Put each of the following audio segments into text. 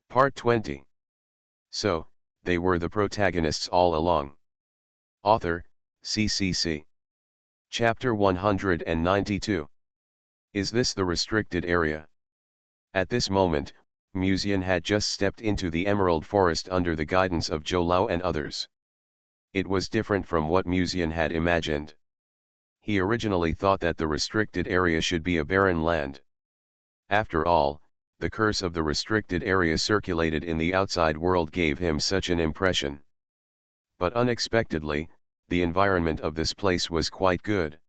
Part 20. So, they were the protagonists all along. Author, CCC. Chapter 192. Is this the restricted area? At this moment, Musian had just stepped into the Emerald Forest under the guidance of Zhou Lao and others. It was different from what Musian had imagined. He originally thought that the restricted area should be a barren land. After all, the curse of the restricted area circulated in the outside world gave him such an impression. But unexpectedly, the environment of this place was quite good.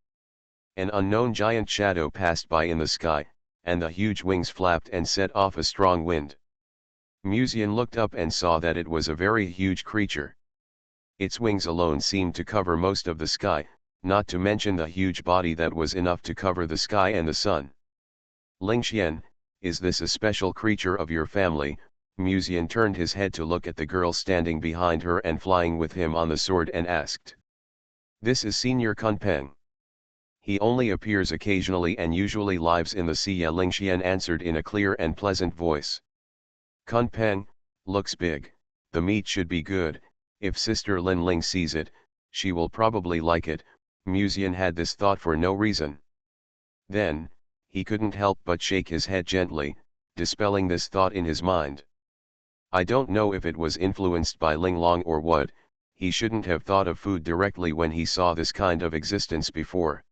An unknown giant shadow passed by in the sky, and the huge wings flapped and set off a strong wind. Musian looked up and saw that it was a very huge creature. Its wings alone seemed to cover most of the sky, not to mention the huge body that was enough to cover the sky and the sun. Lingxian, is this a special creature of your family? Musian turned his head to look at the girl standing behind her and flying with him on the sword and asked. This is Senior Kunpeng. He only appears occasionally and usually lives in the sea. Lingxian answered in a clear and pleasant voice. Kunpeng, looks big, the meat should be good, if Sister Lin Ling sees it, she will probably like it. Musian had this thought for no reason. Then, he couldn't help but shake his head gently, dispelling this thought in his mind. I don't know if it was influenced by Ling Long or what, he shouldn't have thought of food directly when he saw this kind of existence before.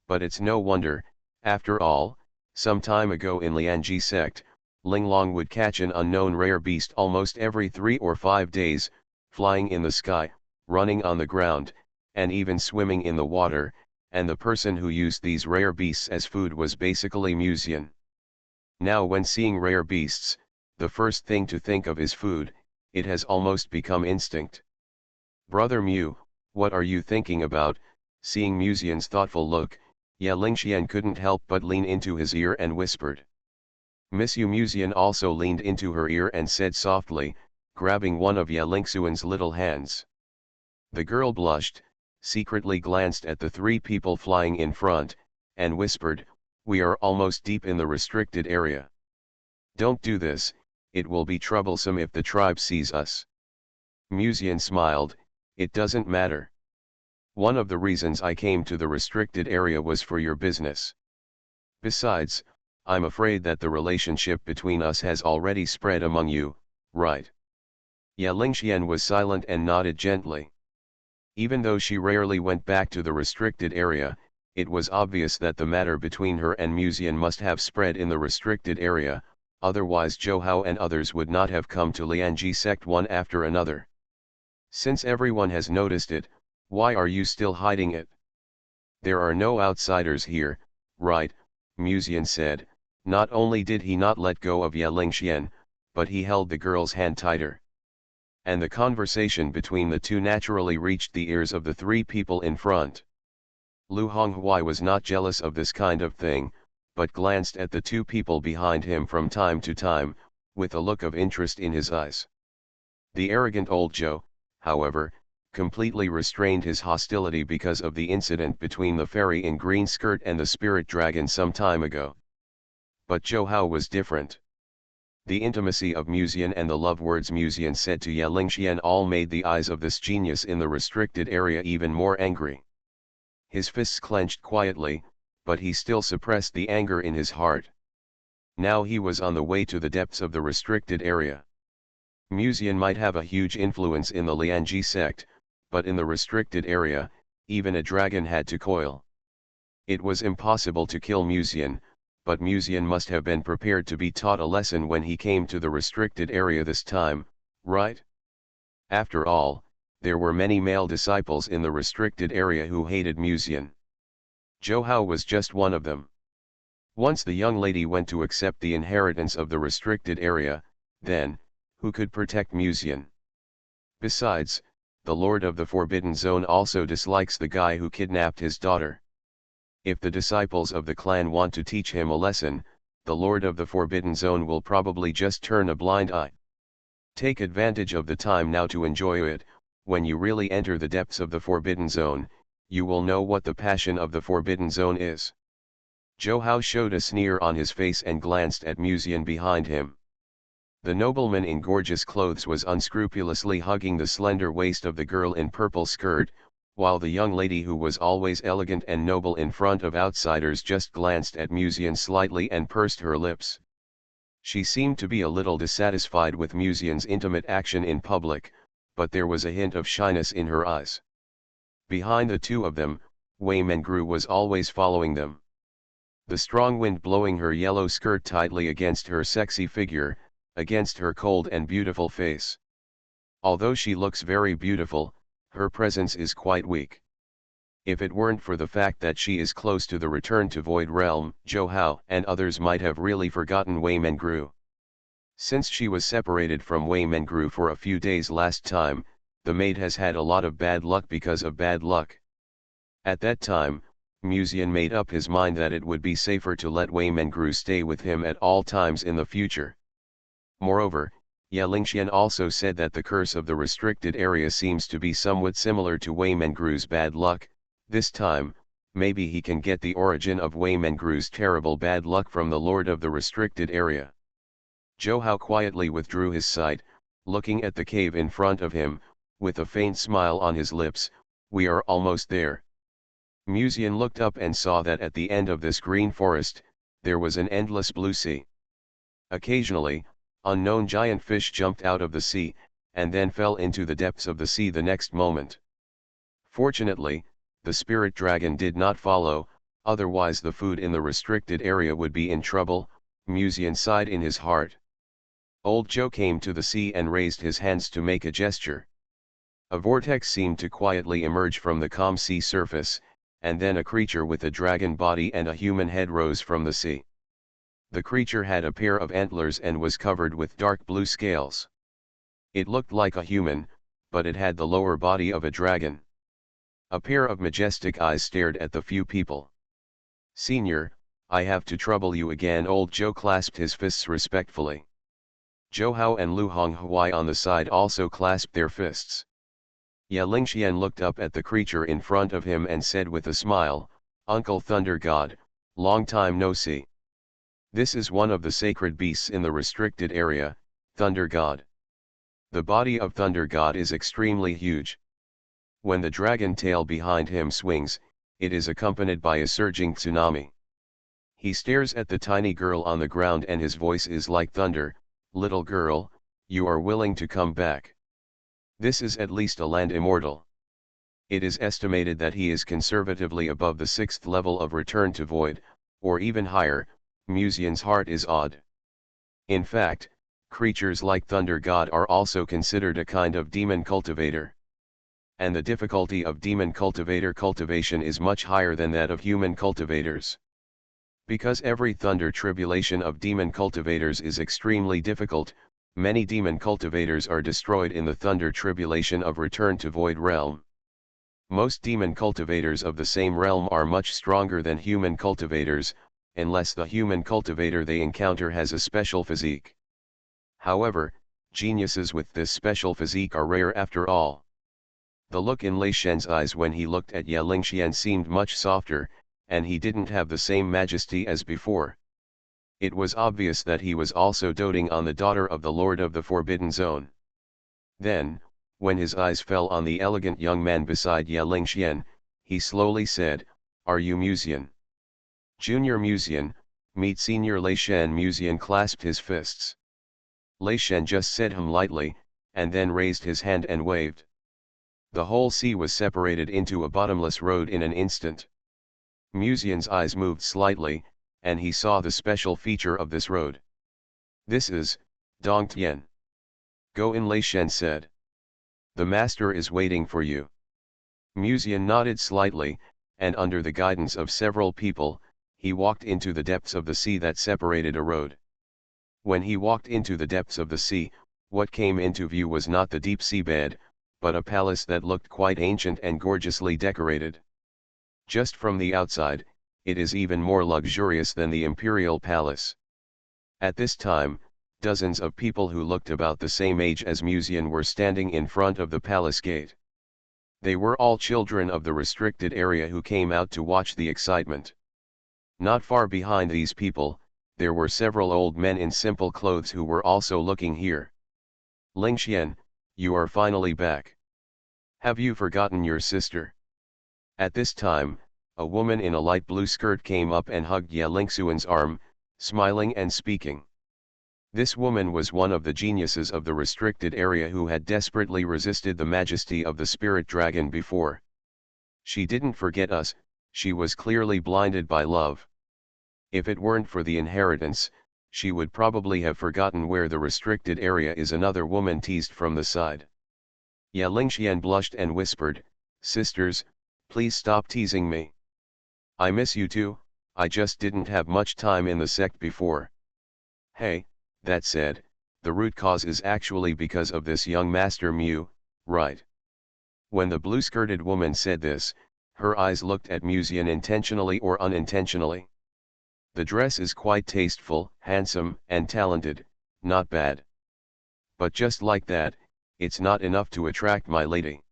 But it's no wonder, after all, some time ago in Lianji sect, Ling Long would catch an unknown rare beast almost every 3 or 5 days, flying in the sky, running on the ground, and even swimming in the water, and the person who used these rare beasts as food was basically Musian. Now when seeing rare beasts, the first thing to think of is food, it has almost become instinct. Brother Mu, what are you thinking about? Seeing Musian's thoughtful look, Lingxian couldn't help but lean into his ear and whispered. Miss Yu. Musian also leaned into her ear and said softly, grabbing one of Lingxian's little hands. The girl blushed, secretly glanced at the 3 people flying in front, and whispered, we are almost deep in the restricted area. Don't do this, it will be troublesome if the tribe sees us. Musian smiled, it doesn't matter. One of the reasons I came to the restricted area was for your business. Besides, I'm afraid that the relationship between us has already spread among you, right? Lingxian was silent and nodded gently. Even though she rarely went back to the restricted area, it was obvious that the matter between her and Musian must have spread in the restricted area, otherwise Zhou Hao and others would not have come to Lianji sect one after another. Since everyone has noticed it, why are you still hiding it? There are no outsiders here, right? Musian said. Not only did he not let go of Lingxian, but he held the girl's hand tighter. And the conversation between the two naturally reached the ears of the 3 people in front. Lu Honghui was not jealous of this kind of thing, but glanced at the 2 people behind him from time to time, with a look of interest in his eyes. The arrogant old Zhou, however, completely restrained his hostility because of the incident between the fairy in green skirt and the spirit dragon some time ago. But Zhou Hao was different. The intimacy of Musian and the love words Musian said to Lingxian all made the eyes of this genius in the restricted area even more angry. His fists clenched quietly, but he still suppressed the anger in his heart. Now he was on the way to the depths of the restricted area. Musian might have a huge influence in the Lianji sect, but in the restricted area, even a dragon had to coil. It was impossible to kill Musian, but Musian must have been prepared to be taught a lesson when he came to the restricted area this time, right? After all, there were many male disciples in the restricted area who hated Musian. Zhou Hao was just one of them. Once the young lady went to accept the inheritance of the restricted area, then, who could protect Musian? Besides, the Lord of the Forbidden Zone also dislikes the guy who kidnapped his daughter. If the disciples of the clan want to teach him a lesson, the Lord of the Forbidden Zone will probably just turn a blind eye. Take advantage of the time now to enjoy it. When you really enter the depths of the Forbidden Zone, you will know what the passion of the Forbidden Zone is. Zhou Hao showed a sneer on his face and glanced at Musian behind him. The nobleman in gorgeous clothes was unscrupulously hugging the slender waist of the girl in purple skirt, while the young lady who was always elegant and noble in front of outsiders just glanced at Musian slightly and pursed her lips. She seemed to be a little dissatisfied with Musian's intimate action in public, but there was a hint of shyness in her eyes. Behind the two of them, Wei Mengru was always following them. The strong wind blowing her yellow skirt tightly against her sexy figure, against her cold and beautiful face. Although she looks very beautiful, her presence is quite weak. If it weren't for the fact that she is close to the return to Void Realm, Zhou Hao and others might have really forgotten Wei Mengru. Since she was separated from Wei Mengru for a few days last time, the maid has had a lot of bad luck because of bad luck. At that time, Musian made up his mind that it would be safer to let Wei Mengru stay with him at all times in the future. Moreover, Ye Lingxian also said that the curse of the restricted area seems to be somewhat similar to Wei Mengru's bad luck. This time, maybe he can get the origin of Wei Mengru's terrible bad luck from the lord of the restricted area. Zhou Hao quietly withdrew his sight, looking at the cave in front of him, with a faint smile on his lips. We are almost there. Musian looked up and saw that at the end of this green forest, there was an endless blue sea. Occasionally, unknown giant fish jumped out of the sea, and then fell into the depths of the sea the next moment. Fortunately, the spirit dragon did not follow, otherwise the food in the restricted area would be in trouble. Musian sighed in his heart. Old Zhou came to the sea and raised his hands to make a gesture. A vortex seemed to quietly emerge from the calm sea surface, and then a creature with a dragon body and a human head rose from the sea. The creature had a pair of antlers and was covered with dark blue scales. It looked like a human, but it had the lower body of a dragon. A pair of majestic eyes stared at the few people. "Senior, I have to trouble you again." Old Zhou clasped his fists respectfully. Zhou Hao and Lu Honghuai on the side also clasped their fists. Ye Lingxian looked up at the creature in front of him and said with a smile, "Uncle Thunder God, long time no see. This is one of the sacred beasts in the restricted area, Thunder God. The body of Thunder God is extremely huge. When the dragon tail behind him swings, it is accompanied by a surging tsunami. He stares at the tiny girl on the ground and his voice is like thunder. Little girl, you are willing to come back. This is at least a land immortal. It is estimated that he is conservatively above the 6th level of return to void, or even higher." Musian's heart is awed. In fact, creatures like Thunder God are also considered a kind of demon cultivator. And the difficulty of demon cultivator cultivation is much higher than that of human cultivators. Because every thunder tribulation of demon cultivators is extremely difficult, many demon cultivators are destroyed in the thunder tribulation of return to void realm. Most demon cultivators of the same realm are much stronger than human cultivators, unless the human cultivator they encounter has a special physique. However, geniuses with this special physique are rare after all. The look in Lei Shen's eyes when he looked at Ye Lingxian seemed much softer, and he didn't have the same majesty as before. It was obvious that he was also doting on the daughter of the Lord of the Forbidden Zone. Then, when his eyes fell on the elegant young man beside Ye Lingxian, he slowly said, "Are you Musian?" "Junior Musian, meet Senior Lei Shen." Musian clasped his fists. Lei Shen just said him lightly, and then raised his hand and waved. The whole sea was separated into a bottomless road in an instant. Musian's eyes moved slightly, and he saw the special feature of this road. "This is Dongtian." "Go in," Lei Shen said. "The master is waiting for you." Musian nodded slightly, and under the guidance of several people, he walked into the depths of the sea that separated a road. When he walked into the depths of the sea, what came into view was not the deep sea bed, but a palace that looked quite ancient and gorgeously decorated. Just from the outside, it is even more luxurious than the imperial palace. At this time, dozens of people who looked about the same age as Musian were standing in front of the palace gate. They were all children of the restricted area who came out to watch the excitement. Not far behind these people, there were several old men in simple clothes who were also looking here. Lingxian, you are finally back. Have you forgotten your sister? At this time, a woman in a light blue skirt came up and hugged Ye Lingxuan's arm, smiling and speaking. This woman was one of the geniuses of the restricted area who had desperately resisted the majesty of the spirit dragon before. She didn't forget us, she was clearly blinded by love. If it weren't for the inheritance, she would probably have forgotten where the restricted area is. Another woman teased from the side. Ye Lingxian blushed and whispered, "Sisters, please stop teasing me. I miss you too, I just didn't have much time in the sect before." Hey, that said, the root cause is actually because of this young Master Mu, right? When the blue-skirted woman said this, her eyes looked at Muzian intentionally or unintentionally. The dress is quite tasteful, handsome, and talented, not bad. But just like that, it's not enough to attract my lady.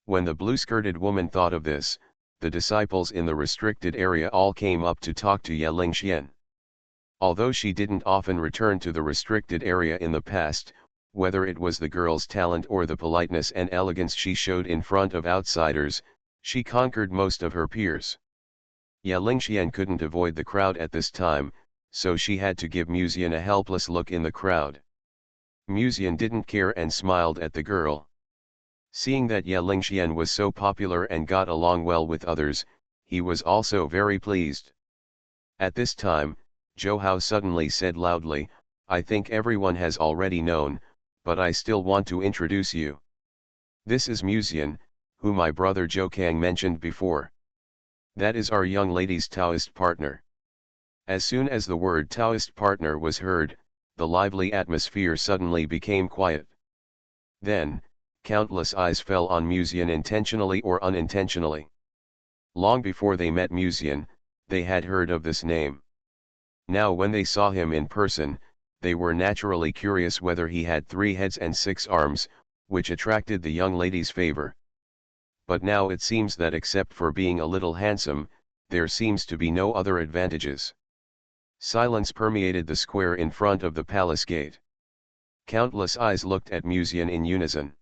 When the blue-skirted woman thought of this, the disciples in the restricted area all came up to talk to Ye Lingxian. Although she didn't often return to the restricted area in the past, whether it was the girl's talent or the politeness and elegance she showed in front of outsiders, she conquered most of her peers. Ye Lingxian couldn't avoid the crowd at this time, so she had to give Muzian a helpless look in the crowd. Muzian didn't care and smiled at the girl. Seeing that Ye Lingxian was so popular and got along well with others, he was also very pleased. At this time, Zhou Hao suddenly said loudly, "I think everyone has already known, but I still want to introduce you. This is Muzian, who my brother Zhou Kang mentioned before. That is our young lady's Taoist partner." As soon as the word Taoist partner was heard, the lively atmosphere suddenly became quiet. Then, countless eyes fell on Muzian intentionally or unintentionally. Long before they met Muzian, they had heard of this name. Now when they saw him in person, they were naturally curious whether he had 3 heads and 6 arms, which attracted the young lady's favor. But now it seems that except for being a little handsome, there seems to be no other advantages. Silence permeated the square in front of the palace gate. Countless eyes looked at Muzian in unison.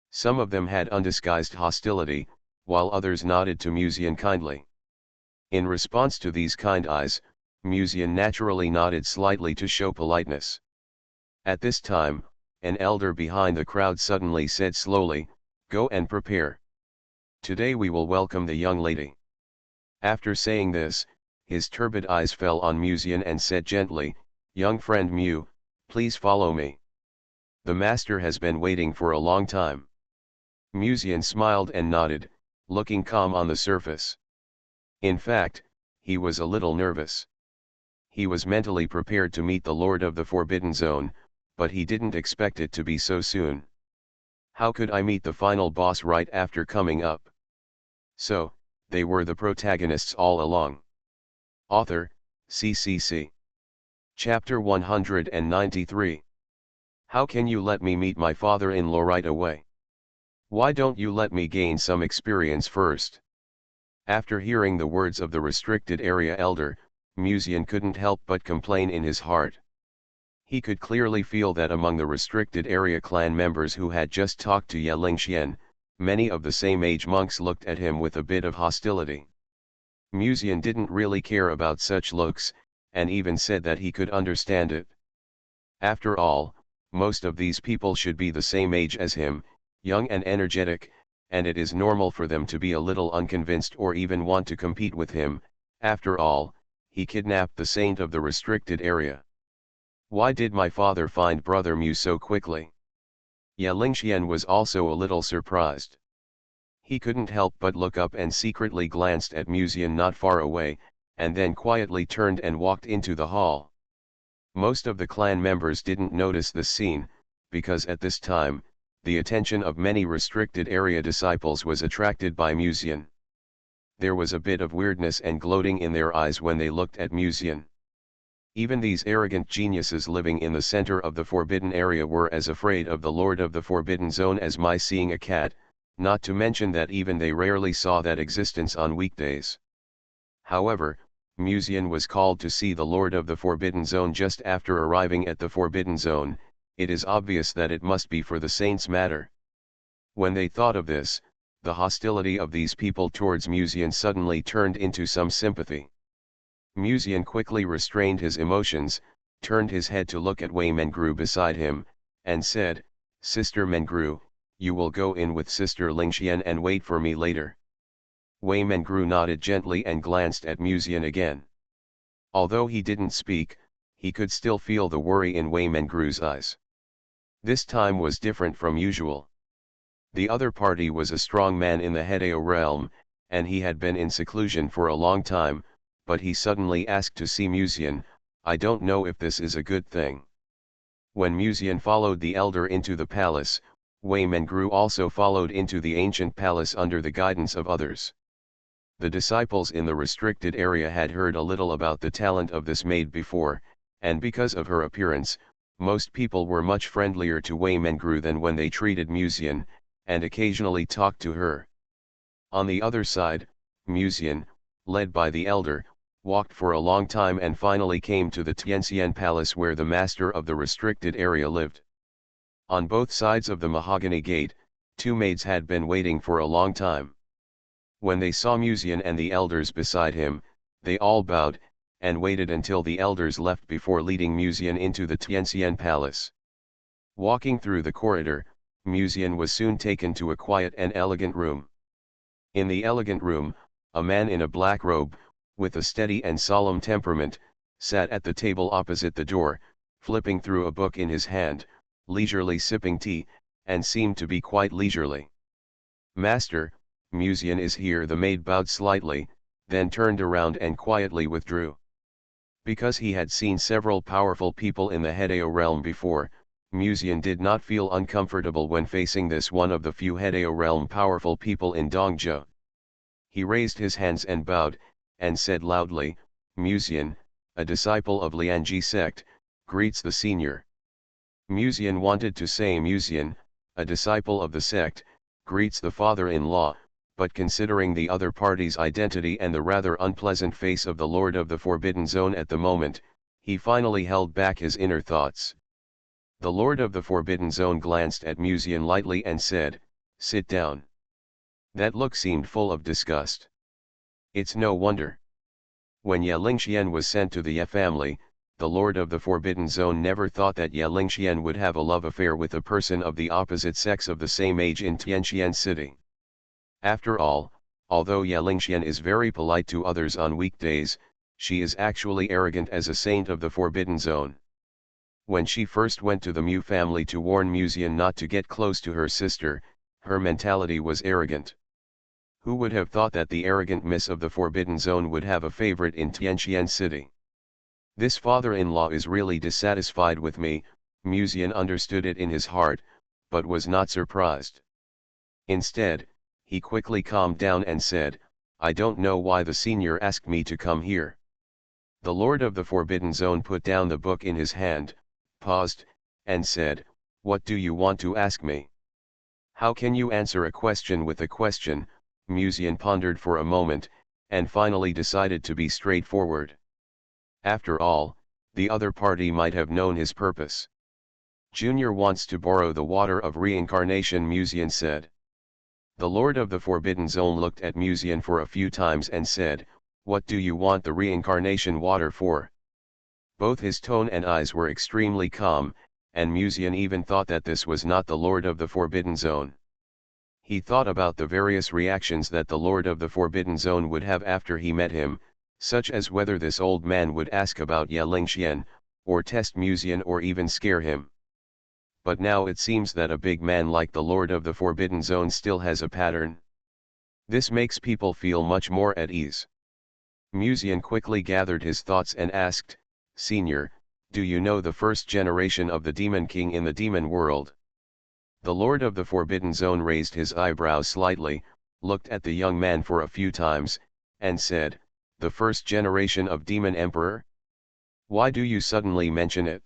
Some of them had undisguised hostility, while others nodded to Muzian kindly. In response to these kind eyes, Muzian naturally nodded slightly to show politeness. At this time, an elder behind the crowd suddenly said slowly, "Go and prepare. Today we will welcome the young lady." After saying this, his turbid eyes fell on Muzian and said gently, "Young friend Mu, please follow me. The master has been waiting for a long time." Muzian smiled and nodded, looking calm on the surface. In fact, he was a little nervous. He was mentally prepared to meet the Lord of the Forbidden Zone, but he didn't expect it to be so soon. How could I meet the final boss right after coming up? So, they were the protagonists all along. Author, CCC. Chapter 193. How can you let me meet my father-in-law right away? Why don't you let me gain some experience first? After hearing the words of the restricted area elder, Muzian couldn't help but complain in his heart. He could clearly feel that among the restricted area clan members who had just talked to Ye Lingxian, many of the same age monks looked at him with a bit of hostility. Muzian didn't really care about such looks, and even said that he could understand it. After all, most of these people should be the same age as him, young and energetic, and it is normal for them to be a little unconvinced or even want to compete with him. After all, he kidnapped the saint of the restricted area. Why did my father find Brother Mu so quickly? Ye Lingxian was also a little surprised. He couldn't help but look up and secretly glanced at Muzian not far away, and then quietly turned and walked into the hall. Most of the clan members didn't notice this scene, because at this time, the attention of many restricted area disciples was attracted by Muzian. There was a bit of weirdness and gloating in their eyes when they looked at Muzian. Even these arrogant geniuses living in the center of the forbidden area were as afraid of the Lord of the Forbidden Zone as mice seeing a cat, not to mention that even they rarely saw that existence on weekdays. However, Musian was called to see the Lord of the Forbidden Zone just after arriving at the Forbidden Zone. It is obvious that it must be for the saints' matter. When they thought of this, the hostility of these people towards Musian suddenly turned into some sympathy. Musian quickly restrained his emotions, turned his head to look at Wei Mengru beside him, and said, "Sister Mengru, you will go in with Sister Lingxian and wait for me later." Wei Mengru nodded gently and glanced at Musian again. Although he didn't speak, he could still feel the worry in Wei Mengru's eyes. This time was different from usual. The other party was a strong man in the Hedeo realm, and he had been in seclusion for a long time, but he suddenly asked to see Musian. "I don't know if this is a good thing." When Musian followed the elder into the palace, Wei Mengru also followed into the ancient palace under the guidance of others. The disciples in the restricted area had heard a little about the talent of this maid before, and because of her appearance, most people were much friendlier to Wei Mengru than when they treated Musian, and occasionally talked to her. On the other side, Musian, led by the elder, walked for a long time and finally came to the Tianxian Palace where the master of the restricted area lived. On both sides of the mahogany gate, two maids had been waiting for a long time. When they saw Musian and the elders beside him, they all bowed, and waited until the elders left before leading Musian into the Tianxian Palace. Walking through the corridor, Musian was soon taken to a quiet and elegant room. In the elegant room, a man in a black robe, with a steady and solemn temperament, sat at the table opposite the door, flipping through a book in his hand, leisurely sipping tea, and seemed to be quite leisurely. "Master, Musian is here." The maid bowed slightly, then turned around and quietly withdrew. Because he had seen several powerful people in the Hedeo realm before, Musian did not feel uncomfortable when facing this one of the few Hedeo realm powerful people in Dongzhou. He raised his hands and bowed, and said loudly, "Musian, a disciple of Lianji sect, greets the senior." Musian wanted to say Musian, a disciple of the sect, greets the father-in-law, but considering the other party's identity and the rather unpleasant face of the Lord of the Forbidden Zone at the moment, he finally held back his inner thoughts. The Lord of the Forbidden Zone glanced at Musian lightly and said, "Sit down." That look seemed full of disgust. It's no wonder. When Ye Lingxian was sent to the Ye family, the Lord of the Forbidden Zone never thought that Ye Lingxian would have a love affair with a person of the opposite sex of the same age in Tianxian City. After all, although Ye Lingxian is very polite to others on weekdays, she is actually arrogant as a saint of the Forbidden Zone. When she first went to the Mu family to warn Musian not to get close to her sister, her mentality was arrogant. Who would have thought that the arrogant miss of the Forbidden Zone would have a favorite in Tianxian City? This father-in-law is really dissatisfied with me. Musian understood it in his heart, but was not surprised. Instead, he quickly calmed down and said, "I don't know why the senior asked me to come here." The Lord of the Forbidden Zone put down the book in his hand, paused, and said, "What do you want to ask me?" "How can you answer a question with a question?" Musian pondered for a moment, and finally decided to be straightforward. After all, the other party might have known his purpose. "Junior wants to borrow the water of reincarnation," Musian said. The Lord of the Forbidden Zone looked at Musian for a few times and said, "What do you want the reincarnation water for?" Both his tone and eyes were extremely calm, and Musian even thought that this was not the Lord of the Forbidden Zone. He thought about the various reactions that the Lord of the Forbidden Zone would have after he met him, such as whether this old man would ask about Ye Lingxian, or test Musian or even scare him. But now it seems that a big man like the Lord of the Forbidden Zone still has a pattern. This makes people feel much more at ease. Musian quickly gathered his thoughts and asked, "Senior, do you know the first generation of the Demon King in the demon world?" The Lord of the Forbidden Zone raised his eyebrows slightly, looked at the young man for a few times, and said, "The first generation of Demon Emperor? Why do you suddenly mention it?"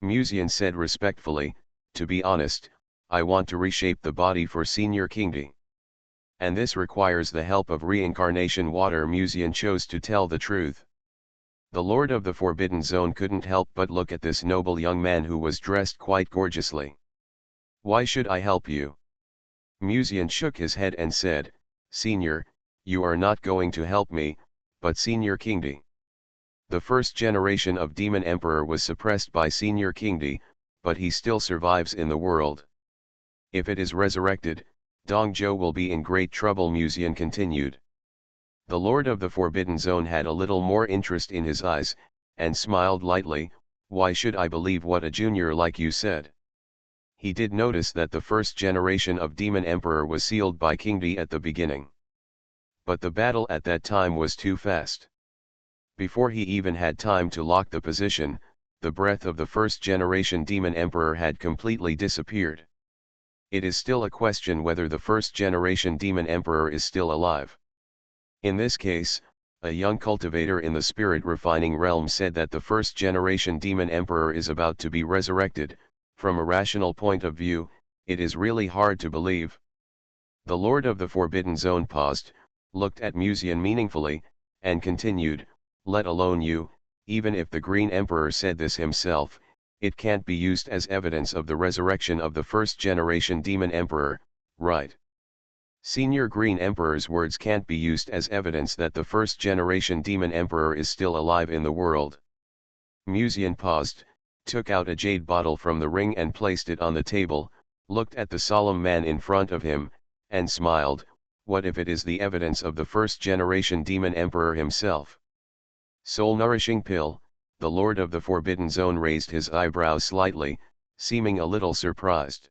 Musian said respectfully, "To be honest, I want to reshape the body for Senior Kingdom." and this requires the help of reincarnation water. Musian chose to tell the truth. The Lord of the Forbidden Zone couldn't help but look at this noble young man who was dressed quite gorgeously. "Why should I help you?" Musian shook his head and said, "Senior, you are not going to help me, but Senior Kingdi. The first generation of Demon Emperor was suppressed by Senior Kingdi, but he still survives in the world. If it is resurrected, Dongzhou will be in great trouble," Musian continued. The Lord of the Forbidden Zone had a little more interest in his eyes, and smiled lightly. "Why should I believe what a junior like you said?" He did notice that the first generation of Demon Emperor was sealed by Kingdi at the beginning. But the battle at that time was too fast. Before he even had time to lock the position, the breath of the first generation Demon Emperor had completely disappeared. It is still a question whether the first generation Demon Emperor is still alive. In this case, a young cultivator in the spirit refining realm said that the first generation Demon Emperor is about to be resurrected. From a rational point of view, it is really hard to believe. The Lord of the Forbidden Zone paused, looked at Musian meaningfully, and continued, "Let alone you, even if the Green Emperor said this himself, it can't be used as evidence of the resurrection of the first generation Demon Emperor, right? Senior Green Emperor's words can't be used as evidence that the first generation Demon Emperor is still alive in the world." Musian paused, took out a jade bottle from the ring and placed it on the table, looked at the solemn man in front of him, and smiled. "What if it is the evidence of the first generation Demon Emperor himself?" "Soul-nourishing pill." The Lord of the Forbidden Zone raised his eyebrows slightly, seeming a little surprised.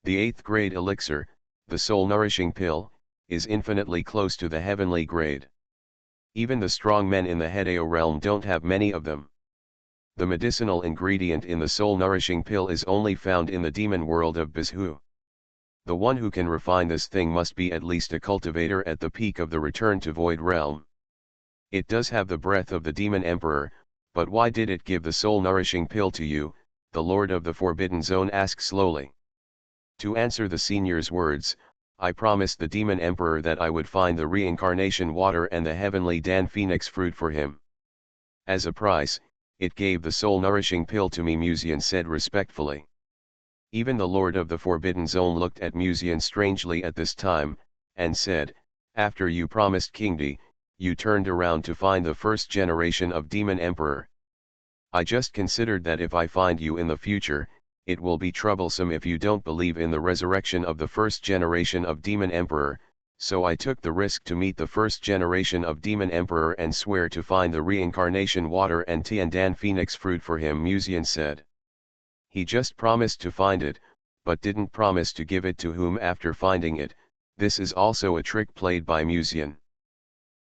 "The 8th grade elixir, the soul-nourishing pill, is infinitely close to the heavenly grade. Even the strong men in the Hedeo realm don't have many of them. The medicinal ingredient in the soul-nourishing pill is only found in the demon world of Bizhu. The one who can refine this thing must be at least a cultivator at the peak of the Return to Void realm. It does have the breath of the Demon Emperor, but why did it give the soul-nourishing pill to you?" the Lord of the Forbidden Zone asked slowly. To answer the senior's words, "I promised the Demon Emperor that I would find the reincarnation water and the heavenly Dan Phoenix fruit for him. As a price, it gave the soul-nourishing pill to me," Musian said respectfully. Even the Lord of the Forbidden Zone looked at Musian strangely at this time, and said, "After you promised Kingdi, you turned around to find the first generation of Demon Emperor. I just considered that if I find you in the future, it will be troublesome if you don't believe in the resurrection of the first generation of Demon Emperor, so I took the risk to meet the first generation of Demon Emperor and swear to find the reincarnation water and Tiandan Phoenix fruit for him," Musian said. He just promised to find it, but didn't promise to give it to whom after finding it. This is also a trick played by Musian.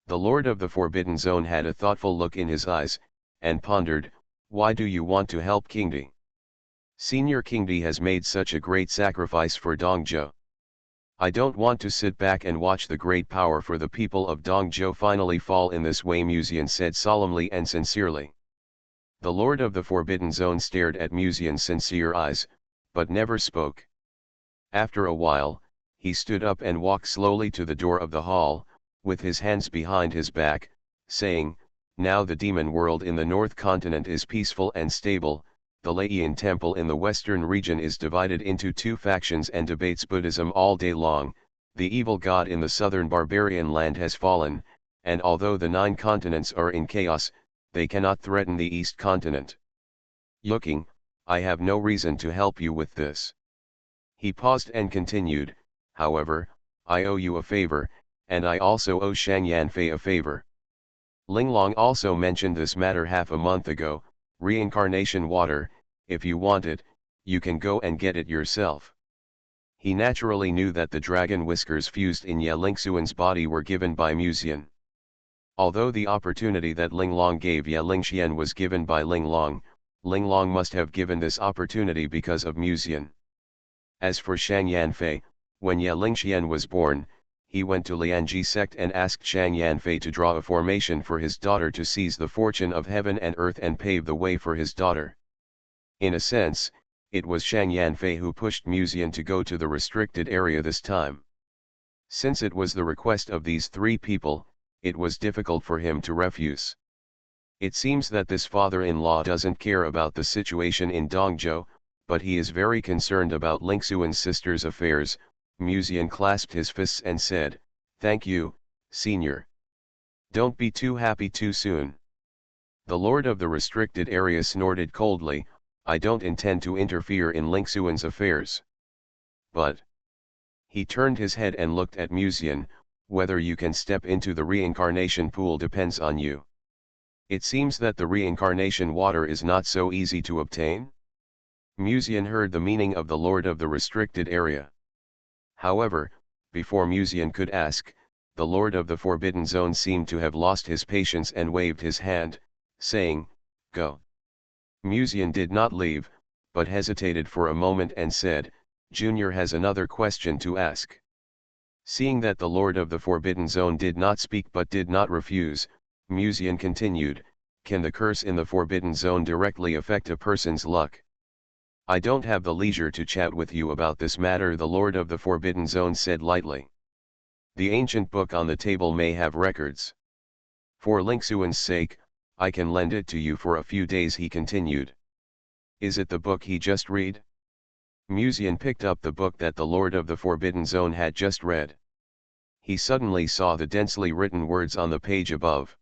The Lord of the Forbidden Zone had a thoughtful look in his eyes, and pondered, "Why do you want to help Kingdi? Senior Kingdi has made such a great sacrifice for Dongzhou. I don't want to sit back and watch the great power for the people of Dongzhou finally fall in this way," Musian said solemnly and sincerely. The Lord of the Forbidden Zone stared at Musian's sincere eyes, but never spoke. After a while, he stood up and walked slowly to the door of the hall, with his hands behind his back, saying, "Now the demon world in the North Continent is peaceful and stable. The Laiyan Temple in the western region is divided into two factions and debates Buddhism all day long. The evil god in the southern barbarian land has fallen, and although the 9 continents are in chaos, they cannot threaten the East Continent. Yuking, I have no reason to help you with this." He paused and continued, "However, I owe you a favor, and I also owe Shang Yanfei a favor. Linglong also mentioned this matter half a month ago. Reincarnation water, if you want it, you can go and get it yourself." He naturally knew that the dragon whiskers fused in Ye Lingxuan's body were given by Musian. Although the opportunity that Linglong gave Ye Lingxian was given by Linglong, Linglong must have given this opportunity because of Musian. As for Shang Yanfei, when Ye Lingxian was born, he went to Lianji sect and asked Shang Yanfei to draw a formation for his daughter to seize the fortune of heaven and earth and pave the way for his daughter. In a sense, it was Shang Yanfei who pushed Musian to go to the restricted area this time. Since it was the request of these three people, it was difficult for him to refuse. It seems that this father-in-law doesn't care about the situation in Dongzhou, but he is very concerned about Lingxuan's sister's affairs. Musian clasped his fists and said, "Thank you, senior. Don't be too happy too soon." The lord of the restricted area snorted coldly, "I don't intend to interfere in Lingxuan's affairs. But..." He turned his head and looked at Musian. "Whether you can step into the reincarnation pool depends on you. It seems that the reincarnation water is not so easy to obtain?" Musian heard the meaning of the lord of the restricted area. However, before Musian could ask, the lord of the forbidden zone seemed to have lost his patience and waved his hand, saying, "Go." Musian did not leave, but hesitated for a moment and said, "Junior has another question to ask." Seeing that the lord of the forbidden zone did not speak but did not refuse, Musian continued, "Can the curse in the forbidden zone directly affect a person's luck?" "I don't have the leisure to chat with you about this matter," the lord of the forbidden zone said lightly. "The ancient book on the table may have records. For Lingxuan's sake, I can lend it to you for a few days," he continued. "Is it the book he just read?" Musian picked up the book that the lord of the forbidden zone had just read. He suddenly saw the densely written words on the page above.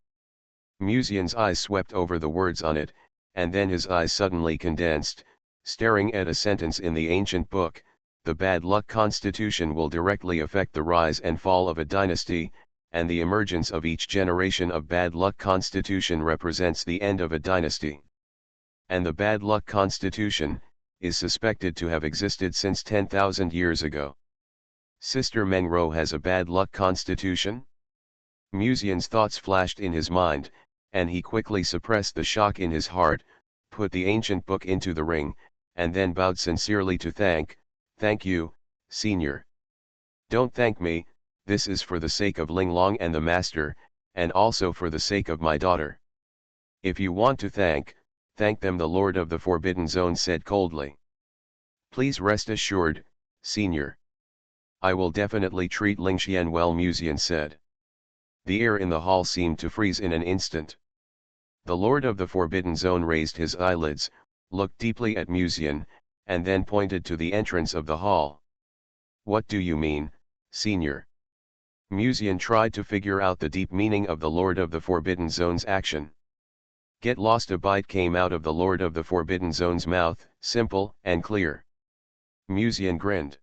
Musian's eyes swept over the words on it, and then his eyes suddenly condensed, staring at a sentence in the ancient book: "The bad luck constitution will directly affect the rise and fall of a dynasty, and the emergence of each generation of bad luck constitution represents the end of a dynasty. And the bad luck constitution is suspected to have existed since 10,000 years ago. Sister Mengro has a bad luck constitution?" Musian's thoughts flashed in his mind, and he quickly suppressed the shock in his heart, put the ancient book into the ring, and then bowed sincerely to "Thank you, senior. Don't thank me, this is for the sake of Linglong and the master, and also for the sake of my daughter. If you want to thank them," the lord of the forbidden zone said coldly. "Please rest assured, senior. I will definitely treat Lingxian well," Musian said. The air in the hall seemed to freeze in an instant. The lord of the forbidden zone raised his eyelids, looked deeply at Musian, and then pointed to the entrance of the hall. "What do you mean, senior?" Musian tried to figure out the deep meaning of the lord of the forbidden zone's action. "Get lost," a bite came out of the lord of the forbidden zone's mouth, simple and clear. Musian grinned.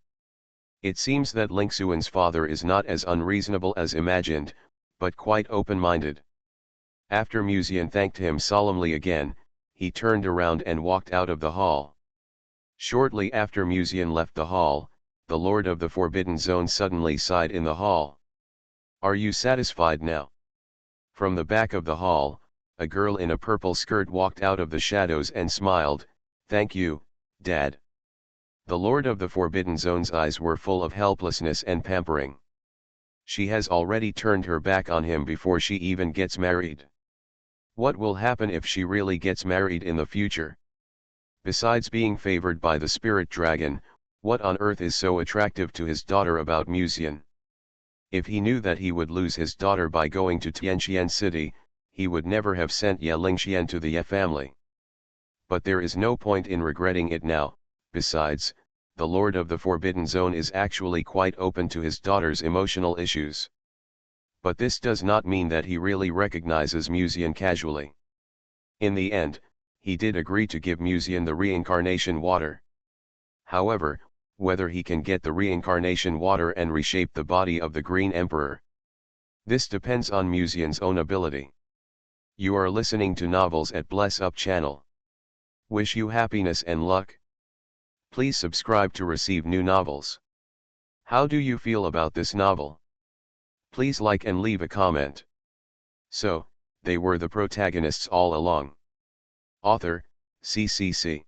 It seems that Lingxuan's father is not as unreasonable as imagined, but quite open-minded. After Musian thanked him solemnly again, he turned around and walked out of the hall. Shortly after Musian left the hall, the lord of the forbidden zone suddenly sighed in the hall. "Are you satisfied now?" From the back of the hall, a girl in a purple skirt walked out of the shadows and smiled, "Thank you, Dad." The lord of the forbidden zone's eyes were full of helplessness and pampering. She has already turned her back on him before she even gets married. What will happen if she really gets married in the future? Besides being favored by the spirit dragon, what on earth is so attractive to his daughter about Musian? If he knew that he would lose his daughter by going to Tianqian City, he would never have sent Ye Lingxian to the Ye family. But there is no point in regretting it now. Besides, the lord of the forbidden zone is actually quite open to his daughter's emotional issues. But this does not mean that he really recognizes Musian casually. In the end, he did agree to give Musian the reincarnation water. However, whether he can get the reincarnation water and reshape the body of the Green Emperor, this depends on Musian's own ability. You are listening to Novels at Bless Up channel. Wish you happiness and luck. Please subscribe to receive new novels. How do you feel about this novel? Please like and leave a comment. So, they were the protagonists all along. Author, CCC.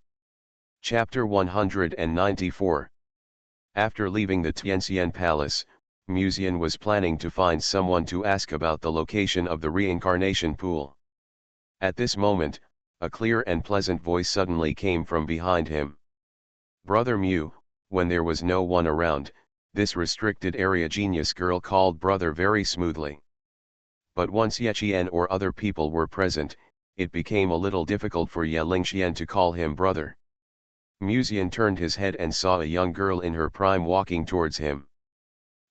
Chapter 194. After leaving the Tianxian Palace, Musian was planning to find someone to ask about the location of the reincarnation pool. At this moment, a clear and pleasant voice suddenly came from behind him. "Brother Mu," when there was no one around, this restricted area genius girl called brother very smoothly. But once Ye Qian or other people were present, it became a little difficult for Ye Lingxian to call him brother. Muzian turned his head and saw a young girl in her prime walking towards him.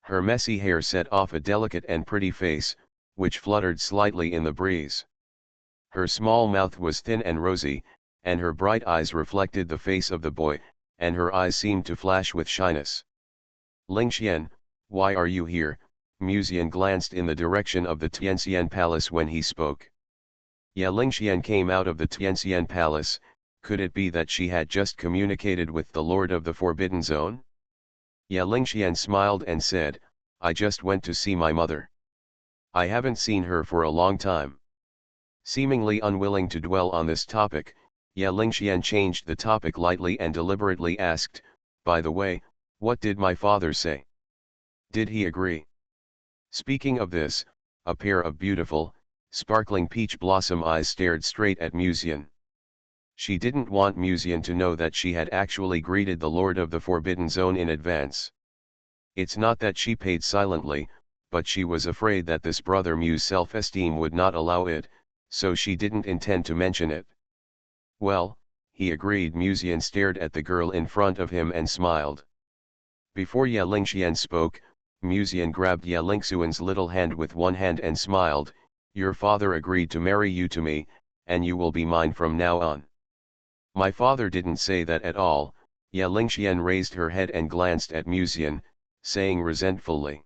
Her messy hair set off a delicate and pretty face, which fluttered slightly in the breeze. Her small mouth was thin and rosy, and her bright eyes reflected the face of the boy, and her eyes seemed to flash with shyness. Lingxian, why are you here? Muzian glanced in the direction of the Tianxian Palace when he spoke. Ye Lingxian came out of the Tianxian Palace. Could it be that she had just communicated with the Lord of the Forbidden Zone? Ye Lingxian smiled and said, I just went to see my mother. I haven't seen her for a long time. Seemingly unwilling to dwell on this topic, Ye Lingxian changed the topic lightly and deliberately asked, by the way, what did my father say? Did he agree? Speaking of this, a pair of beautiful, sparkling peach blossom eyes stared straight at Muzian. She didn't want Muzian to know that she had actually greeted the Lord of the Forbidden Zone in advance. It's not that she paid silently, but she was afraid that this brother Mu's self-esteem would not allow it, so she didn't intend to mention it. Well, he agreed. Muzian stared at the girl in front of him and smiled. Before Ye Lingxian spoke, Muzian grabbed Ye Lingxuan's little hand with one hand and smiled, your father agreed to marry you to me, and you will be mine from now on. My father didn't say that at all. Ye Lingxian raised her head and glanced at Muzian, saying resentfully.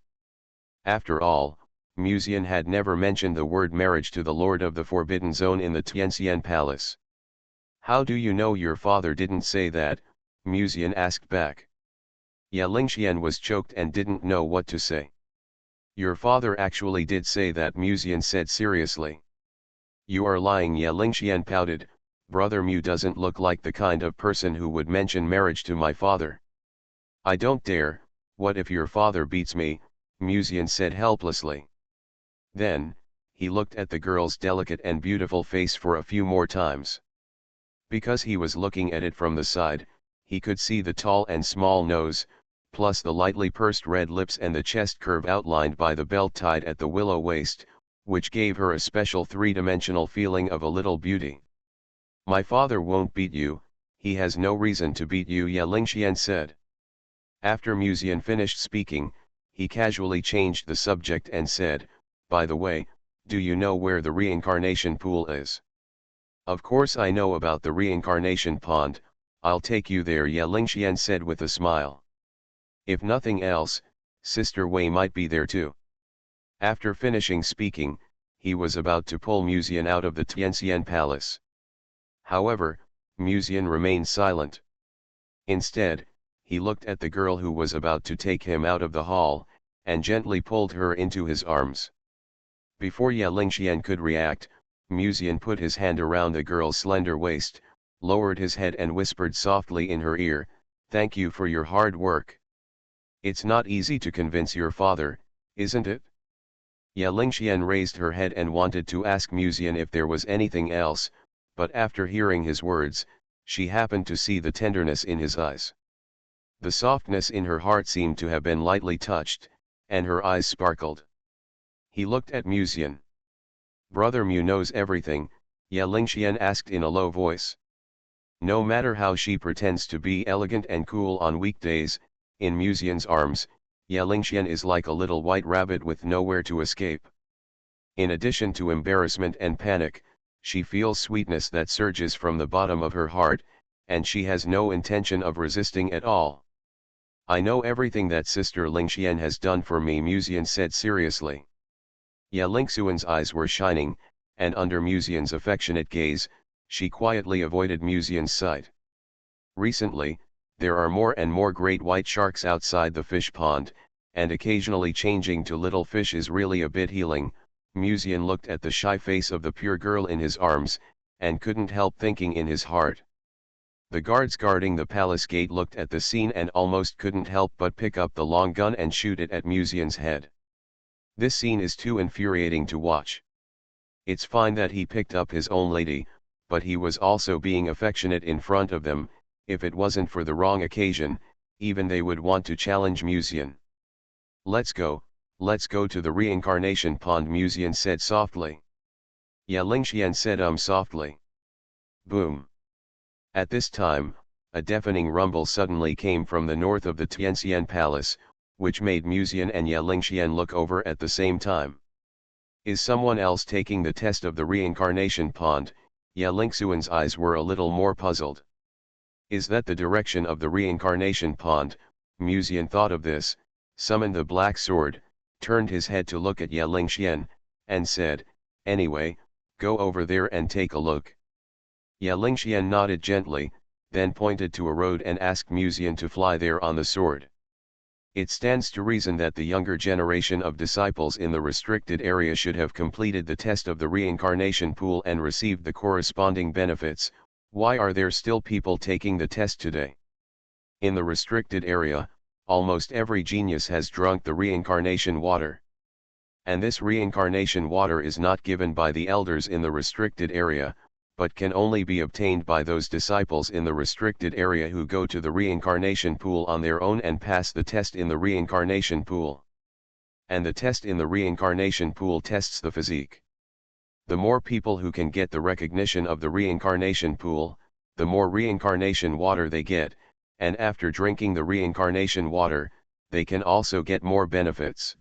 After all, Muzian had never mentioned the word marriage to the Lord of the Forbidden Zone in the Tianxian Palace. How do you know your father didn't say that? Muzian asked back. Ye Lingxian was choked and didn't know what to say. Your father actually did say that, Muzian said seriously. You are lying, Ye Lingxian pouted. Brother Mu doesn't look like the kind of person who would mention marriage to my father. I don't dare. What if your father beats me? Muzian said helplessly. Then, he looked at the girl's delicate and beautiful face for a few more times. Because he was looking at it from the side, he could see the tall and small nose, plus the lightly pursed red lips and the chest curve outlined by the belt tied at the willow waist, which gave her a special three-dimensional feeling of a little beauty. My father won't beat you, he has no reason to beat you, Ye Lingxian said. After Muzian finished speaking, he casually changed the subject and said, by the way, do you know where the reincarnation pool is? Of course I know about the reincarnation pond, I'll take you there, Ye Lingxian said with a smile. If nothing else, Sister Wei might be there too. After finishing speaking, he was about to pull Muzian out of the Tianxian Palace. However, Muzian remained silent. Instead, he looked at the girl who was about to take him out of the hall, and gently pulled her into his arms. Before Ye Lingxian could react, Muzian put his hand around the girl's slender waist, lowered his head and whispered softly in her ear, thank you for your hard work. It's not easy to convince your father, isn't it? Ye Lingxian raised her head and wanted to ask Muzian if there was anything else, but after hearing his words, she happened to see the tenderness in his eyes. The softness in her heart seemed to have been lightly touched, and her eyes sparkled. He looked at Muzian. Brother Mu knows everything, Ye Lingxian asked in a low voice. No matter how she pretends to be elegant and cool on weekdays, in Muzian's arms, Ye Lingxian is like a little white rabbit with nowhere to escape. In addition to embarrassment and panic, she feels sweetness that surges from the bottom of her heart, and she has no intention of resisting at all. I know everything that Sister Lingxian has done for me, Muzian said seriously. Ye Lingxuan's eyes were shining, and under Muzian's affectionate gaze, she quietly avoided Muzian's sight. Recently, there are more and more great white sharks outside the fish pond, and occasionally changing to little fish is really a bit healing. Muzian looked at the shy face of the pure girl in his arms, and couldn't help thinking in his heart. The guards guarding the palace gate looked at the scene and almost couldn't help but pick up the long gun and shoot it at Muzian's head. This scene is too infuriating to watch. It's fine that he picked up his own lady, but he was also being affectionate in front of them. If it wasn't for the wrong occasion, even they would want to challenge Muzian. Let's go to the reincarnation pond, Musian said softly. Ya Lingxian said softly. Boom. At this time, a deafening rumble suddenly came from the north of the Tianxian Palace, which made Musian and Ya Lingxian look over at the same time. Is someone else taking the test of the reincarnation pond? Ya Lingxian's eyes were a little more puzzled. Is that the direction of the reincarnation pond? Musian thought of this, summoned the black sword, turned his head to look at Ya Lingxian, and said, anyway, go over there and take a look. Ya Lingxian nodded gently, then pointed to a road and asked Musian to fly there on the sword. It stands to reason that the younger generation of disciples in the restricted area should have completed the test of the reincarnation pool and received the corresponding benefits. Why are there still people taking the test today? In the restricted area, almost every genius has drunk the reincarnation water. And this reincarnation water is not given by the elders in the restricted area, but can only be obtained by those disciples in the restricted area who go to the reincarnation pool on their own and pass the test in the reincarnation pool. And the test in the reincarnation pool tests the physique. The more people who can get the recognition of the reincarnation pool, the more reincarnation water they get, and after drinking the reincarnation water, they can also get more benefits.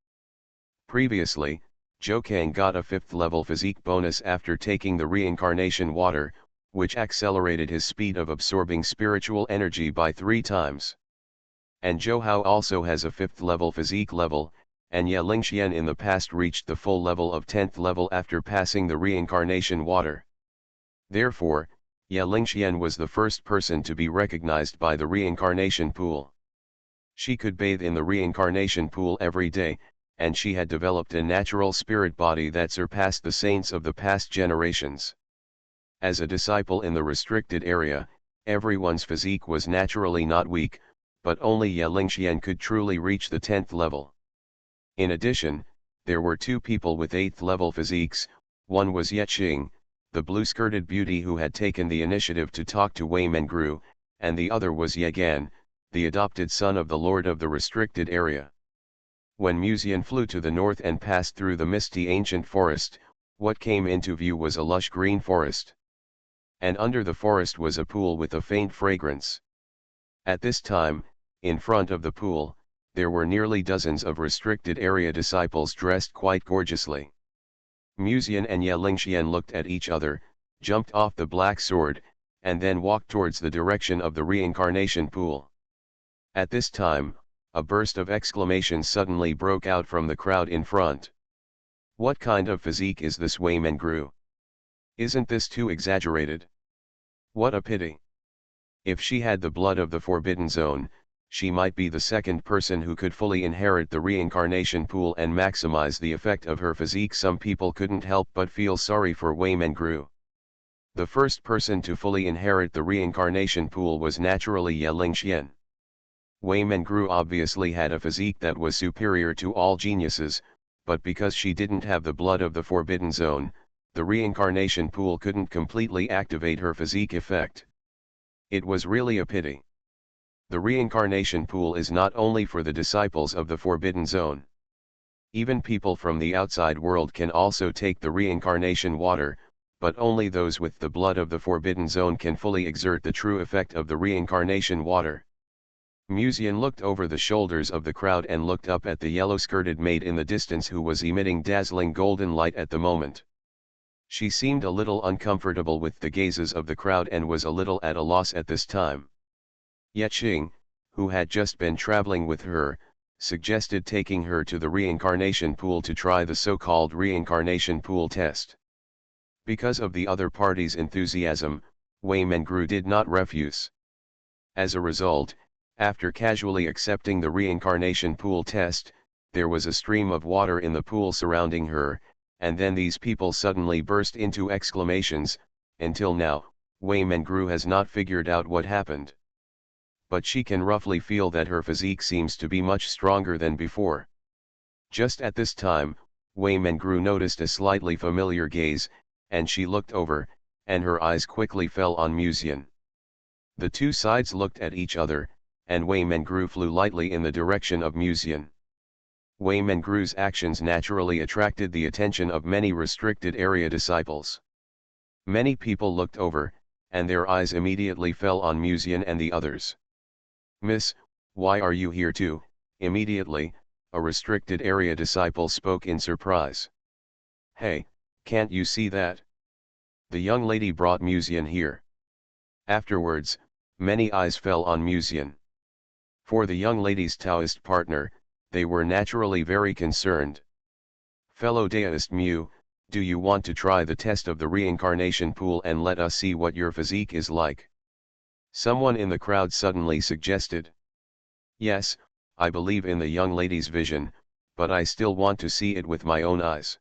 Previously, Zhou Kang got a 5th level physique bonus after taking the reincarnation water, which accelerated his speed of absorbing spiritual energy by 3 times. And Zhou Hao also has a 5th level physique level, and Ya Lingxian in the past reached the full level of 10th level after passing the reincarnation water. Therefore, Ya Lingxian was the first person to be recognized by the reincarnation pool. She could bathe in the reincarnation pool every day, and she had developed a natural spirit body that surpassed the saints of the past generations. As a disciple in the restricted area, everyone's physique was naturally not weak, but only Ya Lingxian could truly reach the 10th level. In addition, there were 2 people with 8th level physiques. One was Yexing, the blue-skirted beauty who had taken the initiative to talk to Wei Mengru, and the other was Yegan, the adopted son of the lord of the restricted area. When Musian flew to the north and passed through the misty ancient forest, what came into view was a lush green forest. And under the forest was a pool with a faint fragrance. At this time, in front of the pool, there were nearly dozens of restricted area disciples dressed quite gorgeously. Musian and Ya Lingxian looked at each other, jumped off the black sword, and then walked towards the direction of the reincarnation pool. At this time, a burst of exclamations suddenly broke out from the crowd in front. What kind of physique is this Wei Mengru? Isn't this too exaggerated? What a pity. If she had the blood of the Forbidden Zone, she might be the second person who could fully inherit the reincarnation pool and maximize the effect of her physique. Some people couldn't help but feel sorry for Wei Mengru. The first person to fully inherit the reincarnation pool was naturally Ya Lingxian. Wei Mengru obviously had a physique that was superior to all geniuses, but because she didn't have the blood of the Forbidden Zone, the reincarnation pool couldn't completely activate her physique effect. It was really a pity. The reincarnation pool is not only for the disciples of the Forbidden Zone. Even people from the outside world can also take the reincarnation water, but only those with the blood of the Forbidden Zone can fully exert the true effect of the reincarnation water. Musian looked over the shoulders of the crowd and looked up at the yellow-skirted maid in the distance who was emitting dazzling golden light at the moment. She seemed a little uncomfortable with the gazes of the crowd and was a little at a loss at this time. Yexing, who had just been traveling with her, suggested taking her to the reincarnation pool to try the so-called reincarnation pool test. Because of the other party's enthusiasm, Wei Mengru did not refuse. As a result, after casually accepting the reincarnation pool test, there was a stream of water in the pool surrounding her, and then these people suddenly burst into exclamations. Until now, Wei Mengru has not figured out what happened. But she can roughly feel that her physique seems to be much stronger than before. Just at this time, Wei Mengru noticed a slightly familiar gaze, and she looked over, and her eyes quickly fell on Musian. The two sides looked at each other, and Wei Mengru flew lightly in the direction of Musian. Wei Mengru's actions naturally attracted the attention of many restricted area disciples. Many people looked over, and their eyes immediately fell on Musian and the others. "Miss, why are you here too?" Immediately, a restricted area disciple spoke in surprise. "Hey, can't you see that? The young lady brought Musian here." Afterwards, many eyes fell on Musian. For the young lady's Taoist partner, they were naturally very concerned. "Fellow Taoist Mu, do you want to try the test of the reincarnation pool and let us see what your physique is like?" Someone in the crowd suddenly suggested. "Yes, I believe in the young lady's vision, but I still want to see it with my own eyes.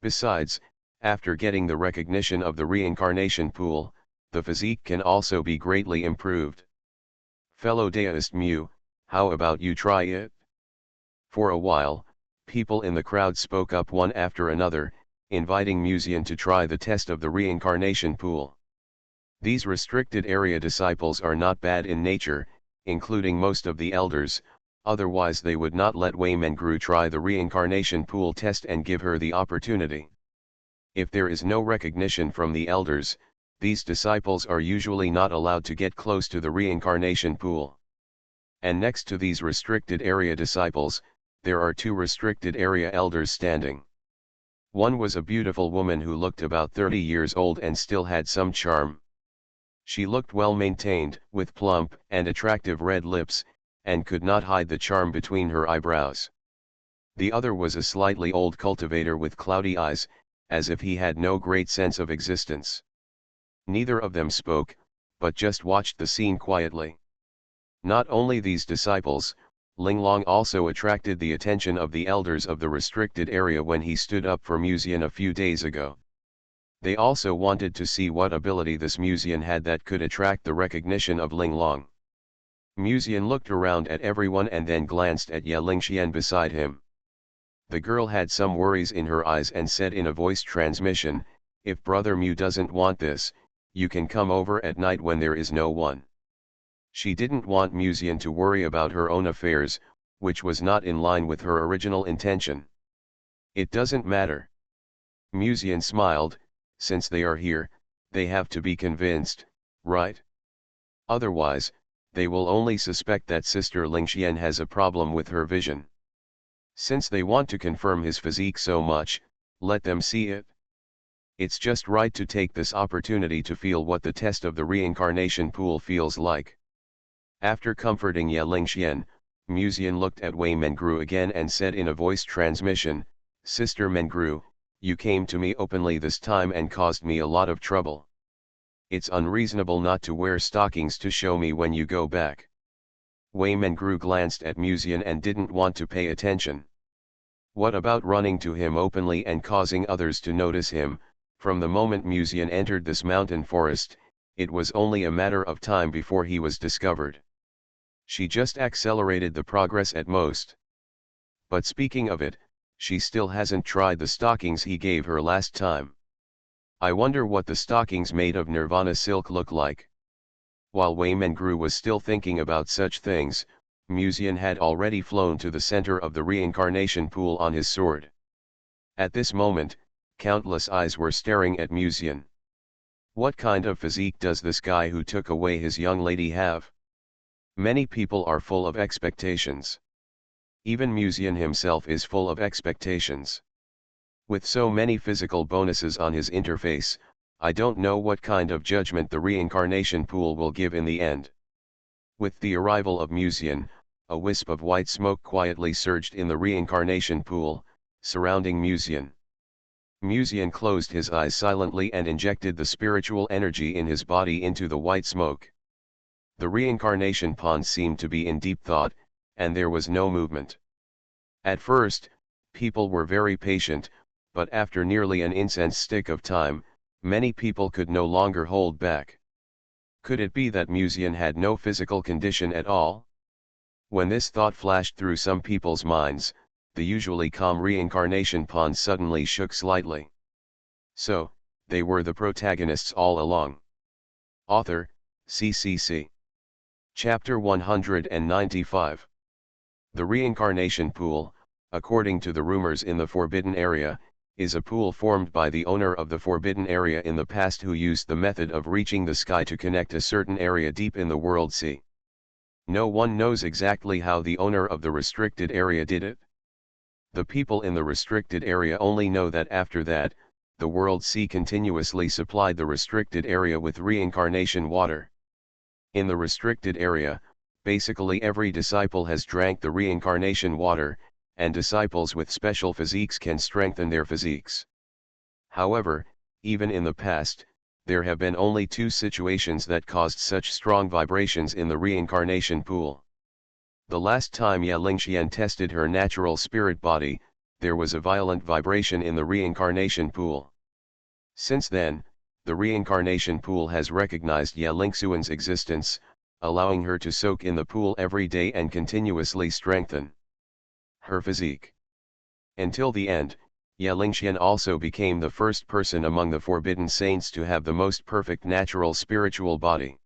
Besides, after getting the recognition of the reincarnation pool, the physique can also be greatly improved. Fellow Taoist Mu, how about you try it?" For a while, people in the crowd spoke up one after another, inviting Musian to try the test of the reincarnation pool. These restricted area disciples are not bad in nature, including most of the elders, otherwise they would not let Wei Mengru try the reincarnation pool test and give her the opportunity. If there is no recognition from the elders, these disciples are usually not allowed to get close to the reincarnation pool. And next to these restricted area disciples, there are two restricted area elders standing. One was a beautiful woman who looked about 30 years old and still had some charm. She looked well maintained, with plump and attractive red lips, and could not hide the charm between her eyebrows. The other was a slightly old cultivator with cloudy eyes, as if he had no great sense of existence. Neither of them spoke, but just watched the scene quietly. Not only these disciples, Linglong also attracted the attention of the elders of the restricted area when he stood up for Musian a few days ago. They also wanted to see what ability this Musian had that could attract the recognition of Linglong. Musian looked around at everyone and then glanced at Ye Lingxian beside him. The girl had some worries in her eyes and said in a voice transmission, "If Brother Mu doesn't want this, you can come over at night when there is no one." She didn't want Musian to worry about her own affairs, which was not in line with her original intention. "It doesn't matter." Musian smiled, "Since they are here, they have to be convinced, right? Otherwise, they will only suspect that Sister Lingxian has a problem with her vision. Since they want to confirm his physique so much, let them see it. It's just right to take this opportunity to feel what the test of the reincarnation pool feels like." After comforting Ye Lingxian, Musian looked at Wei Mengru again and said in a voice transmission, "Sister Mengru, you came to me openly this time and caused me a lot of trouble. It's unreasonable not to wear stockings to show me when you go back." Wei Mengru glanced at Musian and didn't want to pay attention. What about running to him openly and causing others to notice him? From the moment Musian entered this mountain forest, it was only a matter of time before he was discovered. She just accelerated the progress at most. But speaking of it, she still hasn't tried the stockings he gave her last time. I wonder what the stockings made of Nirvana silk look like. While Wei Mengru was still thinking about such things, Musian had already flown to the center of the reincarnation pool on his sword. At this moment, countless eyes were staring at Musian. What kind of physique does this guy who took away his young lady have? Many people are full of expectations. Even Musian himself is full of expectations. With so many physical bonuses on his interface, I don't know what kind of judgment the reincarnation pool will give in the end. With the arrival of Musian, a wisp of white smoke quietly surged in the reincarnation pool, surrounding Musian. Musian closed his eyes silently and injected the spiritual energy in his body into the white smoke. The reincarnation pond seemed to be in deep thought, and there was no movement. At first, people were very patient, but after nearly an incense stick of time, many people could no longer hold back. Could it be that Musian had no physical condition at all? When this thought flashed through some people's minds, the usually calm reincarnation pond suddenly shook slightly. So, they were the protagonists all along. Author, CCC. Chapter 195. The Reincarnation Pool, according to the rumors in the forbidden area, is a pool formed by the owner of the forbidden area in the past who used the method of reaching the sky to connect a certain area deep in the world sea. No one knows exactly how the owner of the restricted area did it. The people in the restricted area only know that after that, the world sea continuously supplied the restricted area with reincarnation water. In the restricted area, basically every disciple has drank the reincarnation water, and disciples with special physiques can strengthen their physiques. However, even in the past, there have been only 2 situations that caused such strong vibrations in the reincarnation pool. The last time Ye Lingxian tested her natural spirit body, there was a violent vibration in the reincarnation pool. Since then, the reincarnation pool has recognized Ye Lingxian's existence, allowing her to soak in the pool every day and continuously strengthen her physique. Until the end, Ye Lingxian also became the first person among the forbidden saints to have the most perfect natural spiritual body.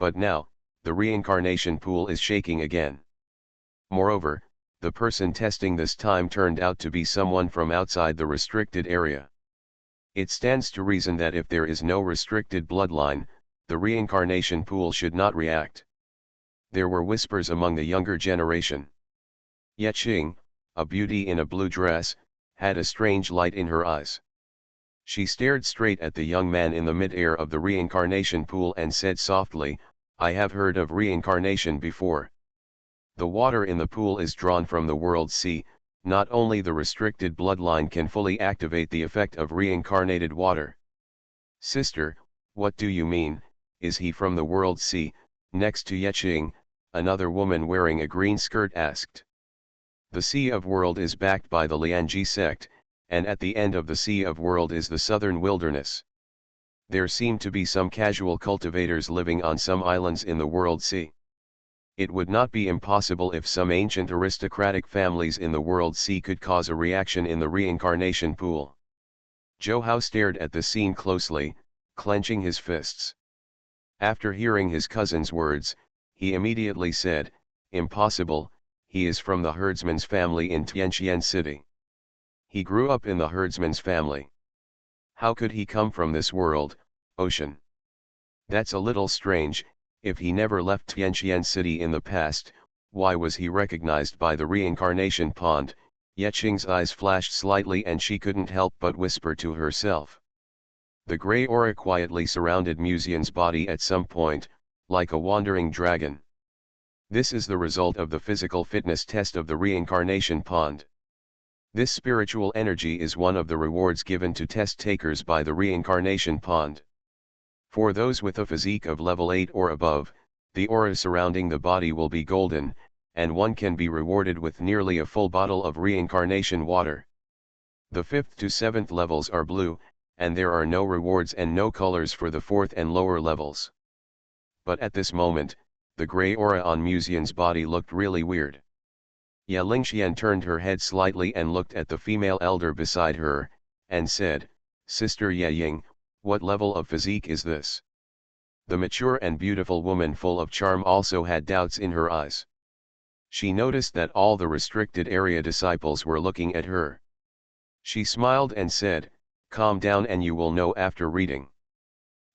But now, the reincarnation pool is shaking again. Moreover, the person testing this time turned out to be someone from outside the restricted area. It stands to reason that if there is no restricted bloodline, the reincarnation pool should not react. There were whispers among the younger generation. Ye Qing, a beauty in a blue dress, had a strange light in her eyes. She stared straight at the young man in the mid-air of the reincarnation pool and said softly, "I have heard of reincarnation before. The water in the pool is drawn from the world sea. Not only the restricted bloodline can fully activate the effect of reincarnated water." "Sister, what do you mean? Is he from the world sea?" Next to Ye Qing, another woman wearing a green skirt asked. The Sea of World is backed by the Lianji sect, and at the end of the Sea of World is the southern wilderness. There seem to be some casual cultivators living on some islands in the world sea. It would not be impossible if some ancient aristocratic families in the world sea could cause a reaction in the reincarnation pool. Zhou Hao stared at the scene closely, clenching his fists. After hearing his cousin's words, he immediately said, "Impossible, he is from the herdsman's family in Tianqian City. He grew up in the herdsman's family. How could he come from this world, ocean? That's a little strange. If he never left Tianqian City in the past, why was he recognized by the reincarnation pond?" Ye Qing's eyes flashed slightly and she couldn't help but whisper to herself. The gray aura quietly surrounded Musian's body at some point, like a wandering dragon. This is the result of the physical fitness test of the reincarnation pond. This spiritual energy is one of the rewards given to test takers by the reincarnation pond. For those with a physique of level 8 or above, the aura surrounding the body will be golden, and one can be rewarded with nearly a full bottle of reincarnation water. The 5th to 7th levels are blue, and there are no rewards and no colors for the 4th and lower levels. But at this moment, the gray aura on Musian's body looked really weird. Ye Lingxian turned her head slightly and looked at the female elder beside her, and said, "Sister Ye Ying, what level of physique is this?" The mature and beautiful woman full of charm also had doubts in her eyes. She noticed that all the restricted area disciples were looking at her. She smiled and said, "Calm down and you will know after reading."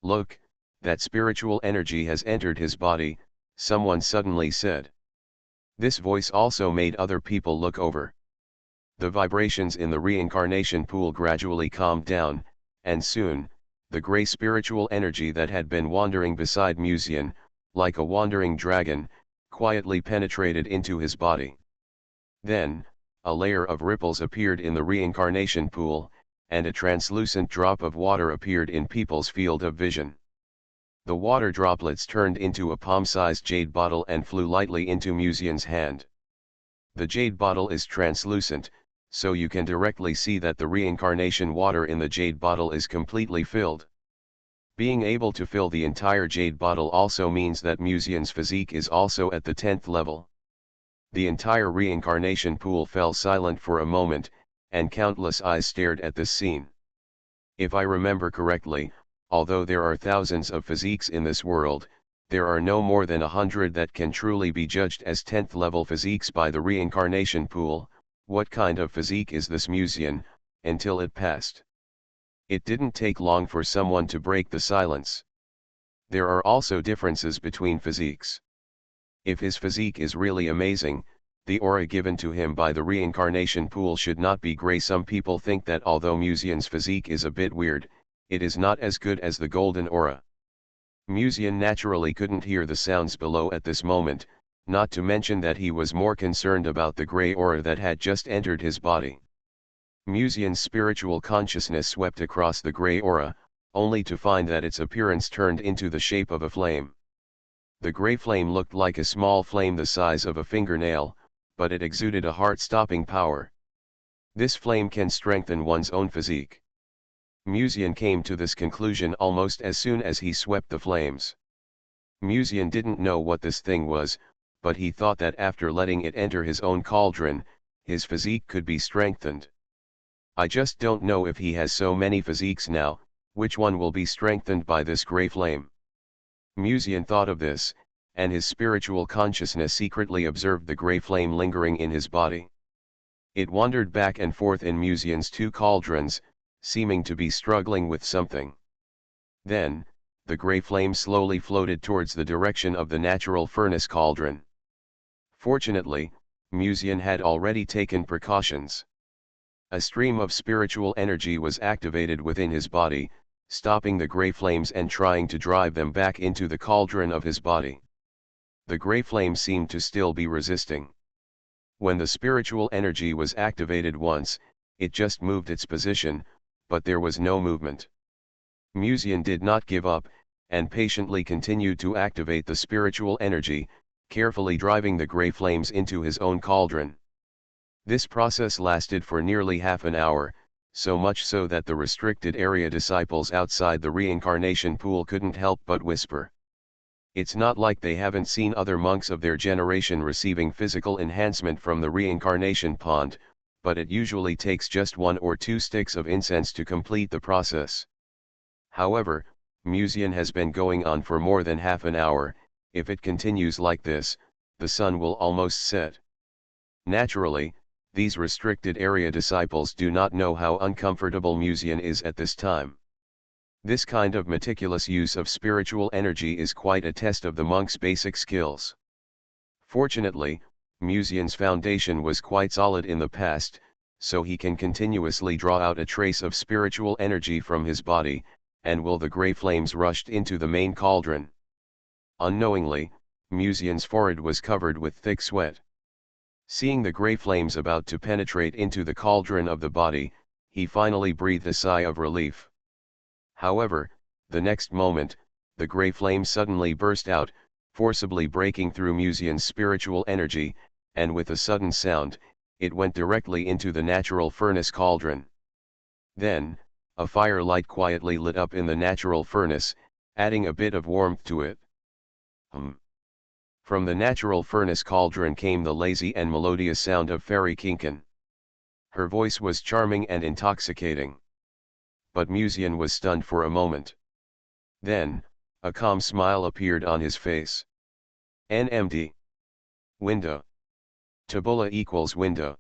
"Look, that spiritual energy has entered his body," someone suddenly said. This voice also made other people look over. The vibrations in the reincarnation pool gradually calmed down, and soon, the gray spiritual energy that had been wandering beside Musian, like a wandering dragon, quietly penetrated into his body. Then, a layer of ripples appeared in the reincarnation pool, and a translucent drop of water appeared in people's field of vision. The water droplets turned into a palm-sized jade bottle and flew lightly into Musian's hand. The jade bottle is translucent, so you can directly see that the reincarnation water in the jade bottle is completely filled. Being able to fill the entire jade bottle also means that Musian's physique is also at the 10th level. The entire reincarnation pool fell silent for a moment, and countless eyes stared at this scene. If I remember correctly, although there are thousands of physiques in this world, there are no more than 100 that can truly be judged as 10th level physiques by the reincarnation pool, "What kind of physique is this Musion?" until it passed. It didn't take long for someone to break the silence. There are also differences between physiques. If his physique is really amazing, the aura given to him by the reincarnation pool should not be grey. Some people think that although Musion's physique is a bit weird, it is not as good as the golden aura. Musion naturally couldn't hear the sounds below at this moment, not to mention that he was more concerned about the grey aura that had just entered his body. Musion's spiritual consciousness swept across the grey aura, only to find that its appearance turned into the shape of a flame. The grey flame looked like a small flame the size of a fingernail, but it exuded a heart-stopping power. This flame can strengthen one's own physique. Musion came to this conclusion almost as soon as he swept the flames. Musion didn't know what this thing was, but he thought that after letting it enter his own cauldron, his physique could be strengthened. I just don't know if he has so many physiques now, which one will be strengthened by this grey flame. Musion thought of this, and his spiritual consciousness secretly observed the grey flame lingering in his body. It wandered back and forth in Musion's two cauldrons, seeming to be struggling with something. Then, the grey flame slowly floated towards the direction of the natural furnace cauldron. Fortunately, Musion had already taken precautions. A stream of spiritual energy was activated within his body, stopping the grey flames and trying to drive them back into the cauldron of his body. The grey flame seemed to still be resisting. When the spiritual energy was activated once, it just moved its position, but there was no movement. Musion did not give up, and patiently continued to activate the spiritual energy, carefully driving the grey flames into his own cauldron. This process lasted for nearly half an hour, so much so that the restricted area disciples outside the reincarnation pool couldn't help but whisper. It's not like they haven't seen other monks of their generation receiving physical enhancement from the reincarnation pond, but it usually takes just 1 or 2 sticks of incense to complete the process. However, Musion has been going on for more than half an hour. If it continues like this, the sun will almost set. Naturally, these restricted area disciples do not know how uncomfortable Musion is at this time. This kind of meticulous use of spiritual energy is quite a test of the monk's basic skills. Fortunately, Musion's foundation was quite solid in the past, so he can continuously draw out a trace of spiritual energy from his body, and will the grey flames rushed into the main cauldron. Unknowingly, Musion's forehead was covered with thick sweat. Seeing the grey flames about to penetrate into the cauldron of the body, he finally breathed a sigh of relief. However, the next moment, the grey flame suddenly burst out, forcibly breaking through Musion's spiritual energy, and with a sudden sound, it went directly into the natural furnace cauldron. Then, a firelight quietly lit up in the natural furnace, adding a bit of warmth to it. From the natural furnace cauldron came the lazy and melodious sound of Fairy Kinkin. Her voice was charming and intoxicating. But Musion was stunned for a moment. Then, a calm smile appeared on his face. NMD. Window. Tabula equals window.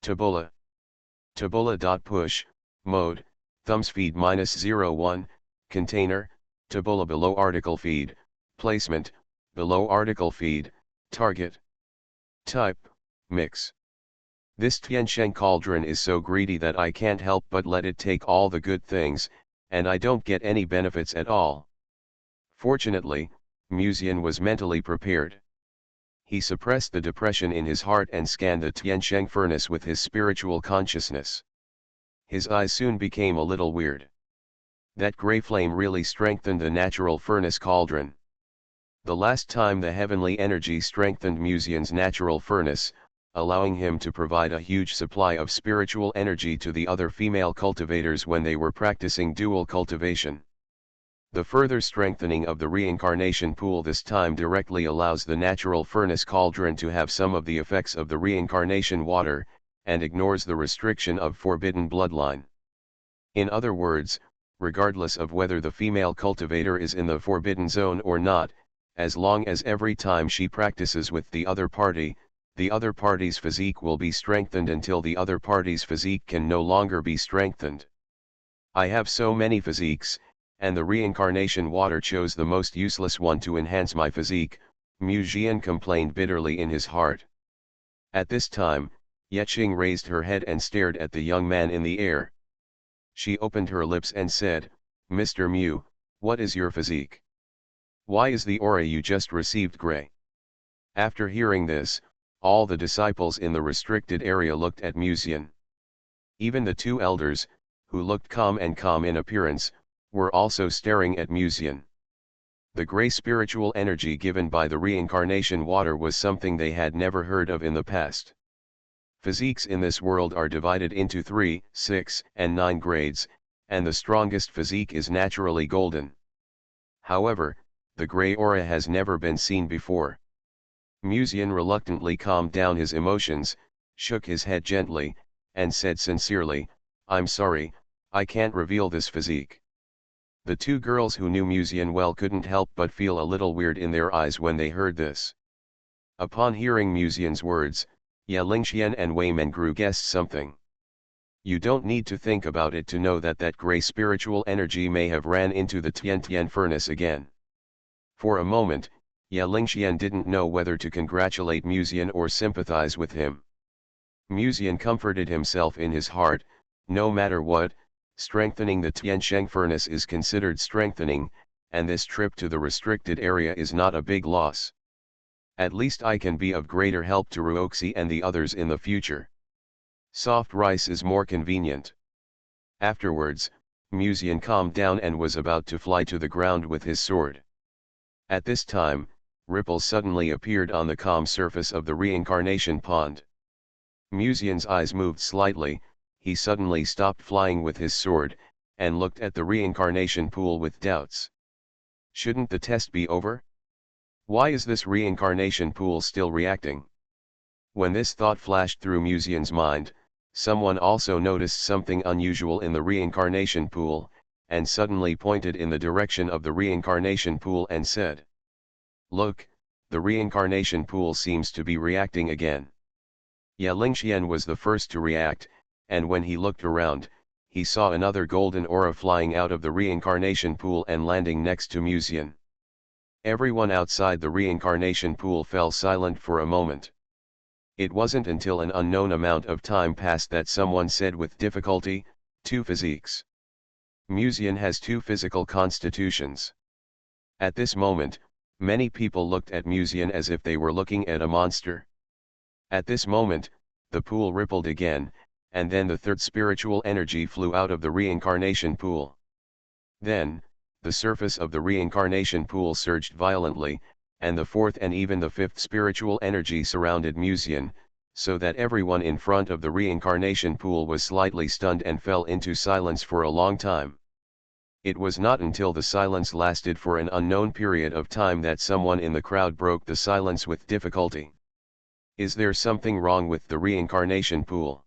Tabula. Tabula.push, mode, thumbs feed -01, container, tabula below article feed, placement, below article feed, target. Type, mix. This Tiansheng cauldron is so greedy that I can't help but let it take all the good things, and I don't get any benefits at all. Fortunately, Musion was mentally prepared. He suppressed the depression in his heart and scanned the Tiansheng furnace with his spiritual consciousness. His eyes soon became a little weird. That grey flame really strengthened the natural furnace cauldron. The last time the heavenly energy strengthened Musion's natural furnace, allowing him to provide a huge supply of spiritual energy to the other female cultivators when they were practicing dual cultivation. The further strengthening of the reincarnation pool this time directly allows the natural furnace cauldron to have some of the effects of the reincarnation water, and ignores the restriction of forbidden bloodline. In other words, regardless of whether the female cultivator is in the forbidden zone or not, as long as every time she practices with the other party, the other party's physique will be strengthened until the other party's physique can no longer be strengthened. I have so many physiques, and the reincarnation water chose the most useless one to enhance my physique, Mu Jian complained bitterly in his heart. At this time, Yeching raised her head and stared at the young man in the air. She opened her lips and said, "Mr. Mu, what is your physique? Why is the aura you just received gray?" After hearing this, all the disciples in the restricted area looked at Mu Jian. Even the two elders, who looked calm in appearance, were also staring at Mu Jian. The gray spiritual energy given by the reincarnation water was something they had never heard of in the past. Physiques in this world are divided into 3, 6, and 9 grades, and the strongest physique is naturally golden. However, the gray aura has never been seen before. Mu Jian reluctantly calmed down his emotions, shook his head gently, and said sincerely, "I'm sorry, I can't reveal this physique." The two girls who knew Mu Jian well couldn't help but feel a little weird in their eyes when they heard this. Upon hearing Mu Jian's words, Ya Lingxian and Wei Mengru guessed something. You don't need to think about it to know that gray spiritual energy may have ran into the Tian furnace again. For a moment, Ya Lingxian didn't know whether to congratulate Mu Jian or sympathize with him. Mu Jian comforted himself in his heart, no matter what, strengthening the Tiansheng furnace is considered strengthening, and this trip to the restricted area is not a big loss. At least I can be of greater help to Ruoxi and the others in the future. Soft rice is more convenient. Afterwards, Mu Jian calmed down and was about to fly to the ground with his sword. At this time, ripples suddenly appeared on the calm surface of the reincarnation pond. Mu Jian's eyes moved slightly, he suddenly stopped flying with his sword, and looked at the reincarnation pool with doubts. Shouldn't the test be over? Why is this reincarnation pool still reacting? When this thought flashed through Mu Jian's mind, someone also noticed something unusual in the reincarnation pool, and suddenly pointed in the direction of the reincarnation pool and said, "Look, the reincarnation pool seems to be reacting again." Ya Lingxian was the first to react, and when he looked around, he saw another golden aura flying out of the reincarnation pool and landing next to Mu Jian. Everyone outside the reincarnation pool fell silent for a moment. It wasn't until an unknown amount of time passed that someone said with difficulty, "Two physiques. Mu Jian has two physical constitutions." At this moment, many people looked at Mu Jian as if they were looking at a monster. At this moment, the pool rippled again, and then the third spiritual energy flew out of the reincarnation pool. Then, the surface of the reincarnation pool surged violently, and the fourth and even the fifth spiritual energy surrounded Mu Jian, so that everyone in front of the reincarnation pool was slightly stunned and fell into silence for a long time. It was not until the silence lasted for an unknown period of time that someone in the crowd broke the silence with difficulty. "Is there something wrong with the reincarnation pool?"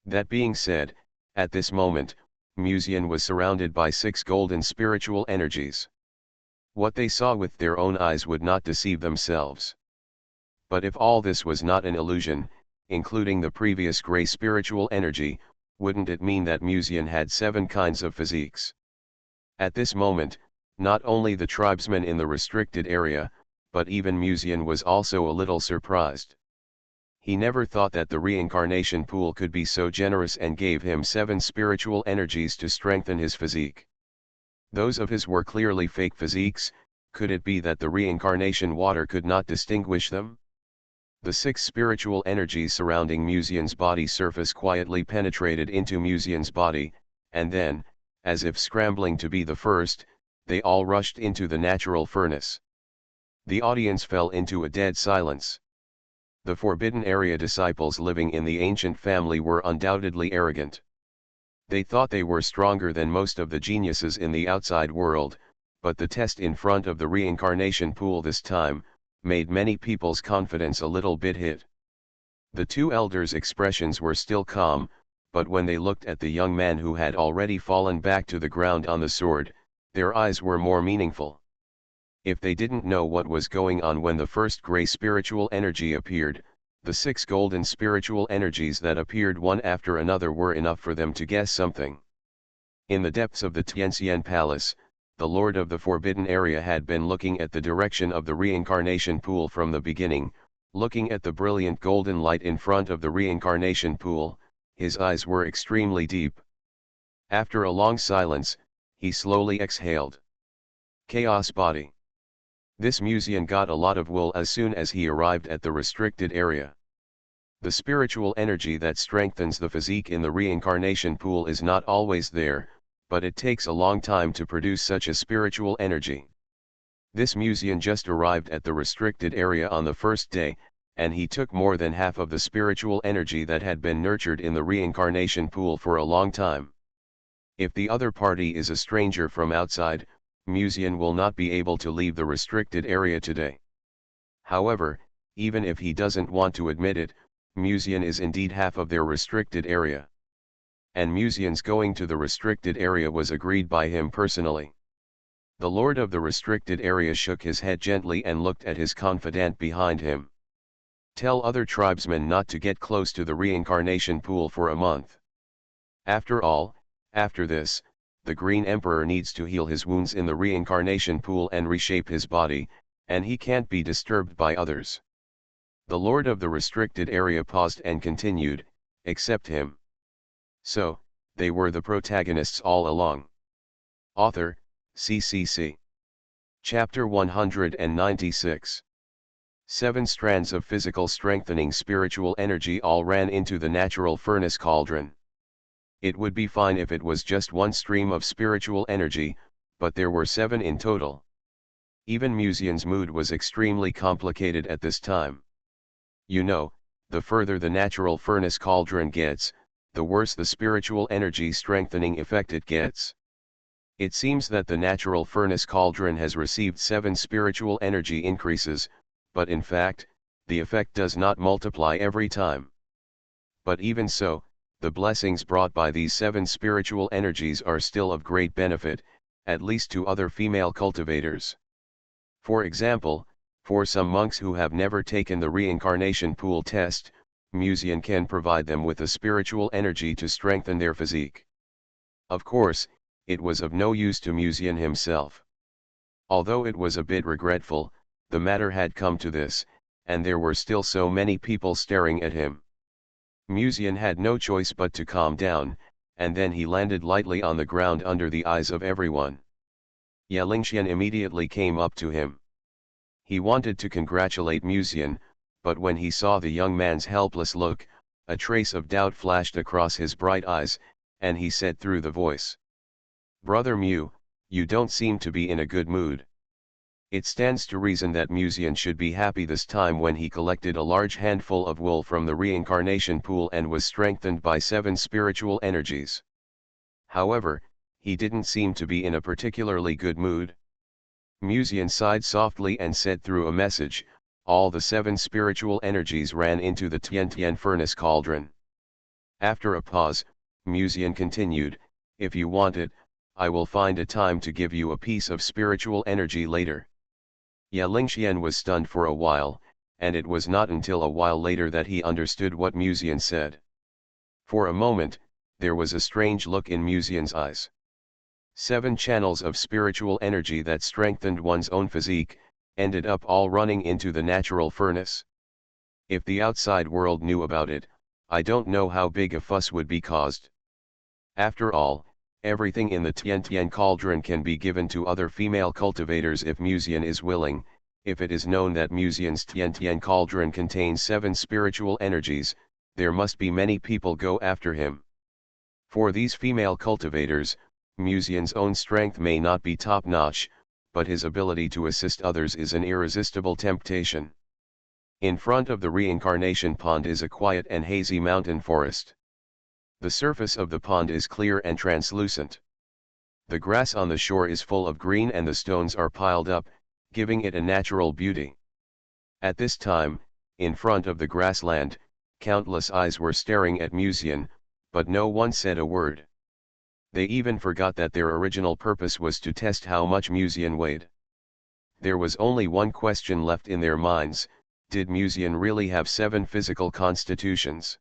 That being said, at this moment, Mu Jian was surrounded by 6 golden spiritual energies. What they saw with their own eyes would not deceive themselves. But if all this was not an illusion, including the previous gray spiritual energy, wouldn't it mean that Mu Jian had 7 kinds of physiques? At this moment, not only the tribesmen in the restricted area, but even Mu Jian was also a little surprised. He never thought that the reincarnation pool could be so generous and gave him 7 spiritual energies to strengthen his physique. Those of his were clearly fake physiques. Could it be that the reincarnation water could not distinguish them? The 6 spiritual energies surrounding Mu Jian's body surface quietly penetrated into Mu Jian's body, and then, as if scrambling to be the first, they all rushed into the natural furnace. The audience fell into a dead silence. The Forbidden Area disciples living in the ancient family were undoubtedly arrogant. They thought they were stronger than most of the geniuses in the outside world, but the test in front of the reincarnation pool this time made many people's confidence a little bit hit. The two elders' expressions were still calm, but when they looked at the young man who had already fallen back to the ground on the sword, their eyes were more meaningful. If they didn't know what was going on when the first gray spiritual energy appeared, The 6 golden spiritual energies that appeared one after another were enough for them to guess something. In the depths of the Tianxian Palace, the Lord of the Forbidden Area had been looking at the direction of the reincarnation pool from the beginning, looking at the brilliant golden light in front of the reincarnation pool. His eyes were extremely deep. After a long silence, he slowly exhaled. Chaos body. This Musian got a lot of wool as soon as he arrived at the restricted area. The spiritual energy that strengthens the physique in the reincarnation pool is not always there, but it takes a long time to produce such a spiritual energy. This Musian just arrived at the restricted area on the first day, and he took more than half of the spiritual energy that had been nurtured in the reincarnation pool for a long time. If the other party is a stranger from outside, Musian will not be able to leave the restricted area today. However, even if he doesn't want to admit it, Musian is indeed half of their restricted area. And Musian's going to the restricted area was agreed by him personally. The Lord of the restricted area shook his head gently and looked at his confidant behind him. Tell other tribesmen not to get close to the reincarnation pool for a month. After all, after this, the Green Emperor needs to heal his wounds in the reincarnation pool and reshape his body, and he can't be disturbed by others. The Lord of the restricted area paused and continued, except him. So, they were the protagonists all along. Author, CCC. Chapter 196. 7 strands of physical strengthening spiritual energy all ran into the natural furnace cauldron. It would be fine if it was just one stream of spiritual energy, but there were 7 in total. Even Musian's mood was extremely complicated at this time. You know, the further the natural furnace cauldron gets, the worse the spiritual energy strengthening effect it gets. It seems that the natural furnace cauldron has received 7 spiritual energy increases, but in fact, the effect does not multiply every time. But even so, the blessings brought by these 7 spiritual energies are still of great benefit, at least to other female cultivators. For example, for some monks who have never taken the reincarnation pool test, Musian can provide them with a spiritual energy to strengthen their physique. Of course, it was of no use to Musian himself. Although it was a bit regretful, the matter had come to this, and there were still so many people staring at him. Musian had no choice but to calm down, and then he landed lightly on the ground under the eyes of everyone. Yelingxian immediately came up to him. He wanted to congratulate Musian, but when he saw the young man's helpless look, a trace of doubt flashed across his bright eyes, and he said through the voice, "Brother Mu, you don't seem to be in a good mood." It stands to reason that Musian should be happy this time when he collected a large handful of wool from the reincarnation pool and was strengthened by 7 spiritual energies. However, he didn't seem to be in a particularly good mood. Musian sighed softly and said through a message, all the 7 spiritual energies ran into the Tiantian furnace cauldron. After a pause, Musian continued, if you want it, I will find a time to give you a piece of spiritual energy later. Yelingxian was stunned for a while, and it was not until a while later that he understood what Musian said. For a moment, there was a strange look in Musian's eyes. 7 channels of spiritual energy that strengthened one's own physique, ended up all running into the natural furnace. If the outside world knew about it, I don't know how big a fuss would be caused. After all, everything in the Tiantian cauldron can be given to other female cultivators if Musian is willing. If it is known that Musian's Tiantian cauldron contains 7 spiritual energies, there must be many people go after him. For these female cultivators, Musian's own strength may not be top-notch, but his ability to assist others is an irresistible temptation. In front of the reincarnation pond is a quiet and hazy mountain forest. The surface of the pond is clear and translucent. The grass on the shore is full of green and the stones are piled up, giving it a natural beauty. At this time, in front of the grassland, countless eyes were staring at Musian, but no one said a word. They even forgot that their original purpose was to test how much Musian weighed. There was only one question left in their minds, Did Muzian really have 7 physical constitutions?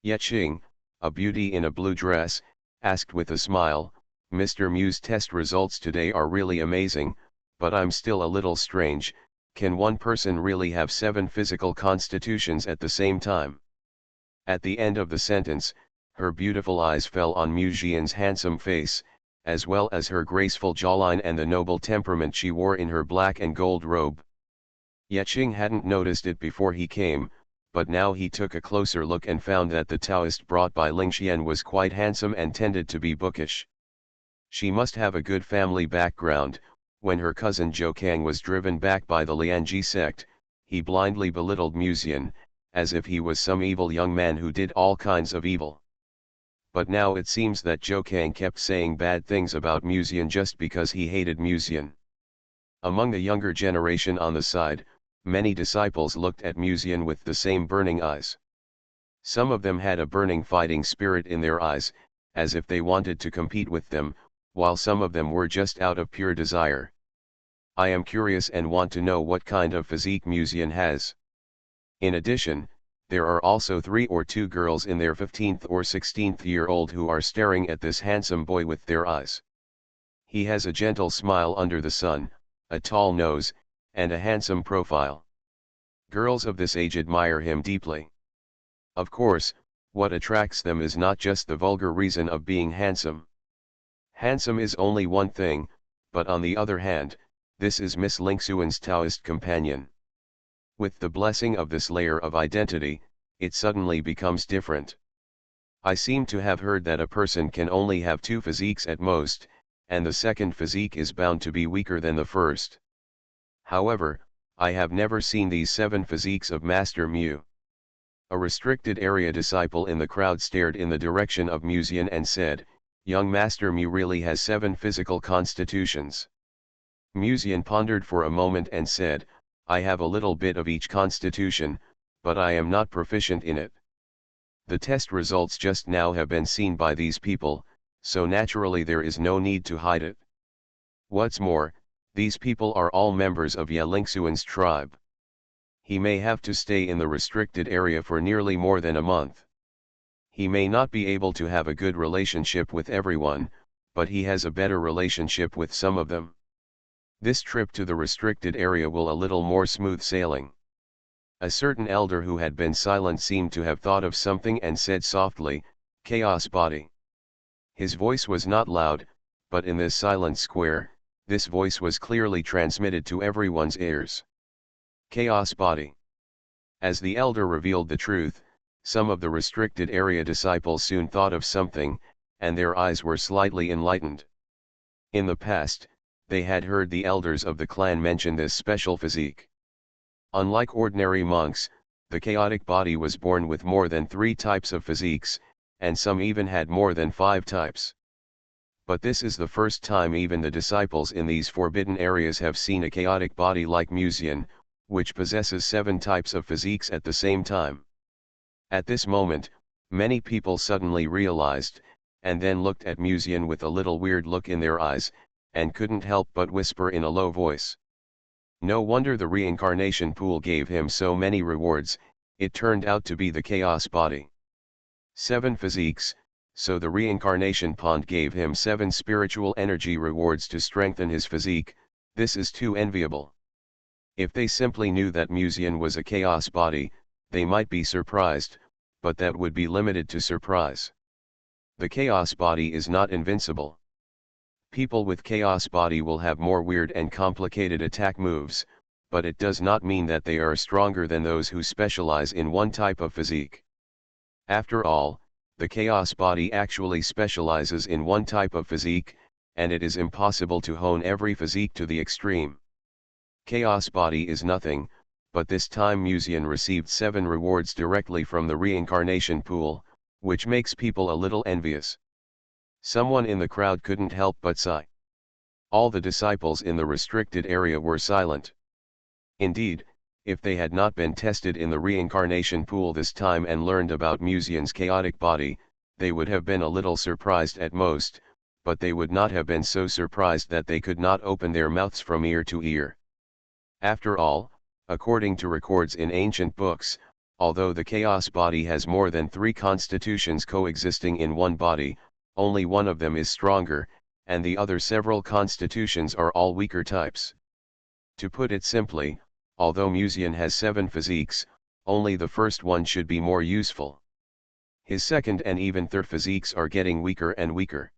Yeching, a beauty in a blue dress, asked with a smile, Mr. Mu's test results today are really amazing, but I'm still a little strange. Can one person really have 7 physical constitutions at the same time? At the end of the sentence, her beautiful eyes fell on Muzian's handsome face, as well as her graceful jawline and the noble temperament she wore in her black and gold robe. Yeching hadn't noticed it before he came, but now he took a closer look and found that the Taoist brought by Lingxian was quite handsome and tended to be bookish. She must have a good family background. When her cousin Zhou Kang was driven back by the Lianji sect, he blindly belittled Muzian, as if he was some evil young man who did all kinds of evil. But now it seems that Zhou Kang kept saying bad things about Muzian just because he hated Muzian. Among the younger generation on the side, many disciples looked at Muzian with the same burning eyes. Some of them had a burning fighting spirit in their eyes, as if they wanted to compete with them, while some of them were just out of pure desire. I am curious and want to know what kind of physique Muzian has. In addition, there are also 3 or 2 girls in their 15th or 16th year old who are staring at this handsome boy with their eyes. He has a gentle smile under the sun, a tall nose, and a handsome profile. Girls of this age admire him deeply. Of course, what attracts them is not just the vulgar reason of being handsome. Handsome is only one thing, but on the other hand, this is Miss Lingxuan's Taoist companion. With the blessing of this layer of identity, it suddenly becomes different. I seem to have heard that a person can only have 2 physiques at most, and the second physique is bound to be weaker than the first. However, I have never seen these 7 physiques of Master Mu. A restricted area disciple in the crowd stared in the direction of Muzian and said, "Young Master Mu really has 7 physical constitutions." Muzian pondered for a moment and said, "I have a little bit of each constitution, but I am not proficient in it." The test results just now have been seen by these people, so naturally there is no need to hide it. What's more, these people are all members of Ye Lingxuan's tribe. He may have to stay in the restricted area for nearly more than a month. He may not be able to have a good relationship with everyone, but he has a better relationship with some of them. This trip to the restricted area will a little more smooth sailing. A certain elder who had been silent seemed to have thought of something and said softly, "Chaos body." His voice was not loud, but in this silent square, this voice was clearly transmitted to everyone's ears. Chaos body. As the elder revealed the truth, some of the restricted area disciples soon thought of something, and their eyes were slightly enlightened. In the past, they had heard the elders of the clan mention this special physique. Unlike ordinary monks, the chaotic body was born with more than 3 types of physiques, and some even had more than 5 types. But this is the first time even the disciples in these forbidden areas have seen a chaotic body like Muzian, which possesses 7 types of physiques at the same time. At this moment, many people suddenly realized, and then looked at Muzian with a little weird look in their eyes, and couldn't help but whisper in a low voice. No wonder the reincarnation pool gave him so many rewards, it turned out to be the chaos body. 7 physiques, so the reincarnation pond gave him 7 spiritual energy rewards to strengthen his physique. This is too enviable. If they simply knew that Muzian was a chaos body, they might be surprised, but that would be limited to surprise. The chaos body is not invincible. People with chaos body will have more weird and complicated attack moves, but it does not mean that they are stronger than those who specialize in one type of physique. After all, the chaos body actually specializes in one type of physique, and it is impossible to hone every physique to the extreme. Chaos body is nothing, but this time Muzian received 7 rewards directly from the reincarnation pool, which makes people a little envious. Someone in the crowd couldn't help but sigh. All the disciples in the restricted area were silent. Indeed, if they had not been tested in the reincarnation pool this time and learned about Muzian's chaotic body, they would have been a little surprised at most, but they would not have been so surprised that they could not open their mouths from ear to ear. After all, According to records in ancient books, although the chaos body has more than 3 constitutions coexisting in one body, only one of them is stronger, and the other several constitutions are all weaker types. To put it simply, although Musian has 7 physiques, only the first one should be more useful. His second and even third physiques are getting weaker and weaker.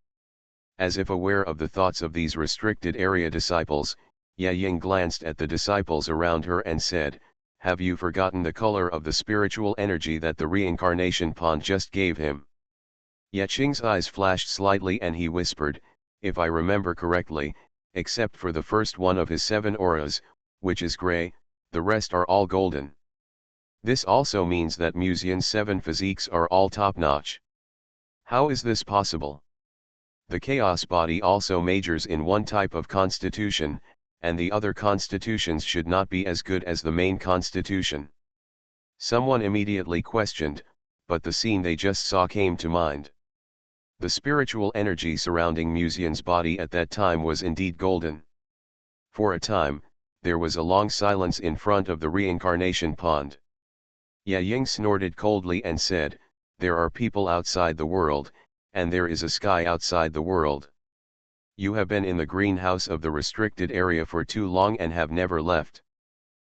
As if aware of the thoughts of these restricted area disciples, Ye Ying glanced at the disciples around her and said, "Have you forgotten the color of the spiritual energy that the reincarnation pond just gave him?" Ye Qing's eyes flashed slightly and he whispered, "If I remember correctly, except for the first one of his 7 auras, which is gray, the rest are all golden. This also means that Musian's 7 physiques are all top-notch. How is this possible? The chaos body also majors in one type of constitution, and the other constitutions should not be as good as the main constitution." Someone immediately questioned, but the scene they just saw came to mind. The spiritual energy surrounding Musian's body at that time was indeed golden. For a time, there was a long silence in front of the reincarnation pond. Ye Ying snorted coldly and said, "There are people outside the world, and there is a sky outside the world. You have been in the greenhouse of the restricted area for too long and have never left.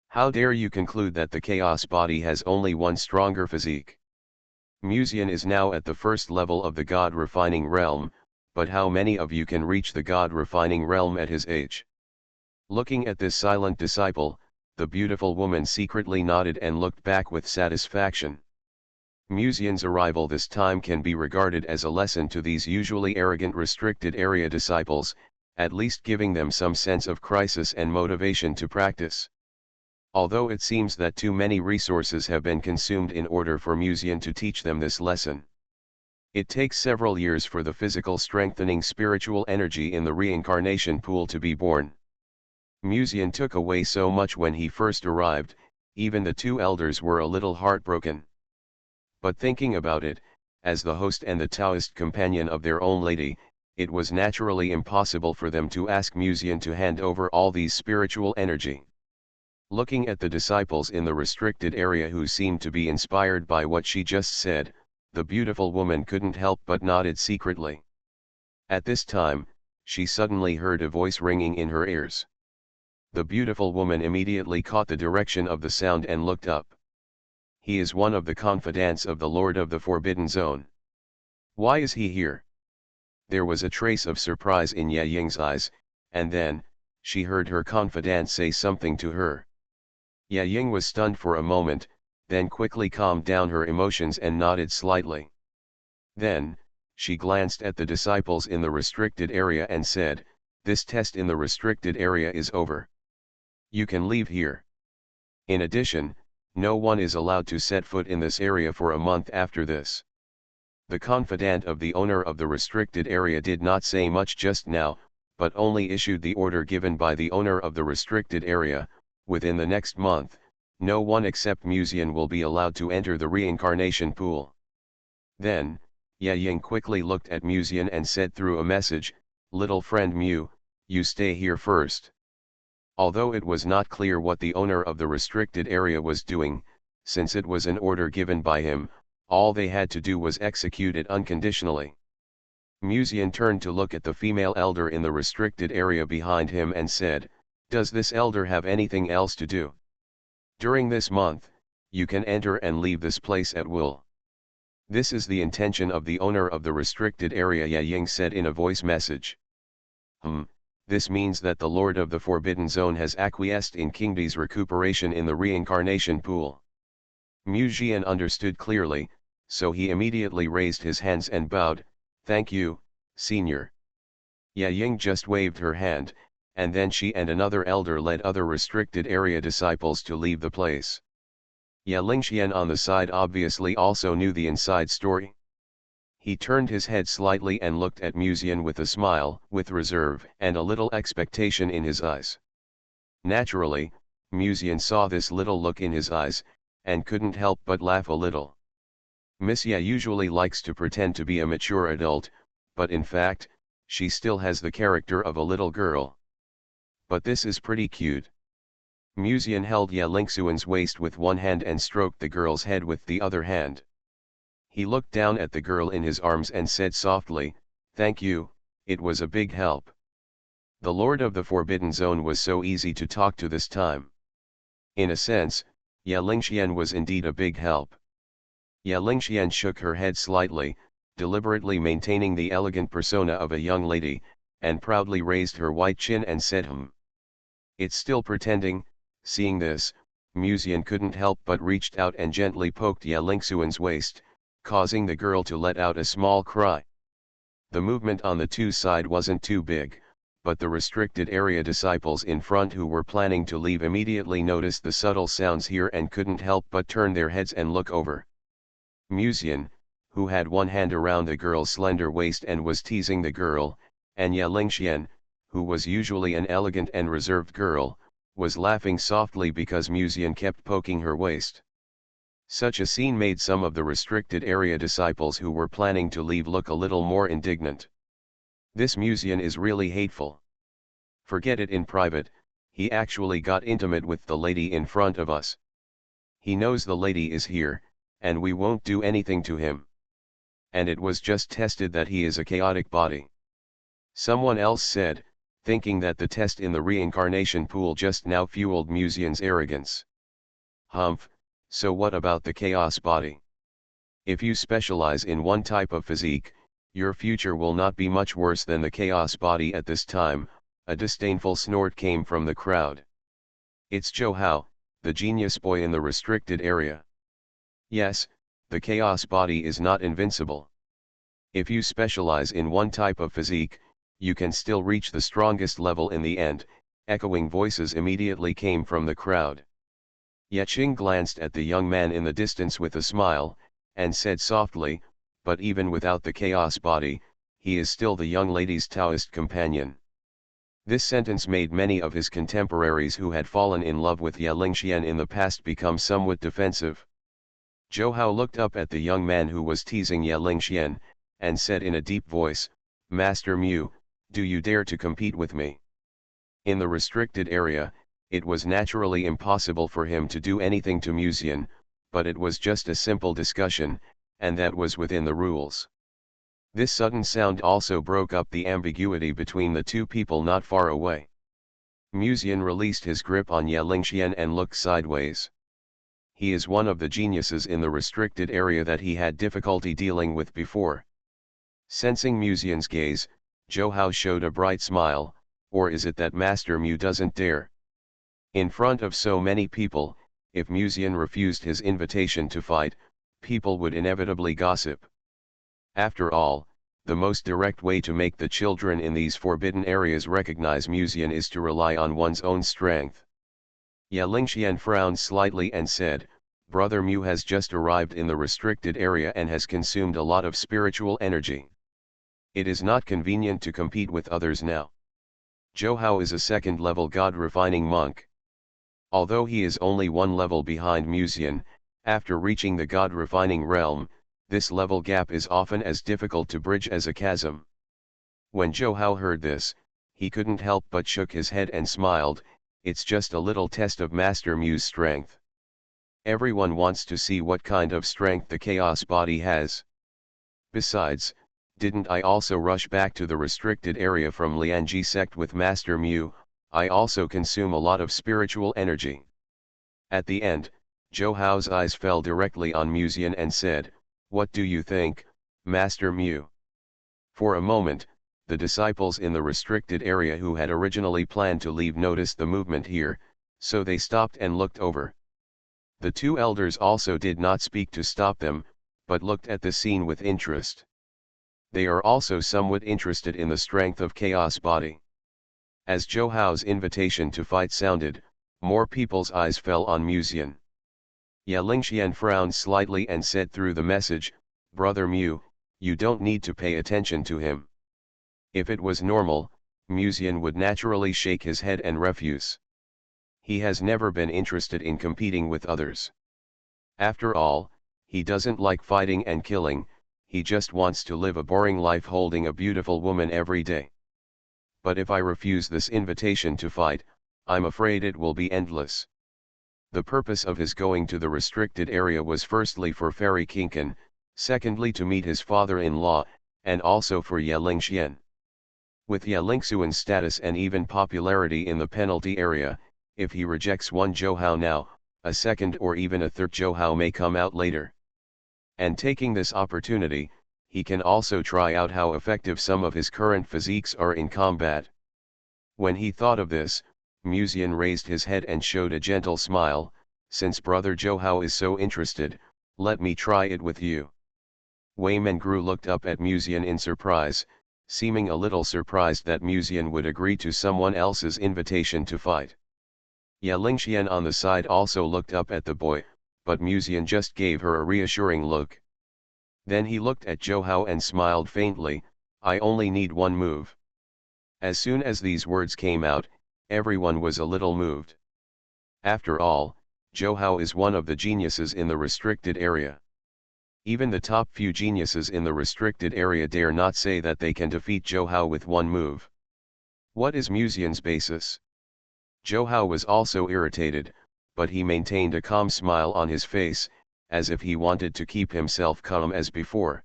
How dare you conclude that the chaos body has only one stronger physique? Musian is now at the first level of the God refining realm, but how many of you can reach the God refining realm at his age?" Looking at this silent disciple, the beautiful woman secretly nodded and looked back with satisfaction. Musian's arrival this time can be regarded as a lesson to these usually arrogant restricted area disciples, at least giving them some sense of crisis and motivation to practice. Although it seems that too many resources have been consumed in order for Musian to teach them this lesson. It takes several years for the physical strengthening spiritual energy in the reincarnation pool to be born. Musian took away so much when he first arrived, even the 2 elders were a little heartbroken. But thinking about it, as the host and the Taoist companion of their own lady, it was naturally impossible for them to ask Musian to hand over all these spiritual energy. Looking at the disciples in the restricted area who seemed to be inspired by what she just said, the beautiful woman couldn't help but nodded secretly. At this time, she suddenly heard a voice ringing in her ears. The beautiful woman immediately caught the direction of the sound and looked up. He is one of the confidants of the Lord of the Forbidden Zone. Why is he here? There was a trace of surprise in Ye Ying's eyes, and then, she heard her confidant say something to her. Ye Ying was stunned for a moment, then quickly calmed down her emotions and nodded slightly. Then, she glanced at the disciples in the restricted area and said, "This test in the restricted area is over. You can leave here. In addition, no one is allowed to set foot in this area for a month after this." The confidant of the owner of the restricted area did not say much just now, but only issued the order given by the owner of the restricted area: within the next month, no one except Musian will be allowed to enter the reincarnation pool. Then, Ye Ying quickly looked at Musian and said through a message, "Little friend Mu, you stay here first." Although it was not clear what the owner of the restricted area was doing, since it was an order given by him, all they had to do was execute it unconditionally. Musian turned to look at the female elder in the restricted area behind him and said, "Does this elder have anything else to do? During this month, you can enter and leave this place at will." "This is the intention of the owner of the restricted area," Ye Ying said in a voice message. This means that the Lord of the Forbidden Zone has acquiesced in King Di's recuperation in the reincarnation pool. Mu Jian understood clearly, so he immediately raised his hands and bowed, "Thank you, Senior." Ye Ying just waved her hand, and then she and another elder led other restricted area disciples to leave the place. Ye Lingxian on the side obviously also knew the inside story. He turned his head slightly and looked at Musian with a smile, with reserve and a little expectation in his eyes. Naturally, Musian saw this little look in his eyes, and couldn't help but laugh a little. Miss Ye usually likes to pretend to be a mature adult, but in fact, she still has the character of a little girl. But this is pretty cute. Musian held Ye Lingxuan's waist with one hand and stroked the girl's head with the other hand. He looked down at the girl in his arms and said softly, "Thank you, it was a big help." The Lord of the Forbidden Zone was so easy to talk to this time. In a sense, Ye Lingxian was indeed a big help. Ye Lingxian shook her head slightly, deliberately maintaining the elegant persona of a young lady, and proudly raised her white chin and said It's still pretending. Seeing this, Musian couldn't help but reached out and gently poked Ye Lingxuan's waist, causing the girl to let out a small cry. The movement on the two side wasn't too big, but the restricted area disciples in front who were planning to leave immediately noticed the subtle sounds here and couldn't help but turn their heads and look over. Musian, who had one hand around the girl's slender waist and was teasing the girl, and Ye Lingxian, who was usually an elegant and reserved girl, was laughing softly because Musian kept poking her waist. Such a scene made some of the restricted area disciples who were planning to leave look a little more indignant. This Musian is really hateful. Forget it in private, he actually got intimate with the lady in front of us. He knows the lady is here, and we won't do anything to him. And it was just tested that he is a chaotic body. Someone else said, thinking that the test in the reincarnation pool just now fueled Musian's arrogance. Humph, so what about the chaos body? If you specialize in one type of physique, your future will not be much worse than the chaos body at this time. A disdainful snort came from the crowd. It's Zhou Hao, the genius boy in the restricted area. Yes, the chaos body is not invincible. If you specialize in one type of physique, you can still reach the strongest level in the end. Echoing voices immediately came from the crowd. Ye Qing glanced at the young man in the distance with a smile, and said softly, "But even without the chaos body, he is still the young lady's Taoist companion." This sentence made many of his contemporaries who had fallen in love with Ye Lingxian in the past become somewhat defensive. Zhou Hao looked up at the young man who was teasing Ye Lingxian, and said in a deep voice, "Master Mu, do you dare to compete with me?" In the restricted area, it was naturally impossible for him to do anything to Musian, but it was just a simple discussion, and that was within the rules. This sudden sound also broke up the ambiguity between the two people not far away. Musian released his grip on Ye Lingxian and looked sideways. He is one of the geniuses in the restricted area that he had difficulty dealing with before. Sensing Musian's gaze, Zhou Hao showed a bright smile. Or is it that Master Mu doesn't dare? In front of so many people, if Musian refused his invitation to fight, people would inevitably gossip. After all, the most direct way to make the children in these forbidden areas recognize Musian is to rely on one's own strength. Ye Lingxian frowned slightly and said, "Brother Mu has just arrived in the restricted area and has consumed a lot of spiritual energy. It is not convenient to compete with others now." Zhou Hao is a second-level god-refining monk. Although he is only one level behind Musian, after reaching the god-refining realm, this level gap is often as difficult to bridge as a chasm. When Zhou Hao heard this, he couldn't help but shook his head and smiled. It's just a little test of Master Mu's strength. Everyone wants to see what kind of strength the chaos body has. Besides, didn't I also rush back to the restricted area from Lianji sect with Master Mu? I also consume a lot of spiritual energy. At the end, Zhou Hao's eyes fell directly on Musian and said, "What do you think, Master Mu?" For a moment, the disciples in the restricted area who had originally planned to leave noticed the movement here, so they stopped and looked over. The two elders also did not speak to stop them, but looked at the scene with interest. They are also somewhat interested in the strength of chaos body. As Zhou Hao's invitation to fight sounded, more people's eyes fell on Musian. Ye Lingxian frowned slightly and said through the message, "Brother Mu, you don't need to pay attention to him." If it was normal, Musian would naturally shake his head and refuse. He has never been interested in competing with others. After all, he doesn't like fighting and killing. He just wants to live a boring life holding a beautiful woman every day. But if I refuse this invitation to fight, I'm afraid it will be endless. The purpose of his going to the restricted area was firstly for Fairy Kinkan, secondly to meet his father-in-law, and also for Ye Lingxian. With Ye Lingxuan's status and even popularity in the penalty area, if he rejects one Zhouhao now, a second or even a third Zhouhao may come out later. And taking this opportunity, he can also try out how effective some of his current physiques are in combat. When he thought of this, Musian raised his head and showed a gentle smile. Since brother Zhouhao is so interested, let me try it with you. Wei Mengru looked up at Musian in surprise, seeming a little surprised that Musian would agree to someone else's invitation to fight. Ye Lingxian on the side also looked up at the boy, but Musian just gave her a reassuring look. Then he looked at Zhouhao and smiled faintly. I only need one move. As soon as these words came out, everyone was a little moved. After all, Zhouhao is one of the geniuses in the restricted area. Even the top few geniuses in the restricted area dare not say that they can defeat Zhouhao with one move. What is Musian's basis? Zhouhao was also irritated, but he maintained a calm smile on his face, as if he wanted to keep himself calm as before.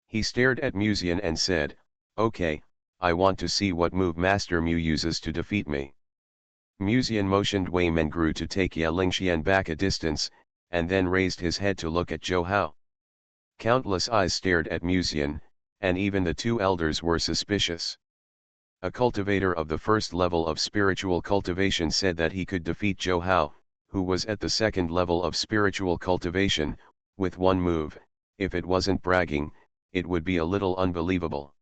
He stared at Musian and said, okay, I want to see what move Master Mu uses to defeat me. Musian motioned Wei Mengru to take Ye Lingxian back a distance, and then raised his head to look at Zhouhao. Countless eyes stared at Musian, and even the two elders were suspicious. A cultivator of the first level of spiritual cultivation said that he could defeat Zhouhao, who was at the second level of spiritual cultivation, with one move. If it wasn't bragging, it would be a little unbelievable.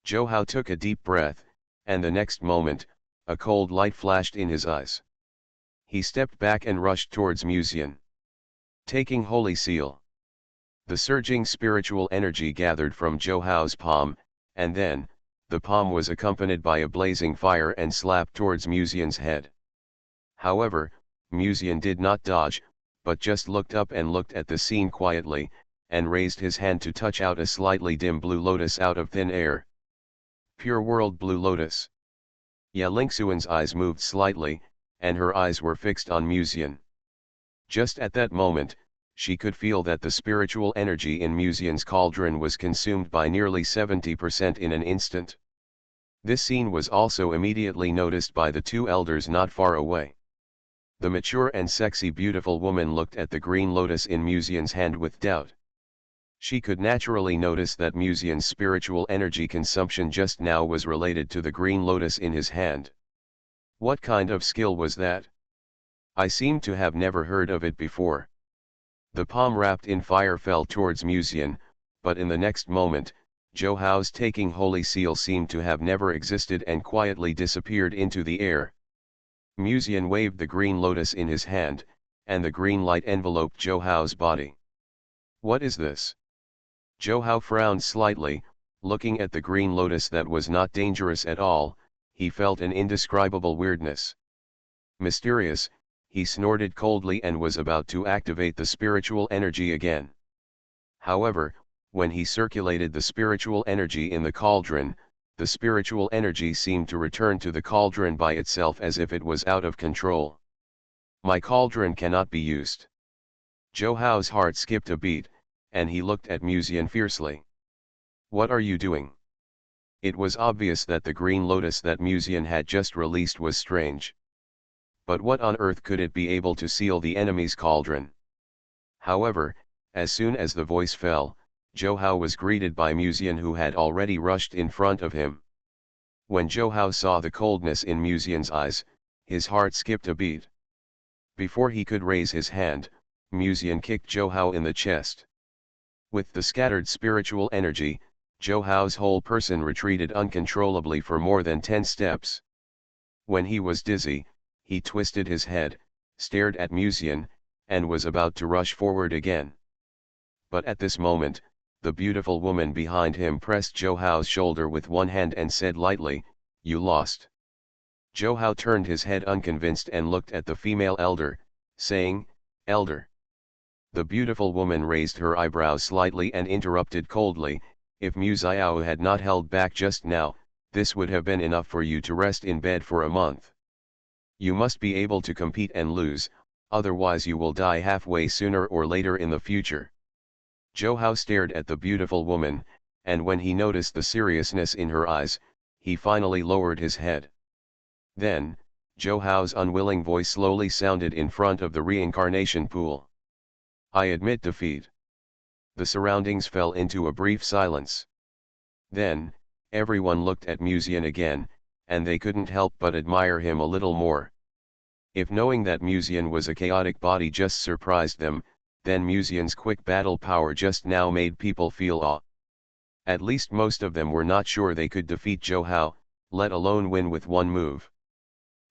Zhouhao took a deep breath, and the next moment, a cold light flashed in his eyes. He stepped back and rushed towards Musian. Taking Holy Seal. The surging spiritual energy gathered from Zhouhao's palm, and then, the palm was accompanied by a blazing fire and slapped towards Musian's head. However, Musian did not dodge, but just looked up and looked at the scene quietly, and raised his hand to touch out a slightly dim blue lotus out of thin air. Pure world blue lotus. Ye Lingxuan's eyes moved slightly, and her eyes were fixed on Musian. Just at that moment, she could feel that the spiritual energy in Musian's cauldron was consumed by nearly 70% in an instant. This scene was also immediately noticed by the two elders not far away. The mature and sexy beautiful woman looked at the green lotus in Musian's hand with doubt. She could naturally notice that Musian's spiritual energy consumption just now was related to the green lotus in his hand. What kind of skill was that? I seem to have never heard of it before. The palm wrapped in fire fell towards Musian, but in the next moment, Zhouhao's taking Holy Seal seemed to have never existed and quietly disappeared into the air. Musian waved the green lotus in his hand, and the green light enveloped Zhouhao's body. What is this? Zhouhao frowned slightly, looking at the green lotus that was not dangerous at all. He felt an indescribable weirdness. Mysterious, he snorted coldly and was about to activate the spiritual energy again. However, when he circulated the spiritual energy in the cauldron, the spiritual energy seemed to return to the cauldron by itself as if it was out of control. My cauldron cannot be used. Zhouhao's heart skipped a beat, and he looked at Musian fiercely. What are you doing? It was obvious that the green lotus that Musian had just released was strange. But what on earth could it be able to seal the enemy's cauldron? However, as soon as the voice fell, Zhouhao was greeted by Musian, who had already rushed in front of him. When Zhouhao saw the coldness in Musian's eyes, his heart skipped a beat. Before he could raise his hand, Musian kicked Zhouhao in the chest. With the scattered spiritual energy, Zhouhao's whole person retreated uncontrollably for more than 10 steps. When he was dizzy, he twisted his head, stared at Musian, and was about to rush forward again. But at this moment, the beautiful woman behind him pressed Zhouhao's shoulder with one hand and said lightly, "You lost." Zhouhao turned his head unconvinced and looked at the female elder, saying, "Elder." The beautiful woman raised her eyebrows slightly and interrupted coldly, "If Mu Xiao had not held back just now, this would have been enough for you to rest in bed for a month." You must be able to compete and lose, otherwise you will die halfway sooner or later in the future. Zhou Hao stared at the beautiful woman, and when he noticed the seriousness in her eyes, he finally lowered his head. Then, Zhou Hao's unwilling voice slowly sounded in front of the reincarnation pool. I admit defeat. The surroundings fell into a brief silence. Then, everyone looked at Musian again, and they couldn't help but admire him a little more. If knowing that Musian was a chaotic body just surprised them, then Musian's quick battle power just now made people feel awe. At least most of them were not sure they could defeat Zhou Hao, let alone win with one move.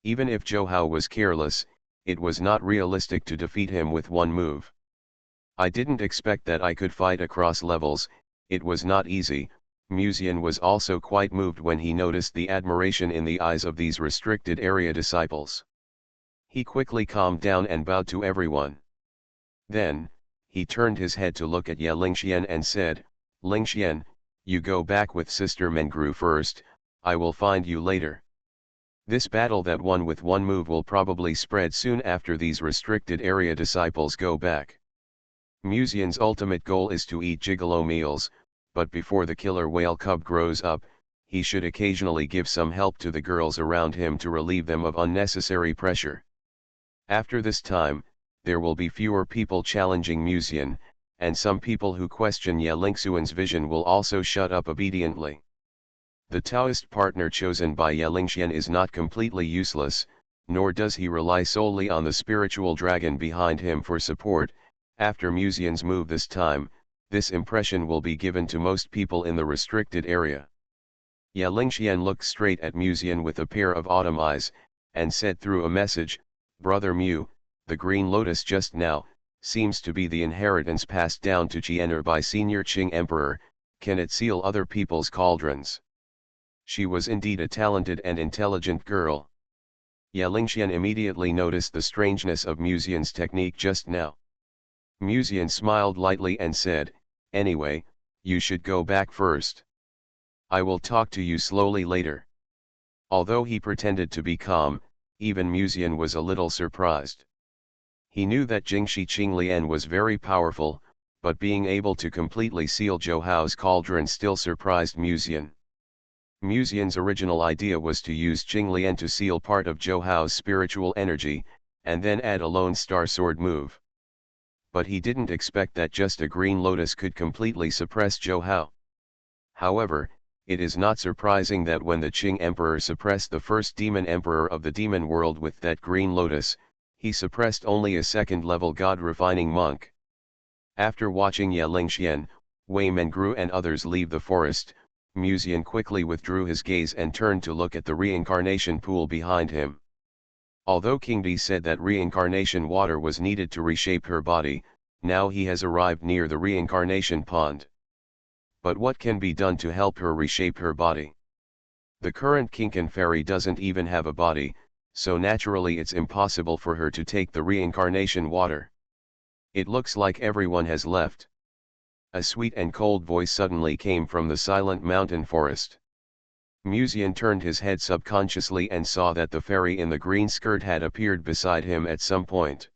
Even if Zhou Hao was careless, it was not realistic to defeat him with one move. I didn't expect that I could fight across levels, it was not easy. Musian was also quite moved when he noticed the admiration in the eyes of these restricted area disciples. He quickly calmed down and bowed to everyone. Then, he turned his head to look at Ye Lingxian and said, Lingxian, you go back with Sister Mengru first, I will find you later. This battle that won with one move will probably spread soon after these restricted area disciples go back. Musian's ultimate goal is to eat gigolo meals, but before the killer whale cub grows up, he should occasionally give some help to the girls around him to relieve them of unnecessary pressure. After this time, there will be fewer people challenging Musian, and some people who question Ye Lingxian's vision will also shut up obediently. The Taoist partner chosen by Ye Lingxian is not completely useless, nor does he rely solely on the spiritual dragon behind him for support. After Musian's move this time, this impression will be given to most people in the restricted area. Ye Lingxian looked straight at Musian with a pair of autumn eyes, and said through a message, Brother Mu, the green lotus just now, seems to be the inheritance passed down to Qian'er by Senior Qing Emperor, can it seal other people's cauldrons? She was indeed a talented and intelligent girl. Ye Lingxian immediately noticed the strangeness of Musian's technique just now. Musian smiled lightly and said, anyway, you should go back first. I will talk to you slowly later. Although he pretended to be calm, even Musian was a little surprised. He knew that Jingxi Qinglian was very powerful, but being able to completely seal Zhou Hao's cauldron still surprised Musian. Musian's original idea was to use Qinglian to seal part of Zhou Hao's spiritual energy, and then add a lone star sword move. But he didn't expect that just a green lotus could completely suppress Zhou Hao. However, it is not surprising that when the Qing Emperor suppressed the first demon emperor of the demon world with that green lotus, he suppressed only a second-level god-refining monk. After watching Ye Lingxian, Wei Mengru and others leave the forest, Musian quickly withdrew his gaze and turned to look at the reincarnation pool behind him. Although King Di said that reincarnation water was needed to reshape her body, now he has arrived near the reincarnation pond. But what can be done to help her reshape her body? The current Kinkan fairy doesn't even have a body, so naturally it's impossible for her to take the reincarnation water. It looks like everyone has left. A sweet and cold voice suddenly came from the silent mountain forest. Musian turned his head subconsciously and saw that the fairy in the green skirt had appeared beside him at some point.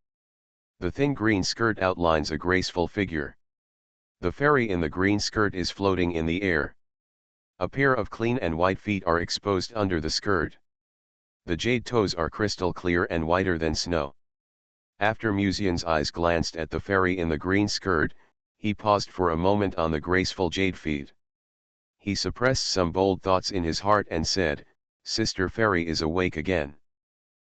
The thin green skirt outlines a graceful figure. The fairy in the green skirt is floating in the air. A pair of clean and white feet are exposed under the skirt. The jade toes are crystal clear and whiter than snow. After Musian's eyes glanced at the fairy in the green skirt, he paused for a moment on the graceful jade feet. He suppressed some bold thoughts in his heart and said, Sister Fairy is awake again.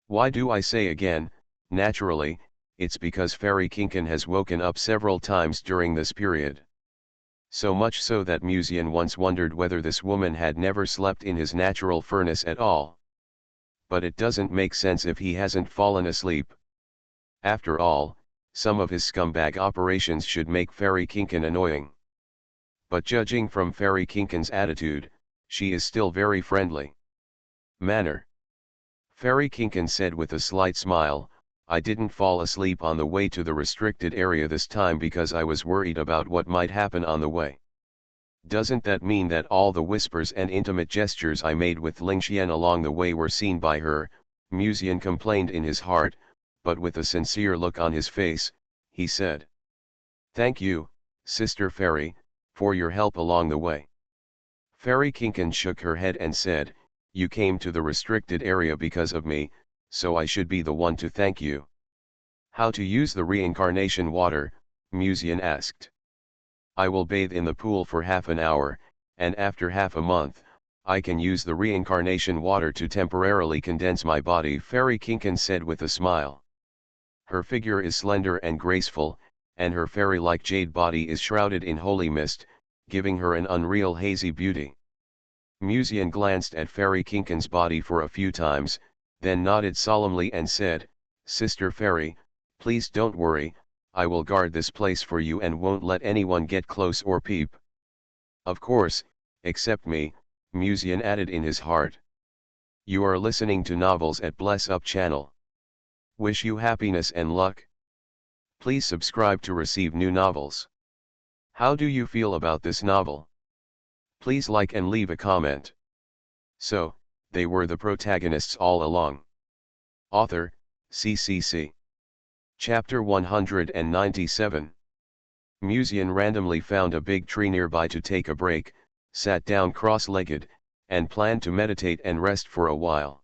Why do I say again? Naturally, it's because Fairy Kinkan has woken up several times during this period. So much so that Musian once wondered whether this woman had never slept in his natural furnace at all. But it doesn't make sense if he hasn't fallen asleep. After all, some of his scumbag operations should make Fairy Kinkan annoying. But judging from Fairy Kinkan's attitude, she is still very friendly. Manner. Fairy Kinkan said with a slight smile, I didn't fall asleep on the way to the restricted area this time because I was worried about what might happen on the way. Doesn't that mean that all the whispers and intimate gestures I made with Lingxian along the way were seen by her? Mucian complained in his heart, but with a sincere look on his face, he said, "Thank you, Sister Fairy, for your help along the way." Fairy Kinkin shook her head and said, "You came to the restricted area because of me, so I should be the one to thank you." "How to use the reincarnation water?" Mucian asked. "I will bathe in the pool for half an hour, and after half a month, I can use the reincarnation water to temporarily condense my body," Fairy Kinkin said with a smile. Her figure is slender and graceful, and her fairy-like jade body is shrouded in holy mist, giving her an unreal hazy beauty. Mucian glanced at Fairy Kinkin's body for a few times, then nodded solemnly and said, "Sister Fairy, please don't worry, I will guard this place for you and won't let anyone get close or peep." "Of course, except me," Mucian added in his heart. You are listening to Novels at Bless Up channel. Wish you happiness and luck. Please subscribe to receive new novels. How do you feel about this novel? Please like and leave a comment. So, they were the protagonists all along. Author, CCC. Chapter 197. Mucian randomly found a big tree nearby to take a break, sat down cross-legged, and planned to meditate and rest for a while.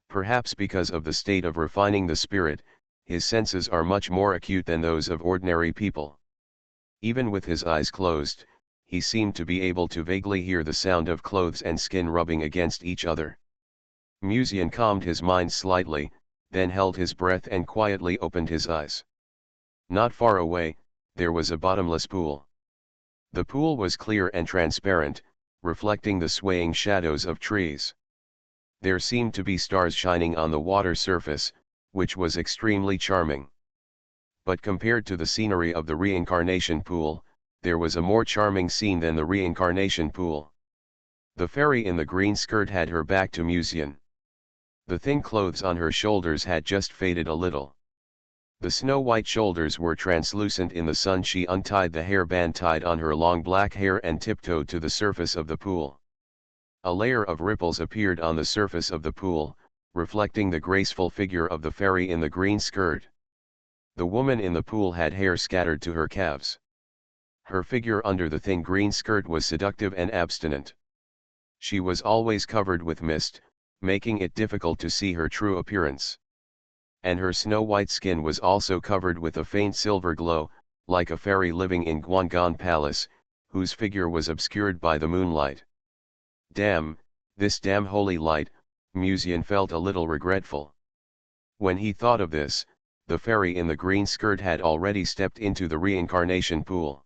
Perhaps because of the state of refining the spirit, his senses are much more acute than those of ordinary people. Even with his eyes closed, he seemed to be able to vaguely hear the sound of clothes and skin rubbing against each other. Mucian calmed his mind slightly, then held his breath and quietly opened his eyes. Not far away, there was a bottomless pool. The pool was clear and transparent, reflecting the swaying shadows of trees. There seemed to be stars shining on the water surface, which was extremely charming. But compared to the scenery of the reincarnation pool, there was a more charming scene than the reincarnation pool. The fairy in the green skirt had her back to Mucian. The thin clothes on her shoulders had just faded a little. The snow-white shoulders were translucent in the sun. She untied the hairband tied on her long black hair and tiptoed to the surface of the pool. A layer of ripples appeared on the surface of the pool, reflecting the graceful figure of the fairy in the green skirt. The woman in the pool had hair scattered to her calves. Her figure under the thin green skirt was seductive and abstinent. She was always covered with mist, making it difficult to see her true appearance. And her snow-white skin was also covered with a faint silver glow, like a fairy living in Guangan Palace, whose figure was obscured by the moonlight. Damn, this damn holy light, Mucian felt a little regretful. When he thought of this, the fairy in the green skirt had already stepped into the reincarnation pool.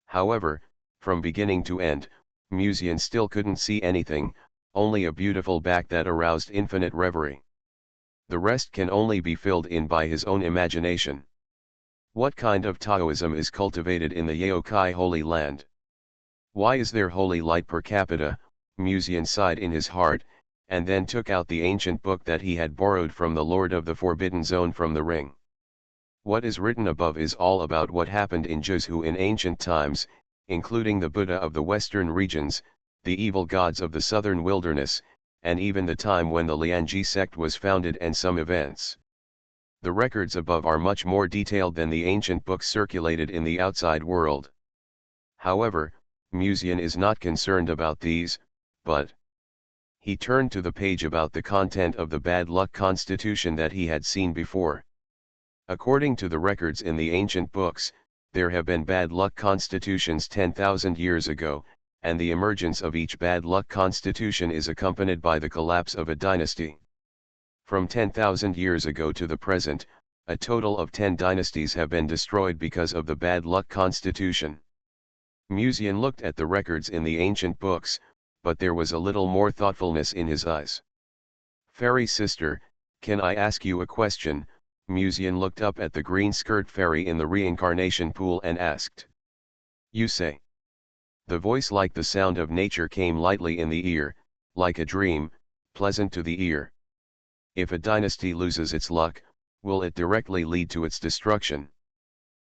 However, from beginning to end, Mucian still couldn't see anything, only a beautiful back that aroused infinite reverie. The rest can only be filled in by his own imagination. What kind of Taoism is cultivated in the Yaokai Holy Land? Why is there holy light per capita? Mucian sighed in his heart, and then took out the ancient book that he had borrowed from the Lord of the Forbidden Zone from the ring. What is written above is all about what happened in Zhou in ancient times, including the Buddha of the western regions, the evil gods of the southern wilderness, and even the time when the Lianji sect was founded and some events. The records above are much more detailed than the ancient books circulated in the outside world. However, Mucian is not concerned about these, but he turned to the page about the content of the bad luck constitution that he had seen before. According to the records in the ancient books, there have been bad luck constitutions 10,000 years ago, and the emergence of each bad luck constitution is accompanied by the collapse of a dynasty. From 10,000 years ago to the present, a total of 10 dynasties have been destroyed because of the bad luck constitution. Mucian looked at the records in the ancient books, but there was a little more thoughtfulness in his eyes. "Fairy sister, can I ask you a question?" Mucian looked up at the green skirt fairy in the reincarnation pool and asked. "You say." The voice, like the sound of nature, came lightly in the ear, like a dream, pleasant to the ear. "If a dynasty loses its luck, will it directly lead to its destruction?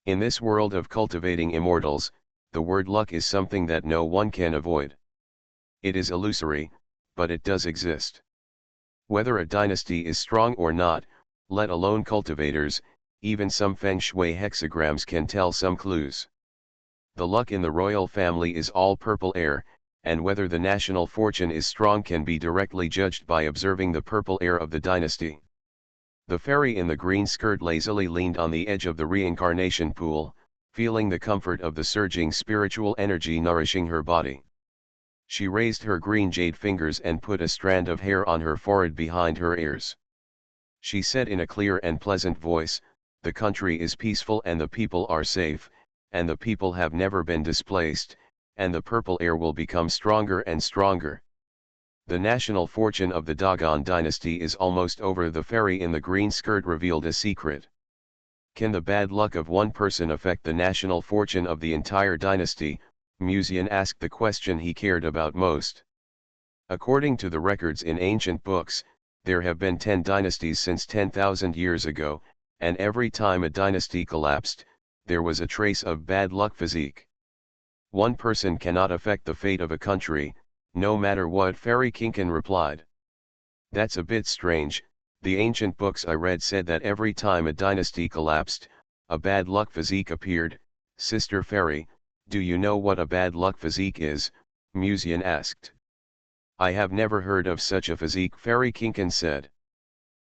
In this world of cultivating immortals, the word luck is something that no one can avoid. It is illusory, but it does exist. Whether a dynasty is strong or not, let alone cultivators, even some feng shui hexagrams can tell some clues. The luck in the royal family is all purple air, and whether the national fortune is strong can be directly judged by observing the purple air of the dynasty. The fairy in the green skirt lazily leaned on the edge of the reincarnation pool, feeling the comfort of the surging spiritual energy nourishing her body. She raised her green jade fingers and put a strand of hair on her forehead behind her ears. She said in a clear and pleasant voice, "The country is peaceful and the people are safe, and the people have never been displaced, and the purple air will become stronger and stronger. The national fortune of the Dogon dynasty is almost over." The fairy in the green skirt revealed a secret. Can the bad luck of one person affect the national fortune of the entire dynasty? Muzian asked the question he cared about most. According to the records in ancient books, there have been 10 dynasties since 10,000 years ago, and every time a dynasty collapsed, there was a trace of bad luck physique. One person cannot affect the fate of a country, no matter what, Fairy Kinkin replied. That's a bit strange. The ancient books I read said that every time a dynasty collapsed, a bad luck physique appeared. Sister Fairy, do you know what a bad luck physique is? Muzian asked. I have never heard of such a physique, Fairy Kinkin said.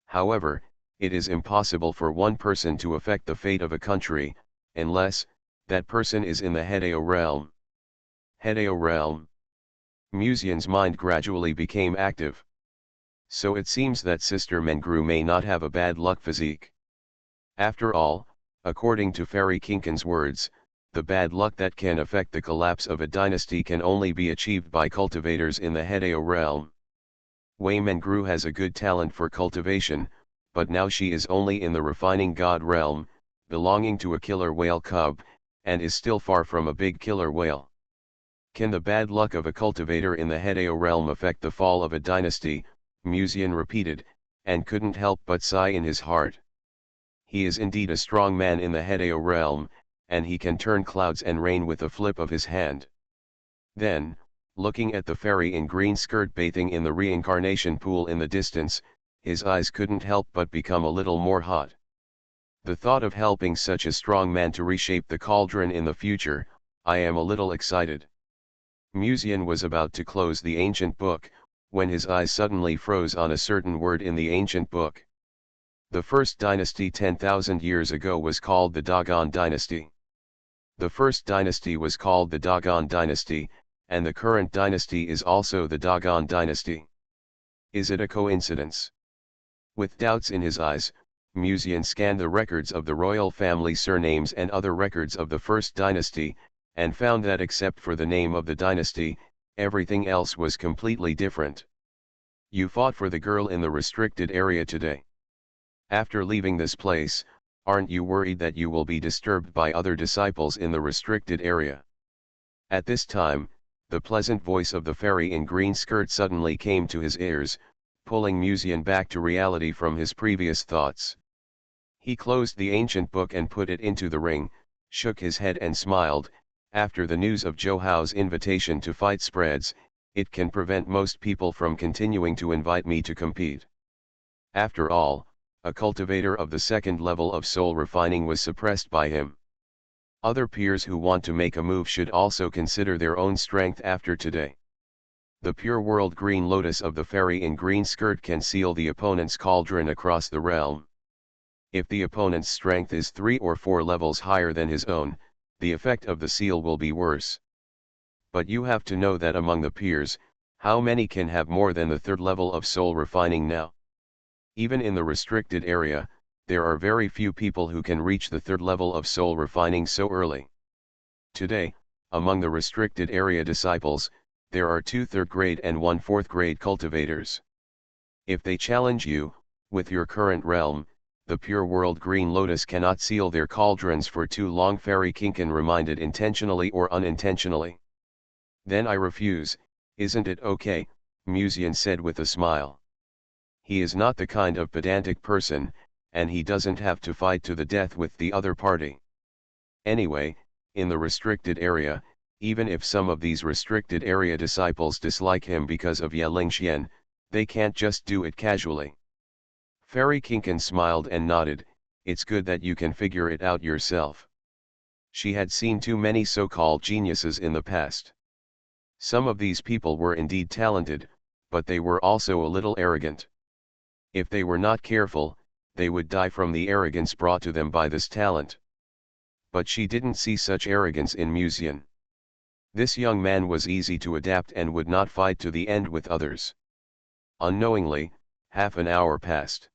However, it is impossible for one person to affect the fate of a country, unless that person is in the Hedeo realm. Hedeo realm. Muzian's mind gradually became active. So it seems that Sister Mengru may not have a bad luck physique. After all, according to Fairy Kinkin's words, the bad luck that can affect the collapse of a dynasty can only be achieved by cultivators in the Hedeo realm. Wei Mengru has a good talent for cultivation, but now she is only in the refining god realm, belonging to a killer whale cub, and is still far from a big killer whale. Can the bad luck of a cultivator in the Hedeo realm affect the fall of a dynasty? Muzian repeated, and couldn't help but sigh in his heart. He is indeed a strong man in the Hedeo realm, and he can turn clouds and rain with a flip of his hand. Then, looking at the fairy in green skirt bathing in the reincarnation pool in the distance, his eyes couldn't help but become a little more hot. The thought of helping such a strong man to reshape the cauldron in the future, I am a little excited. Muzian was about to close the ancient book, when his eyes suddenly froze on a certain word in the ancient book. The first dynasty 10,000 years ago was called the Dogon dynasty. The first dynasty was called the Dogon dynasty, and the current dynasty is also the Dogon dynasty. Is it a coincidence? With doubts in his eyes, Muzian scanned the records of the royal family surnames and other records of the first dynasty, and found that except for the name of the dynasty, everything else was completely different. You fought for the girl in the restricted area today. After leaving this place, aren't you worried that you will be disturbed by other disciples in the restricted area? At this time, the pleasant voice of the fairy in green skirt suddenly came to his ears, pulling Muzian back to reality from his previous thoughts. He closed the ancient book and put it into the ring, shook his head and smiled. After the news of Zhou Hao's invitation to fight spreads, it can prevent most people from continuing to invite me to compete. After all, a cultivator of the second level of soul refining was suppressed by him. Other peers who want to make a move should also consider their own strength after today. The pure world green lotus of the fairy in green skirt can seal the opponent's cauldron across the realm. If the opponent's strength is 3 or 4 levels higher than his own, the effect of the seal will be worse. But you have to know that among the peers, how many can have more than the 3rd level of soul refining now? Even in the restricted area, there are very few people who can reach the 3rd level of soul refining so early. Today, among the restricted area disciples, there are 2 3rd grade and 1 4th grade cultivators. If they challenge you, with your current realm, the pure world green lotus cannot seal their cauldrons for too long, Fairy Kinkin reminded intentionally or unintentionally. Then I refuse, isn't it okay? Muzian said with a smile. He is not the kind of pedantic person, and he doesn't have to fight to the death with the other party. Anyway, in the restricted area, even if some of these restricted area disciples dislike him because of Ye Lingxian, They can't just do it casually. Fairy Kinkin smiled and nodded, it's good that you can figure it out yourself. She had seen too many so-called geniuses in the past. Some of these people were indeed talented, but they were also a little arrogant. If they were not careful, they would die from the arrogance brought to them by this talent. But she didn't see such arrogance in Musian. This young man was easy to adapt and would not fight to the end with others. Unknowingly, half an hour passed.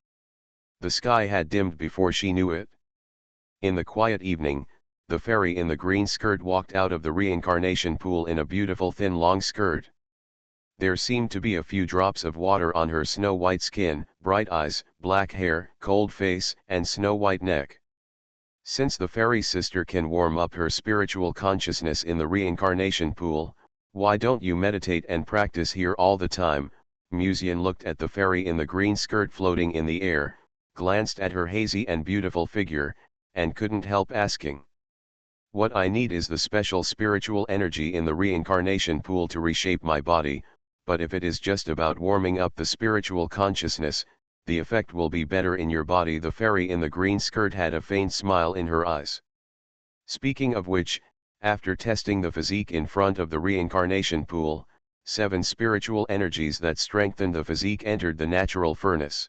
The sky had dimmed before she knew it. In the quiet evening, the fairy in the green skirt walked out of the reincarnation pool in a beautiful thin long skirt. There seemed to be a few drops of water on her snow-white skin, bright eyes, black hair, cold face, and snow-white neck. Since the fairy sister can warm up her spiritual consciousness in the reincarnation pool, why don't you meditate and practice here all the time? Musian looked at the fairy in the green skirt floating in the air, glanced at her hazy and beautiful figure, and couldn't help asking. What I need is the special spiritual energy in the reincarnation pool to reshape my body, but if it is just about warming up the spiritual consciousness, the effect will be better in your body. The fairy in the green skirt had a faint smile in her eyes. Speaking of which, after testing the physique in front of the reincarnation pool, 7 spiritual energies that strengthened the physique entered the natural furnace.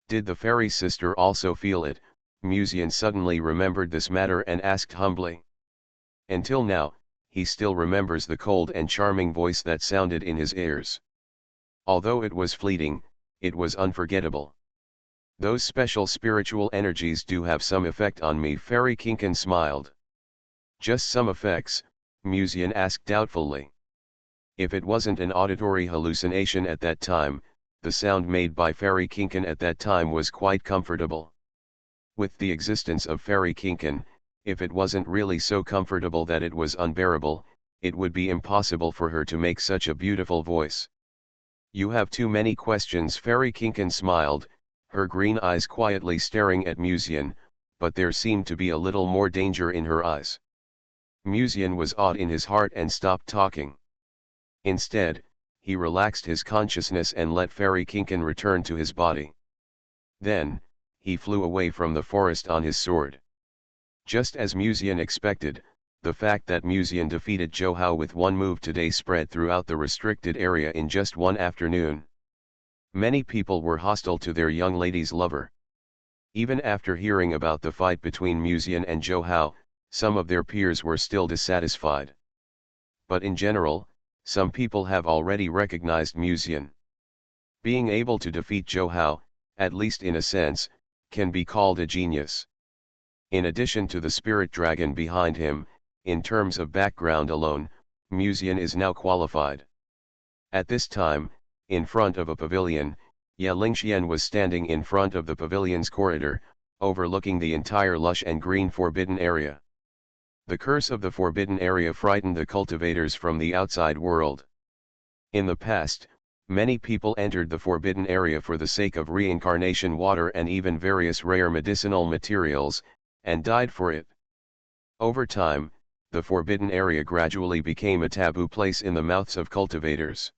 Did the fairy sister also feel it? Musian suddenly remembered this matter and asked humbly. Until now, he still remembers the cold and charming voice that sounded in his ears. Although it was fleeting, it was unforgettable. Those special spiritual energies do have some effect on me. Fairy Kinkin smiled. Just some effects? Musian asked doubtfully. If it wasn't an auditory hallucination at that time, the sound made by Fairy Kinkin at that time was quite comfortable. With the existence of Fairy Kinkin, if it wasn't really so comfortable that it was unbearable, it would be impossible for her to make such a beautiful voice. You have too many questions. Fairy Kinkin smiled, her green eyes quietly staring at Musian, but there seemed to be a little more danger in her eyes. Musian was awed in his heart and stopped talking. Instead, he relaxed his consciousness and let Fairy Kinkin return to his body. Then, he flew away from the forest on his sword. Just as Musian expected, the fact that Musian defeated Zhou with one move today spread throughout the restricted area in just one afternoon. Many people were hostile to their young lady's lover. Even after hearing about the fight between Musian and Zhou, some of their peers were still dissatisfied. But in general, some people have already recognized Musian. Being able to defeat Zhou, at least in a sense, can be called a genius. In addition to the spirit dragon behind him, in terms of background alone, Musian is now qualified. At this time, in front of a pavilion, Ye Lingxian was standing in front of the pavilion's corridor, overlooking the entire lush and green forbidden area. The curse of the forbidden area frightened the cultivators from the outside world. In the past, many people entered the forbidden area for the sake of reincarnation water and even various rare medicinal materials, and died for it. Over time, the forbidden area gradually became a taboo place in the mouths of cultivators.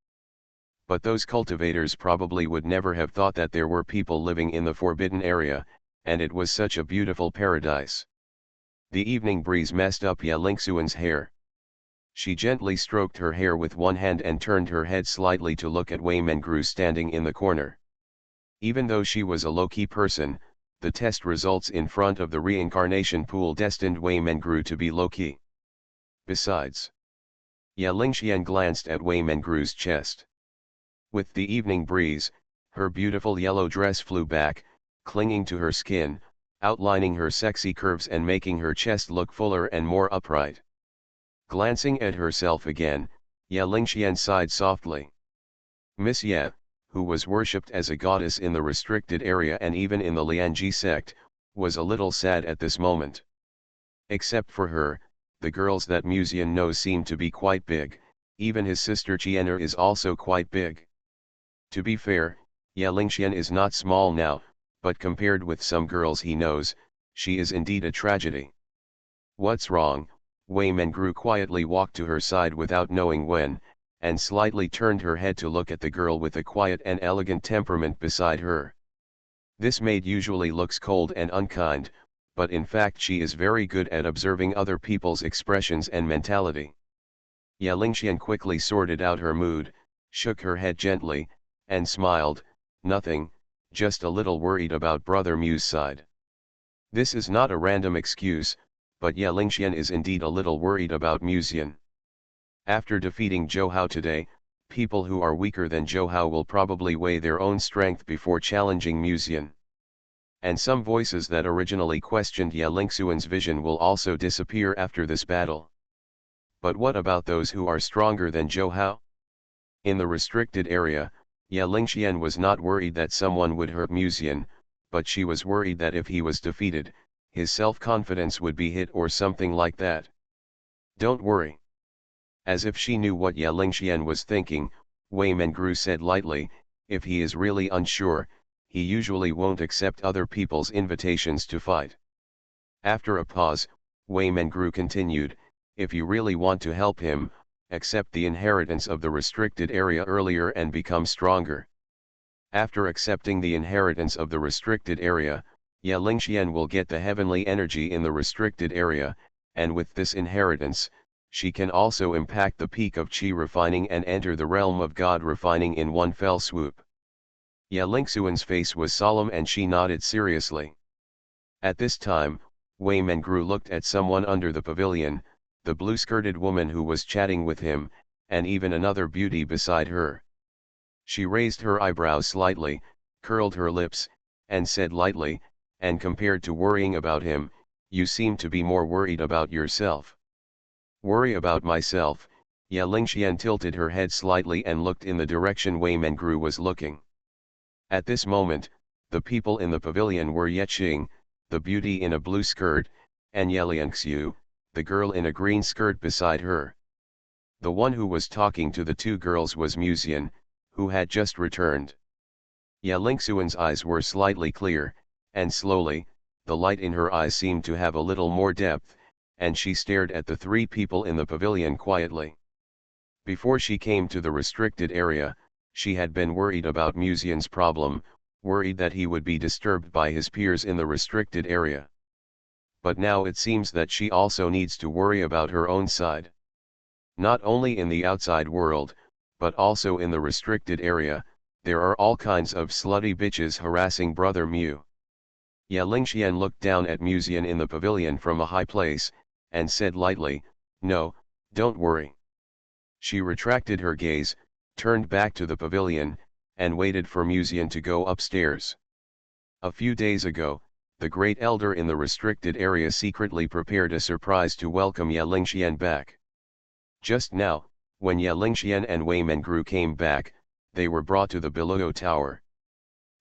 But those cultivators probably would never have thought that there were people living in the forbidden area, and it was such a beautiful paradise. The evening breeze messed up Ye Lingxuan's hair. She gently stroked her hair with one hand and turned her head slightly to look at Wei Mengru standing in the corner. Even though she was a low-key person, the test results in front of the reincarnation pool destined Wei Mengru to be low-key. Besides, Ye Lingxian glanced at Wei Mengru's chest. With the evening breeze, her beautiful yellow dress flew back, clinging to her skin, outlining her sexy curves and making her chest look fuller and more upright. Glancing at herself again, Ye Lingxian sighed softly. Miss Ye, who was worshipped as a goddess in the restricted area and even in the Lianji sect, was a little sad at this moment. Except for her, the girls that Musian knows seem to be quite big, even his sister Qian'er is also quite big. To be fair, Ye Lingxian is not small now, but compared with some girls he knows, she is indeed a tragedy. What's wrong? Wei Mengru quietly walked to her side without knowing when, and slightly turned her head to look at the girl with a quiet and elegant temperament beside her. This maid usually looks cold and unkind, but in fact she is very good at observing other people's expressions and mentality. Yalingxian quickly sorted out her mood, shook her head gently, and smiled, "Nothing, just a little worried about Brother Mu's side." This is not a random excuse, but Yalingxian is indeed a little worried about Muxian. After defeating Zhou Hao today, people who are weaker than Zhou Hao will probably weigh their own strength before challenging Muxian. And some voices that originally questioned Yalingxuan's vision will also disappear after this battle. But what about those who are stronger than Zhou Hao? In the restricted area, Yalingxian was not worried that someone would hurt Muxian, but she was worried that if he was defeated, his self-confidence would be hit or something like that. "Don't worry." As if she knew what Yalingxian was thinking, Wei Mengru said lightly, "If he is really unsure, he usually won't accept other people's invitations to fight." After a pause, Wei Mengru continued, "If you really want to help him, accept the inheritance of the restricted area earlier and become stronger." After accepting the inheritance of the restricted area, Yalingxian will get the heavenly energy in the restricted area, and with this inheritance, she can also impact the peak of Qi refining and enter the realm of God refining in one fell swoop. Yalingxuan's face was solemn and she nodded seriously. At this time, Wei Mengru looked at someone under the pavilion, the blue-skirted woman who was chatting with him, and even another beauty beside her. She raised her eyebrows slightly, curled her lips, and said lightly, "And compared to worrying about him, you seem to be more worried about yourself." "Worry about myself?" Yalingxian tilted her head slightly and looked in the direction Wei Mengru was looking. At this moment, the people in the pavilion were Yeqing, the beauty in a blue skirt, and Yelingxiu, the girl in a green skirt beside her. The one who was talking to the two girls was Muxian, who had just returned. Yalingxuan's eyes were slightly clear, and slowly, the light in her eyes seemed to have a little more depth, and she stared at the three people in the pavilion quietly. Before she came to the restricted area, she had been worried about Muxian's problem, worried that he would be disturbed by his peers in the restricted area. But now it seems that she also needs to worry about her own side. Not only in the outside world, but also in the restricted area, there are all kinds of slutty bitches harassing Brother Mu. Yalingxian looked down at Muxian in the pavilion from a high place, and said lightly, "No, don't worry." She retracted her gaze, turned back to the pavilion, and waited for Muxian to go upstairs. A few days ago, the great elder in the restricted area secretly prepared a surprise to welcome Yalingxian back. Just now, when Yalingxian and Wei Mengru came back, they were brought to the Beluo Tower.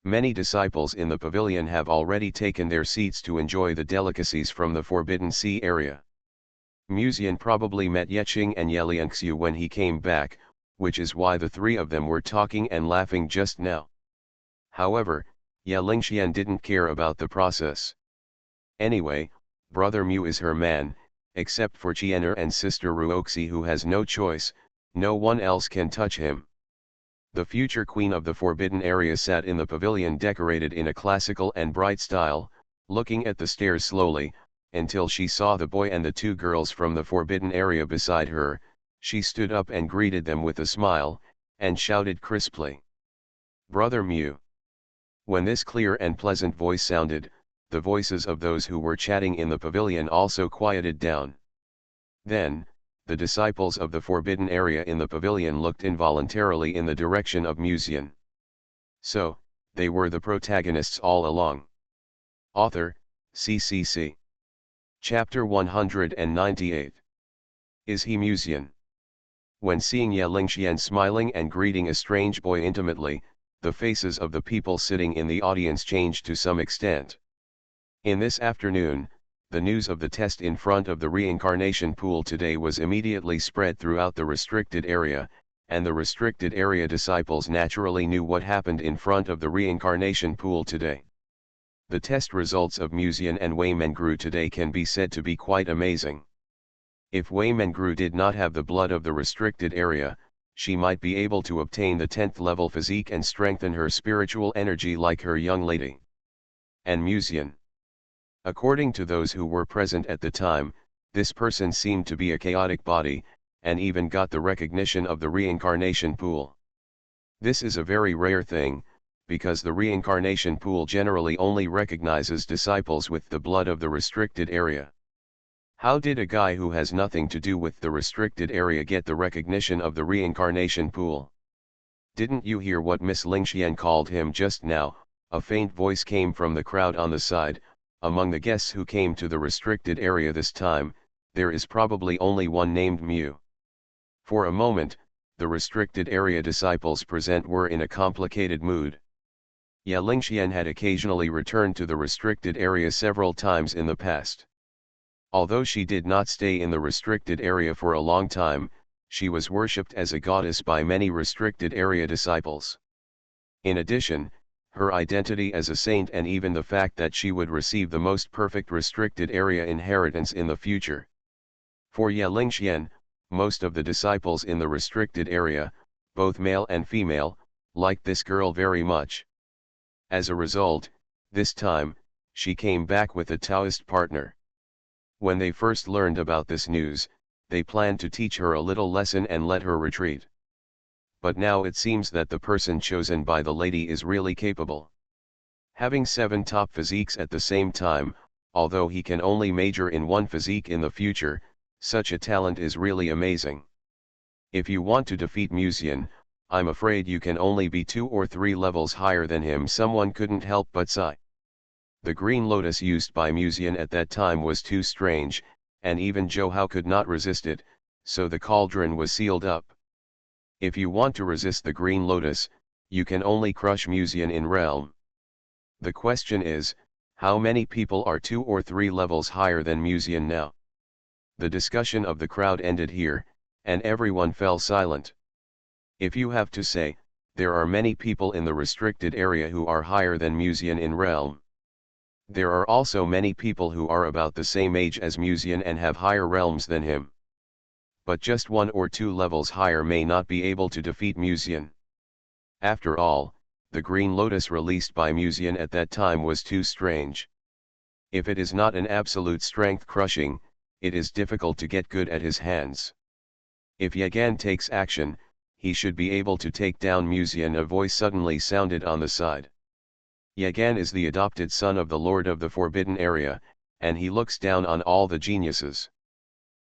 Many disciples in the pavilion have already taken their seats to enjoy the delicacies from the Forbidden Sea area. Muxian probably met Yeqing and Yelingxiu when he came back, which is why the three of them were talking and laughing just now. However, Yalingxian didn't care about the process. Anyway, Brother Mu is her man, except for Qian'er and Sister Ruoxi who has no choice, no one else can touch him. The future queen of the forbidden area sat in the pavilion decorated in a classical and bright style, looking at the stairs slowly, until she saw the boy and the two girls from the forbidden area beside her. She stood up and greeted them with a smile, and shouted crisply, "Brother Mu." When this clear and pleasant voice sounded, the voices of those who were chatting in the pavilion also quieted down. Then, the disciples of the forbidden area in the pavilion looked involuntarily in the direction of Muxian. So, they were the protagonists all along. Author, CCC. Chapter 198. Is he Muxian? When seeing Yalingxian smiling and greeting a strange boy intimately, the faces of the people sitting in the audience changed to some extent. In this afternoon, the news of the test in front of the reincarnation pool today was immediately spread throughout the restricted area, and the restricted area disciples naturally knew what happened in front of the reincarnation pool today. The test results of Muxian and Wei Mengru today can be said to be quite amazing. If Wei Mengru did not have the blood of the restricted area, she might be able to obtain the 10th level physique and strengthen her spiritual energy like her young lady. And Musian. According to those who were present at the time, this person seemed to be a chaotic body, and even got the recognition of the reincarnation pool. This is a very rare thing, because the reincarnation pool generally only recognizes disciples with the blood of the restricted area. How did a guy who has nothing to do with the restricted area get the recognition of the reincarnation pool? Didn't you hear what Miss Lingxian called him just now? A faint voice came from the crowd on the side. Among the guests who came to the restricted area this time, there is probably only one named Mu. For a moment, the restricted area disciples present were in a complicated mood. Ya Lingxian had occasionally returned to the restricted area several times in the past. Although she did not stay in the restricted area for a long time, she was worshipped as a goddess by many restricted area disciples. In addition, her identity as a saint and even the fact that she would receive the most perfect restricted area inheritance in the future. For Ya Lingxian, most of the disciples in the restricted area, both male and female, liked this girl very much. As a result, this time, she came back with a Taoist partner. When they first learned about this news, they planned to teach her a little lesson and let her retreat. But now it seems that the person chosen by the lady is really capable. Having 7 top physiques at the same time, although he can only major in one physique in the future, such a talent is really amazing. If you want to defeat Musian, I'm afraid you can only be 2 or 3 levels higher than him. Someone couldn't help but sigh. The green lotus used by Musian at that time was too strange, and even Zhou Hao could not resist it, so the cauldron was sealed up. If you want to resist the green lotus, you can only crush Musian in realm. The question is, how many people are 2 or 3 levels higher than Musian now? The discussion of the crowd ended here, and everyone fell silent. If you have to say, there are many people in the restricted area who are higher than Musian in realm. There are also many people who are about the same age as Musian and have higher realms than him. But just 1 or 2 levels higher may not be able to defeat Musian. After all, the green lotus released by Musian at that time was too strange. If it is not an absolute strength crushing, it is difficult to get good at his hands. If Yagan takes action, he should be able to take down Musian. A voice suddenly sounded on the side. Yagan is the adopted son of the Lord of the Forbidden Area, and he looks down on all the geniuses.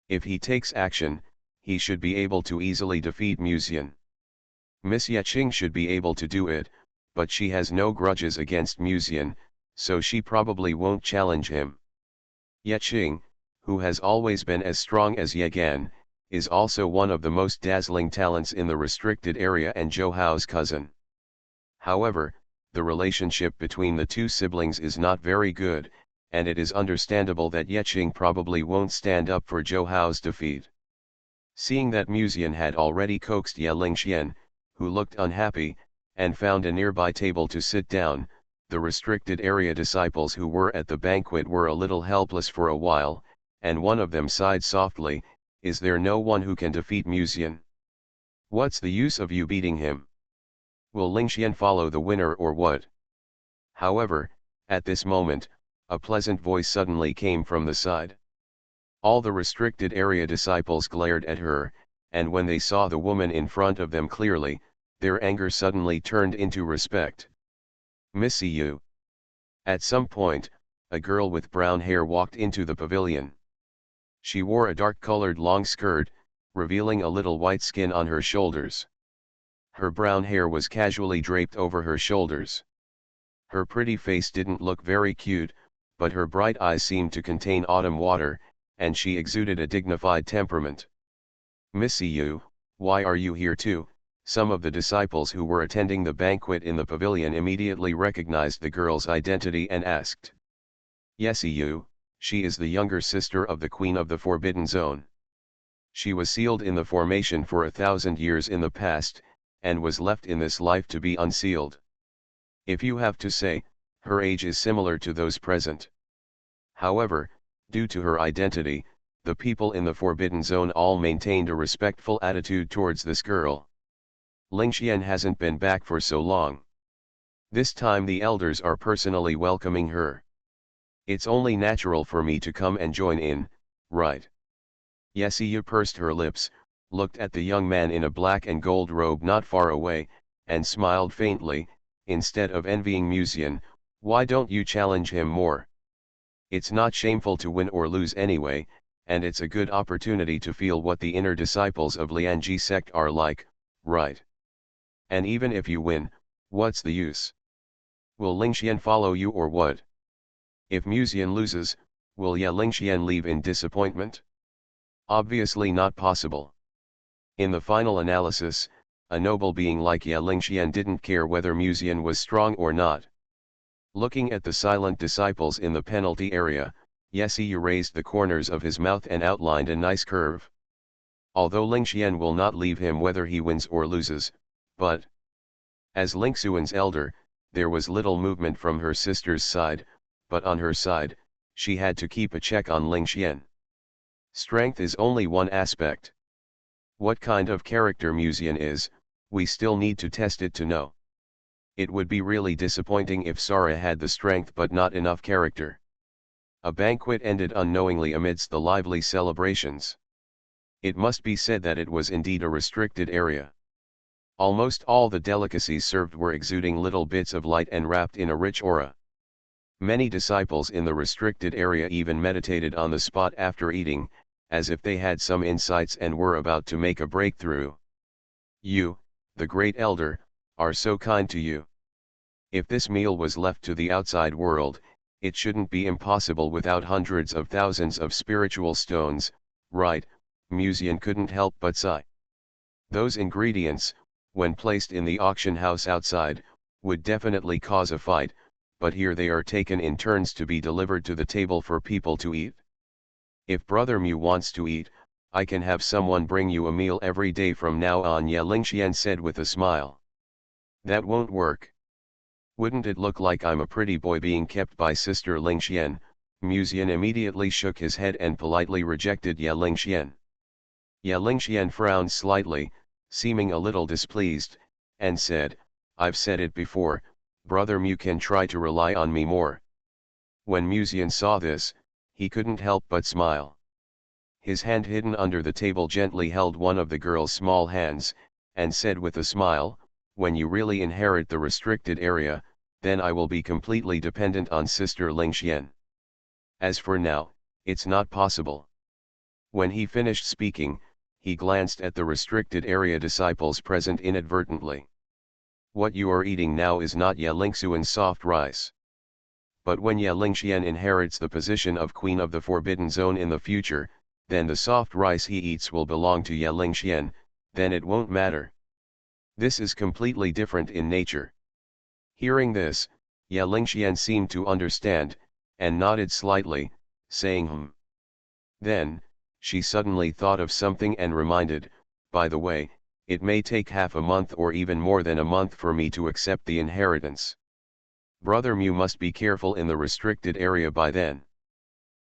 If he takes action, he should be able to easily defeat Musian. Miss Yaqing should be able to do it, but she has no grudges against Musian, so she probably won't challenge him. Yaqing, who has always been as strong as Yagan, is also one of the most dazzling talents in the restricted area and Zhou Hao's cousin. However, the relationship between the two siblings is not very good, and it is understandable that Yaqing probably won't stand up for Zhou Hao's defeat. Seeing that Musian had already coaxed Ya Lingxian, who looked unhappy, and found a nearby table to sit down, the restricted area disciples who were at the banquet were a little helpless for a while, and one of them sighed softly, "Is there no one who can defeat Musian? What's the use of you beating him? Will Lingxian follow the winner or what?" However, at this moment, a pleasant voice suddenly came from the side. All the restricted area disciples glared at her, and when they saw the woman in front of them clearly, their anger suddenly turned into respect. "Missy you." At some point, a girl with brown hair walked into the pavilion. She wore a dark-colored long skirt, revealing a little white skin on her shoulders. Her brown hair was casually draped over her shoulders. Her pretty face didn't look very cute, but her bright eyes seemed to contain autumn water, and she exuded a dignified temperament. "Missy you, why are you here too?" Some of the disciples who were attending the banquet in the pavilion immediately recognized the girl's identity and asked. "Yes, you, she is the younger sister of the Queen of the Forbidden Zone. She was sealed in the formation for 1,000 years in the past, and was left in this life to be unsealed. If you have to say, her age is similar to those present. However, due to her identity, the people in the Forbidden Zone all maintained a respectful attitude towards this girl. Lingxian hasn't been back for so long. This time the elders are personally welcoming her. It's only natural for me to come and join in, right? Yesiyu pursed her lips, looked at the young man in a black and gold robe not far away, and smiled faintly. Instead of envying Musian, why don't you challenge him more? It's not shameful to win or lose anyway, and it's a good opportunity to feel what the inner disciples of Lianji sect are like, right? And even if you win, what's the use? Will Lingxian follow you or what? If Musian loses, will Ye Lingxian leave in disappointment? Obviously not possible. In the final analysis, a noble being like Ye Lingxian didn't care whether Musian was strong or not. Looking at the silent disciples in the penalty area, Yesiyu raised the corners of his mouth and outlined a nice curve. Although Lingxian will not leave him whether he wins or loses, but as Lingxuan's elder, there was little movement from her sister's side, but on her side, she had to keep a check on Lingxian. Strength is only one aspect. What kind of character Musian is, we still need to test it to know. It would be really disappointing if Sara had the strength but not enough character. A banquet ended unknowingly amidst the lively celebrations. It must be said that it was indeed a restricted area. Almost all the delicacies served were exuding little bits of light and wrapped in a rich aura. Many disciples in the restricted area even meditated on the spot after eating, as if they had some insights and were about to make a breakthrough. You, the great elder, are so kind to you. If this meal was left to the outside world, it shouldn't be impossible without hundreds of thousands of spiritual stones, right? Musian couldn't help but sigh. Those ingredients, when placed in the auction house outside, would definitely cause a fight, but here they are taken in turns to be delivered to the table for people to eat. If Brother Mu wants to eat, I can have someone bring you a meal every day from now on, Ye Lingxian said with a smile. That won't work. Wouldn't it look like I'm a pretty boy being kept by Sister Lingxian? Musian immediately shook his head and politely rejected Ye Lingxian. Ye Lingxian frowned slightly, seeming a little displeased, and said, I've said it before, Brother Mu can try to rely on me more. When Musian saw this, he couldn't help but smile. His hand hidden under the table gently held one of the girl's small hands, and said with a smile, when you really inherit the restricted area, then I will be completely dependent on Sister Lingxian. As for now, it's not possible. When he finished speaking, he glanced at the restricted area disciples present inadvertently. What you are eating now is not Ye Lingxuan's soft rice. But when Ye Lingxian inherits the position of Queen of the Forbidden Zone in the future, then the soft rice he eats will belong to Ye Lingxian, then it won't matter. This is completely different in nature. Hearing this, Ye Lingxian seemed to understand, and nodded slightly, saying Then, she suddenly thought of something and reminded, by the way, it may take half a month or even more than a month for me to accept the inheritance. Brother Mu must be careful in the restricted area by then.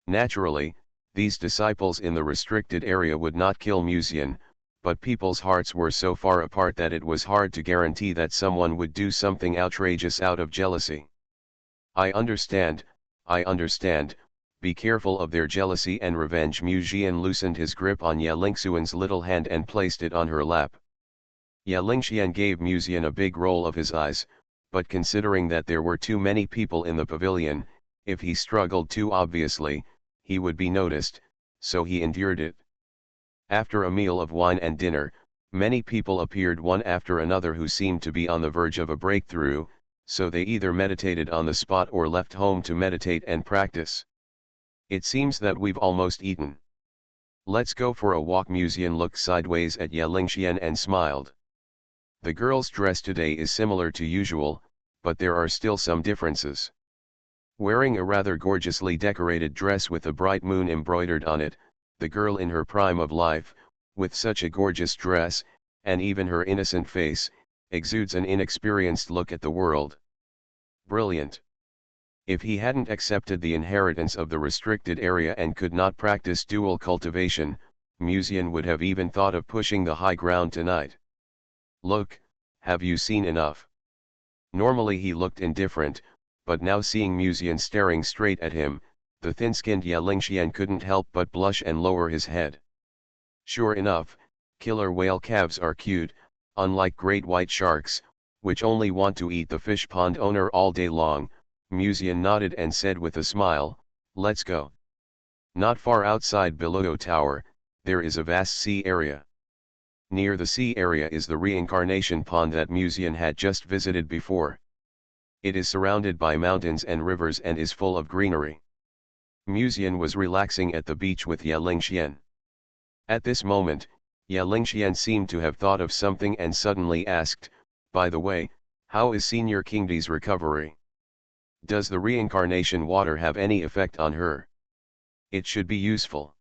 Naturally, these disciples in the restricted area would not kill Musian, but people's hearts were so far apart that it was hard to guarantee that someone would do something outrageous out of jealousy. I understand, be careful of their jealousy and revenge. Mu Jian loosened his grip on Ye Lingxuan's little hand and placed it on her lap. Ye Lingxian gave Musian a big roll of his eyes, but considering that there were too many people in the pavilion, if he struggled too obviously, he would be noticed, so he endured it. After a meal of wine and dinner, many people appeared one after another who seemed to be on the verge of a breakthrough, so they either meditated on the spot or left home to meditate and practice. It seems that we've almost eaten. Let's go for a walk. Musian looked sideways at Ye Lingxian and smiled. The girl's dress today is similar to usual, but there are still some differences. Wearing a rather gorgeously decorated dress with a bright moon embroidered on it, the girl in her prime of life, with such a gorgeous dress, and even her innocent face, exudes an inexperienced look at the world. Brilliant. If he hadn't accepted the inheritance of the restricted area and could not practice dual cultivation, Musian would have even thought of pushing the high ground tonight. Look, have you seen enough? Normally he looked indifferent, but now seeing Musian staring straight at him, the thin-skinned Yalingxian couldn't help but blush and lower his head. Sure enough, killer whale calves are cute, unlike great white sharks, which only want to eat the fish pond owner all day long. Musian nodded and said with a smile, let's go. Not far outside Below Tower, there is a vast sea area. Near the sea area is the reincarnation pond that Musian had just visited before. It is surrounded by mountains and rivers and is full of greenery. Musian was relaxing at the beach with Yalingxian. At this moment, Yalingxian seemed to have thought of something and suddenly asked, by the way, how is Senior Kingdi's recovery? Does the reincarnation water have any effect on her? It should be useful.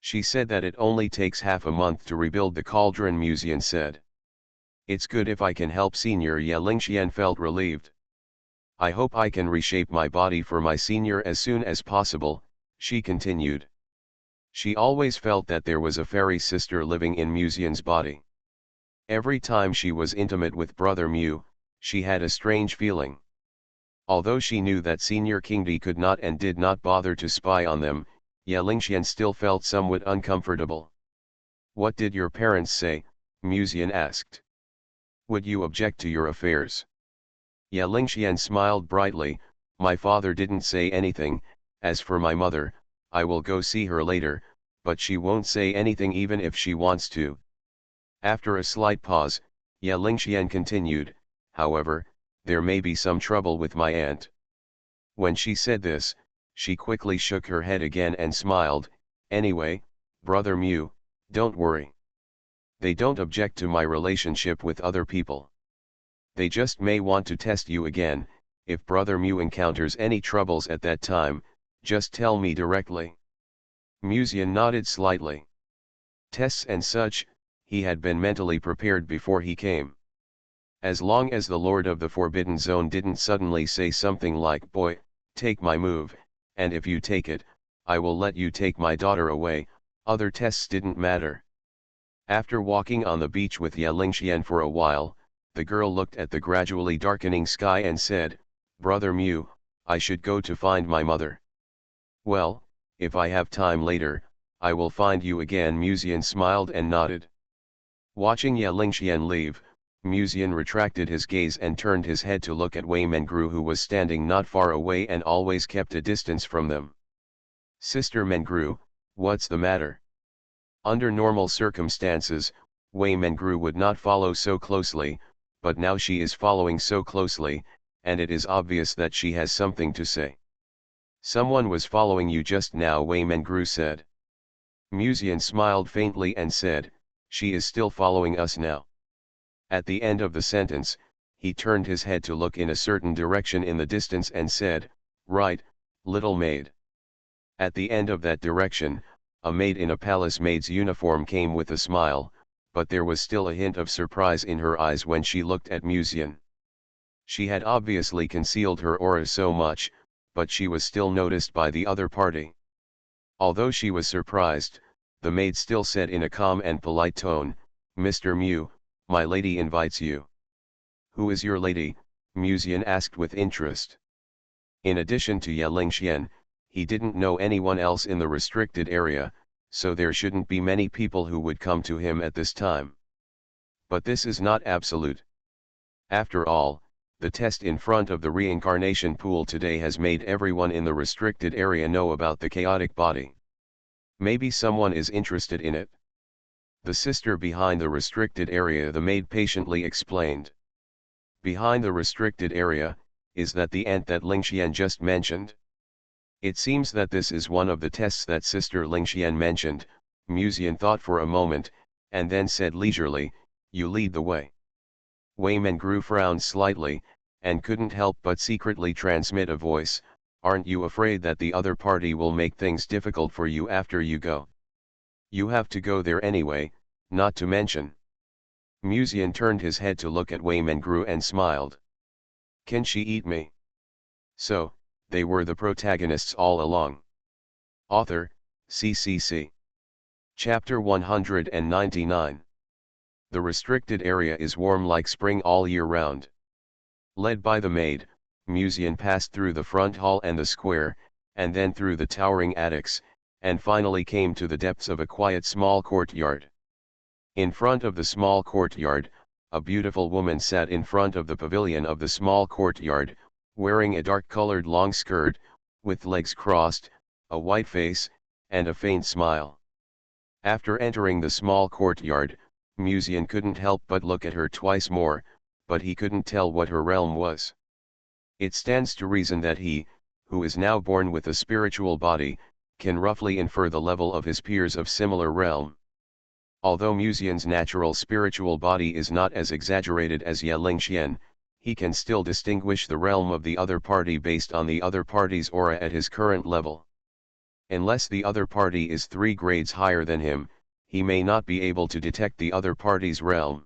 She said that it only takes half a month to rebuild the cauldron, Musian said. It's good if I can help Senior. Yalingxian felt relieved. I hope I can reshape my body for my senior as soon as possible, she continued. She always felt that there was a fairy sister living in Musian's body. Every time she was intimate with Brother Mu, she had a strange feeling. Although she knew that Senior Kingdi could not and did not bother to spy on them, Yalingxian still felt somewhat uncomfortable. What did your parents say? Musian asked. Would you object to your affairs? Yalingxian smiled brightly. My father didn't say anything. As for my mother, I will go see her later, but she won't say anything even if she wants to. After a slight pause, Yalingxian continued, however, there may be some trouble with my aunt. When she said this, she quickly shook her head again and smiled. Anyway, Brother Mu, don't worry. They don't object to my relationship with other people. They just may want to test you again. If Brother Mu encounters any troubles at that time, just tell me directly. Musian nodded slightly. Tests and such, he had been mentally prepared before he came. As long as the Lord of the Forbidden Zone didn't suddenly say something like, boy, take my move, and if you take it, I will let you take my daughter away, other tests didn't matter. After walking on the beach with Yalingxian for a while, the girl looked at the gradually darkening sky and said, Brother Mu, I should go to find my mother. Well, if I have time later, I will find you again. Musian smiled and nodded. Watching Yalingxian leave, Musian retracted his gaze and turned his head to look at Wei Mengru, who was standing not far away and always kept a distance from them. Sister Mengru, what's the matter? Under normal circumstances, Wei Mengru would not follow so closely, but now she is following so closely, and it is obvious that she has something to say. Someone was following you just now, Wei Mengru said. Musian smiled faintly and said, she is still following us now. At the end of the sentence, he turned his head to look in a certain direction in the distance and said, right, little maid. At the end of that direction, a maid in a palace maid's uniform came with a smile, but there was still a hint of surprise in her eyes when she looked at Musian. She had obviously concealed her aura so much, but she was still noticed by the other party. Although she was surprised, the maid still said in a calm and polite tone, Mr. Mu, my lady invites you. Who is your lady? Musian asked with interest. In addition to Yalingxian, he didn't know anyone else in the restricted area, so there shouldn't be many people who would come to him at this time. But this is not absolute. After all, the test in front of the reincarnation pool today has made everyone in the restricted area know about the chaotic body. Maybe someone is interested in it. The sister behind the restricted area, the maid patiently explained. Behind the restricted area, is that the aunt that Lingxian just mentioned? It seems that this is one of the tests that Sister Lingxian mentioned. Musian thought for a moment, and then said leisurely, you lead the way. Wei Mengru frowned slightly, and couldn't help but secretly transmit a voice, aren't you afraid that the other party will make things difficult for you after you go? You have to go there anyway, not to mention. Musian turned his head to look at Wei Mengru and smiled. Can she eat me? So, they were the protagonists all along. Author, CCC. Chapter 199. The restricted area is warm like spring all year round. Led by the maid, Musian passed through the front hall and the square, and then through the towering attics, and finally came to the depths of a quiet small courtyard. In front of the small courtyard, a beautiful woman sat in front of the pavilion of the small courtyard, wearing a dark-colored long skirt, with legs crossed, a white face, and a faint smile. After entering the small courtyard, Musian couldn't help but look at her twice more, but he couldn't tell what her realm was. It stands to reason that he, who is now born with a spiritual body, can roughly infer the level of his peers of similar realm. Although Musian's natural spiritual body is not as exaggerated as Ye Lingxian, he can still distinguish the realm of the other party based on the other party's aura at his current level. Unless the other party is 3 grades higher than him, he may not be able to detect the other party's realm.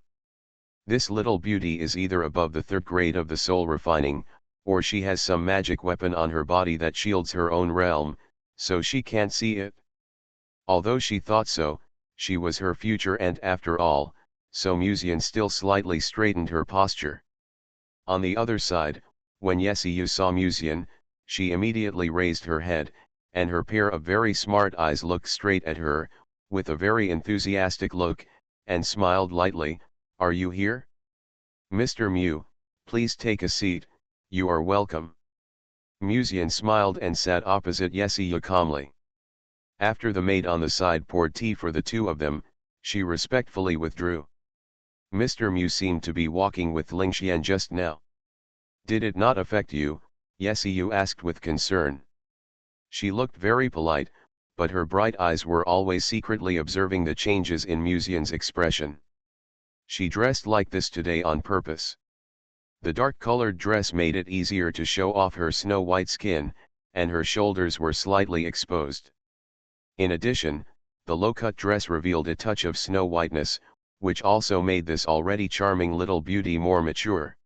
This little beauty is either above the 3rd grade of the soul refining, or she has some magic weapon on her body that shields her own realm, so she can't see it. Although she thought so, she was her future and after all, so Musian still slightly straightened her posture. On the other side, when Yesiu saw Musian, she immediately raised her head, and her pair of very smart eyes looked straight at her, with a very enthusiastic look, and smiled lightly. "Are you here? Mr. Mu, please take a seat, you are welcome." Musian smiled and sat opposite Yesiu calmly. After the maid on the side poured tea for the two of them, she respectfully withdrew. "Mr. Mu seemed to be walking with Lingxian just now. Did it not affect you?" Yesiu asked with concern. She looked very polite, but her bright eyes were always secretly observing the changes in Musian's expression. She dressed like this today on purpose. The dark-colored dress made it easier to show off her snow-white skin, and her shoulders were slightly exposed. In addition, the low-cut dress revealed a touch of snow-whiteness, which also made this already charming little beauty more mature.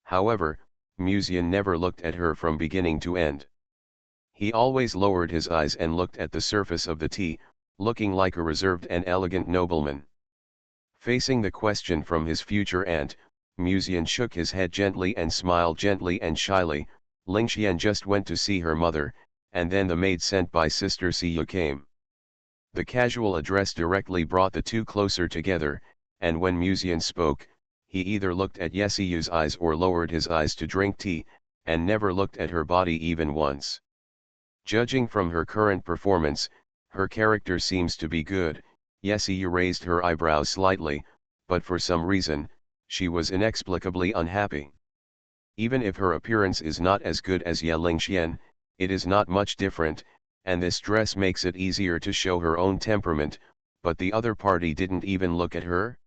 However, Musian never looked at her from beginning to end. He always lowered his eyes and looked at the surface of the tea, looking like a reserved and elegant nobleman. Facing the question from his future aunt, Musian shook his head gently and smiled gently and shyly. Lingxian just went to see her mother, and then the maid sent by Sister Siyu came. The casual address directly brought the two closer together, and when Musian spoke, he either looked at Yesiu's eyes or lowered his eyes to drink tea, and never looked at her body even once. Judging from her current performance, her character seems to be good. Yesiu raised her eyebrows slightly, but for some reason, she was inexplicably unhappy. Even if her appearance is not as good as Ye Lingxian, it is not much different, and this dress makes it easier to show her own temperament, but the other party didn't even look at her.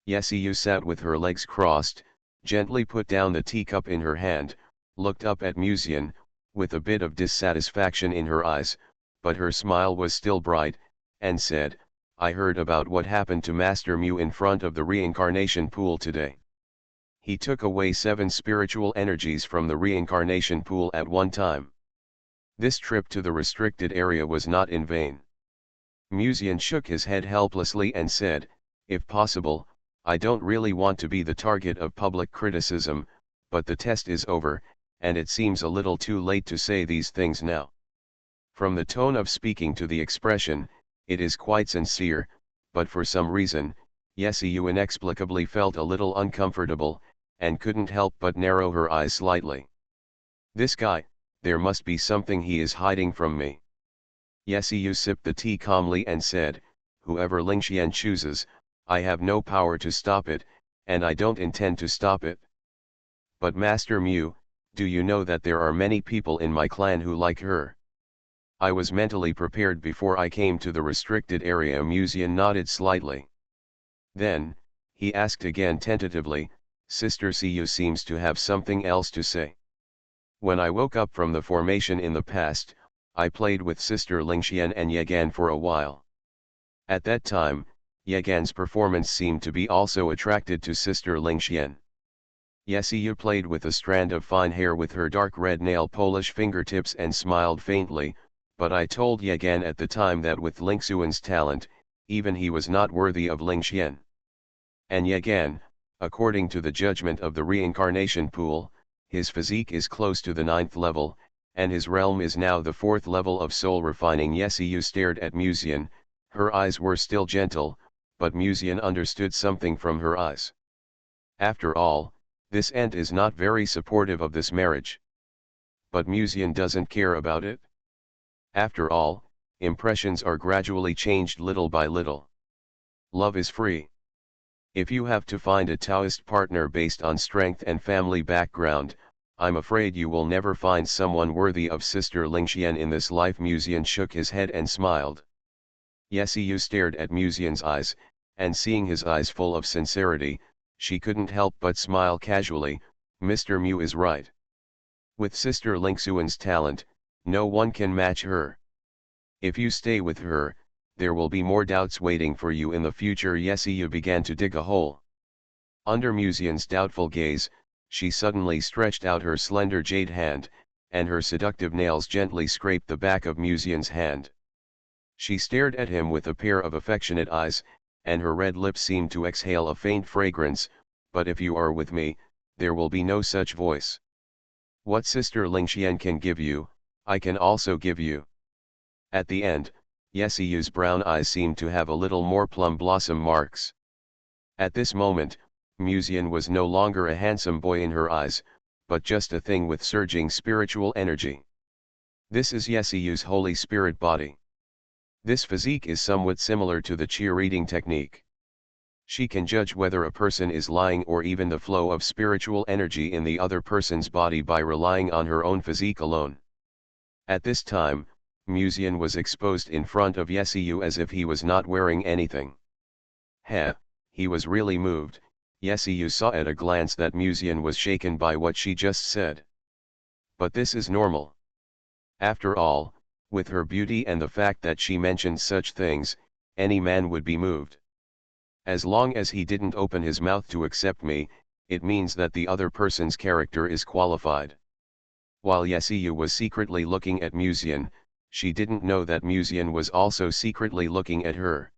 Yesiu sat with her legs crossed, gently put down the teacup in her hand, looked up at Musian, with a bit of dissatisfaction in her eyes, but her smile was still bright, and said, "I heard about what happened to Master Mu in front of the reincarnation pool today. He took away 7 spiritual energies from the reincarnation pool at one time. This trip to the restricted area was not in vain." Musian shook his head helplessly and said, "If possible, I don't really want to be the target of public criticism, but the test is over, and it seems a little too late to say these things now." From the tone of speaking to the expression, it is quite sincere, but for some reason, Yesiu inexplicably felt a little uncomfortable, and couldn't help but narrow her eyes slightly. "This guy, there must be something he is hiding from me." Yesiu sipped the tea calmly and said, "Whoever Lingxian chooses, I have no power to stop it, and I don't intend to stop it. But Master Mu, do you know that there are many people in my clan who like her?" "I was mentally prepared before I came to the restricted area." Musian nodded slightly. Then, he asked again tentatively, "Sister Siyu seems to have something else to say. When I woke up from the formation in the past, I played with Sister Lingxian and Yegan for a while. At that time, Yegan's performance seemed to be also attracted to Sister Lingxian. Yesiu played with a strand of fine hair with her dark red nail polish fingertips and smiled faintly, but I told Yegan at the time that with Lingxuan's talent, even he was not worthy of Lingxian. And again, according to the judgment of the reincarnation pool, his physique is close to the 9th level, and his realm is now the 4th level of soul refining. Yesiu stared at Musian, her eyes were still gentle, but Musian understood something from her eyes. After all, this ant is not very supportive of this marriage. But Musian doesn't care about it. After all, impressions are gradually changed little by little. Love is free. If you have to find a Taoist partner based on strength and family background, I'm afraid you will never find someone worthy of Sister Lingxian in this life. Musian shook his head and smiled. Yesiu stared at Musian's eyes, and seeing his eyes full of sincerity, she couldn't help but smile casually. Mr. Mu is right. With Sister Lingxuan's talent, no one can match her. If you stay with her, there will be more doubts waiting for you in the future. Yesiu began to dig a hole. Under Musian's doubtful gaze, she suddenly stretched out her slender jade hand, and her seductive nails gently scraped the back of Musian's hand. She stared at him with a pair of affectionate eyes, and her red lips seemed to exhale a faint fragrance. But if you are with me, there will be no such voice. What Sister Lingxian can give you, I can also give you. At the end, Yesiu's brown eyes seemed to have a little more plum blossom marks. At this moment, Musian was no longer a handsome boy in her eyes, but just a thing with surging spiritual energy. This is Yesiu's Holy Spirit body. This physique is somewhat similar to the cheerleading technique. She can judge whether a person is lying or even the flow of spiritual energy in the other person's body by relying on her own physique alone. At this time, Musian was exposed in front of Yesiu as if he was not wearing anything. He was really moved. Yesiu saw at a glance that Musian was shaken by what she just said. But this is normal. After all, with her beauty and the fact that she mentioned such things, any man would be moved. As long as he didn't open his mouth to accept me, it means that the other person's character is qualified. While Yesiu was secretly looking at Musian, she didn't know that Musian was also secretly looking at her.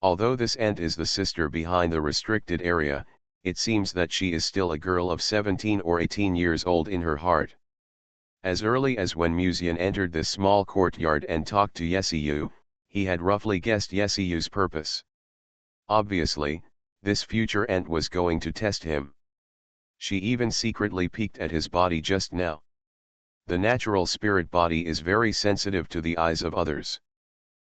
Although this ant is the sister behind the restricted area, it seems that she is still a girl of 17 or 18 years old in her heart. As early as when Musian entered this small courtyard and talked to Yesiu, he had roughly guessed Yesiu's purpose. Obviously, this future ant was going to test him. She even secretly peeked at his body just now. The natural spirit body is very sensitive to the eyes of others.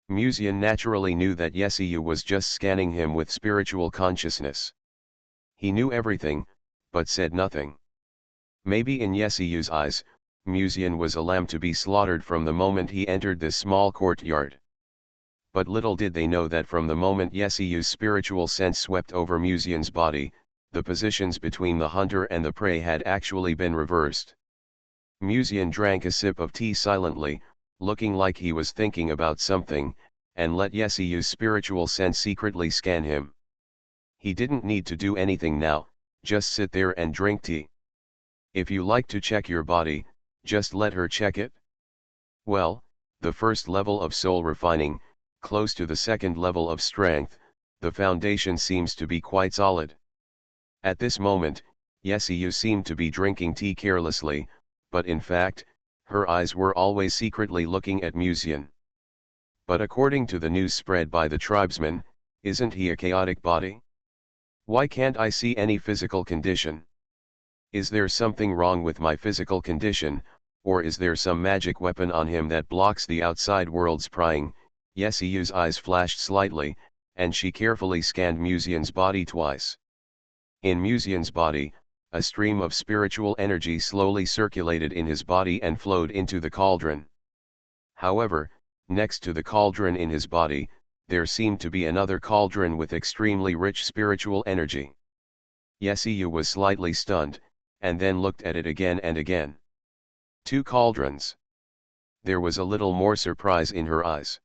Musian naturally knew that Yesiu was just scanning him with spiritual consciousness. He knew everything, but said nothing. Maybe in Yesiu's eyes, Musian was a lamb to be slaughtered from the moment he entered this small courtyard. But little did they know that from the moment Yesiu's spiritual sense swept over Musian's body, the positions between the hunter and the prey had actually been reversed. Musian drank a sip of tea silently, looking like he was thinking about something, and let Yesiu's spiritual sense secretly scan him. He didn't need to do anything now, just sit there and drink tea. If you like to check your body, just let her check it. Well, the first level of soul refining, close to the second level of strength, the foundation seems to be quite solid. At this moment, Yesiu seemed to be drinking tea carelessly, but in fact, her eyes were always secretly looking at Musian. But according to the news spread by the tribesmen, isn't he a chaotic body? Why can't I see any physical condition? Is there something wrong with my physical condition, or is there some magic weapon on him that blocks the outside world's prying? Yesiu's eyes flashed slightly, and she carefully scanned Musian's body twice. In Musian's body, a stream of spiritual energy slowly circulated in his body and flowed into the cauldron. However, next to the cauldron in his body, there seemed to be another cauldron with extremely rich spiritual energy. Yesiu was slightly stunned, and then looked at it again and again. 2 cauldrons. There was a little more surprise in her eyes.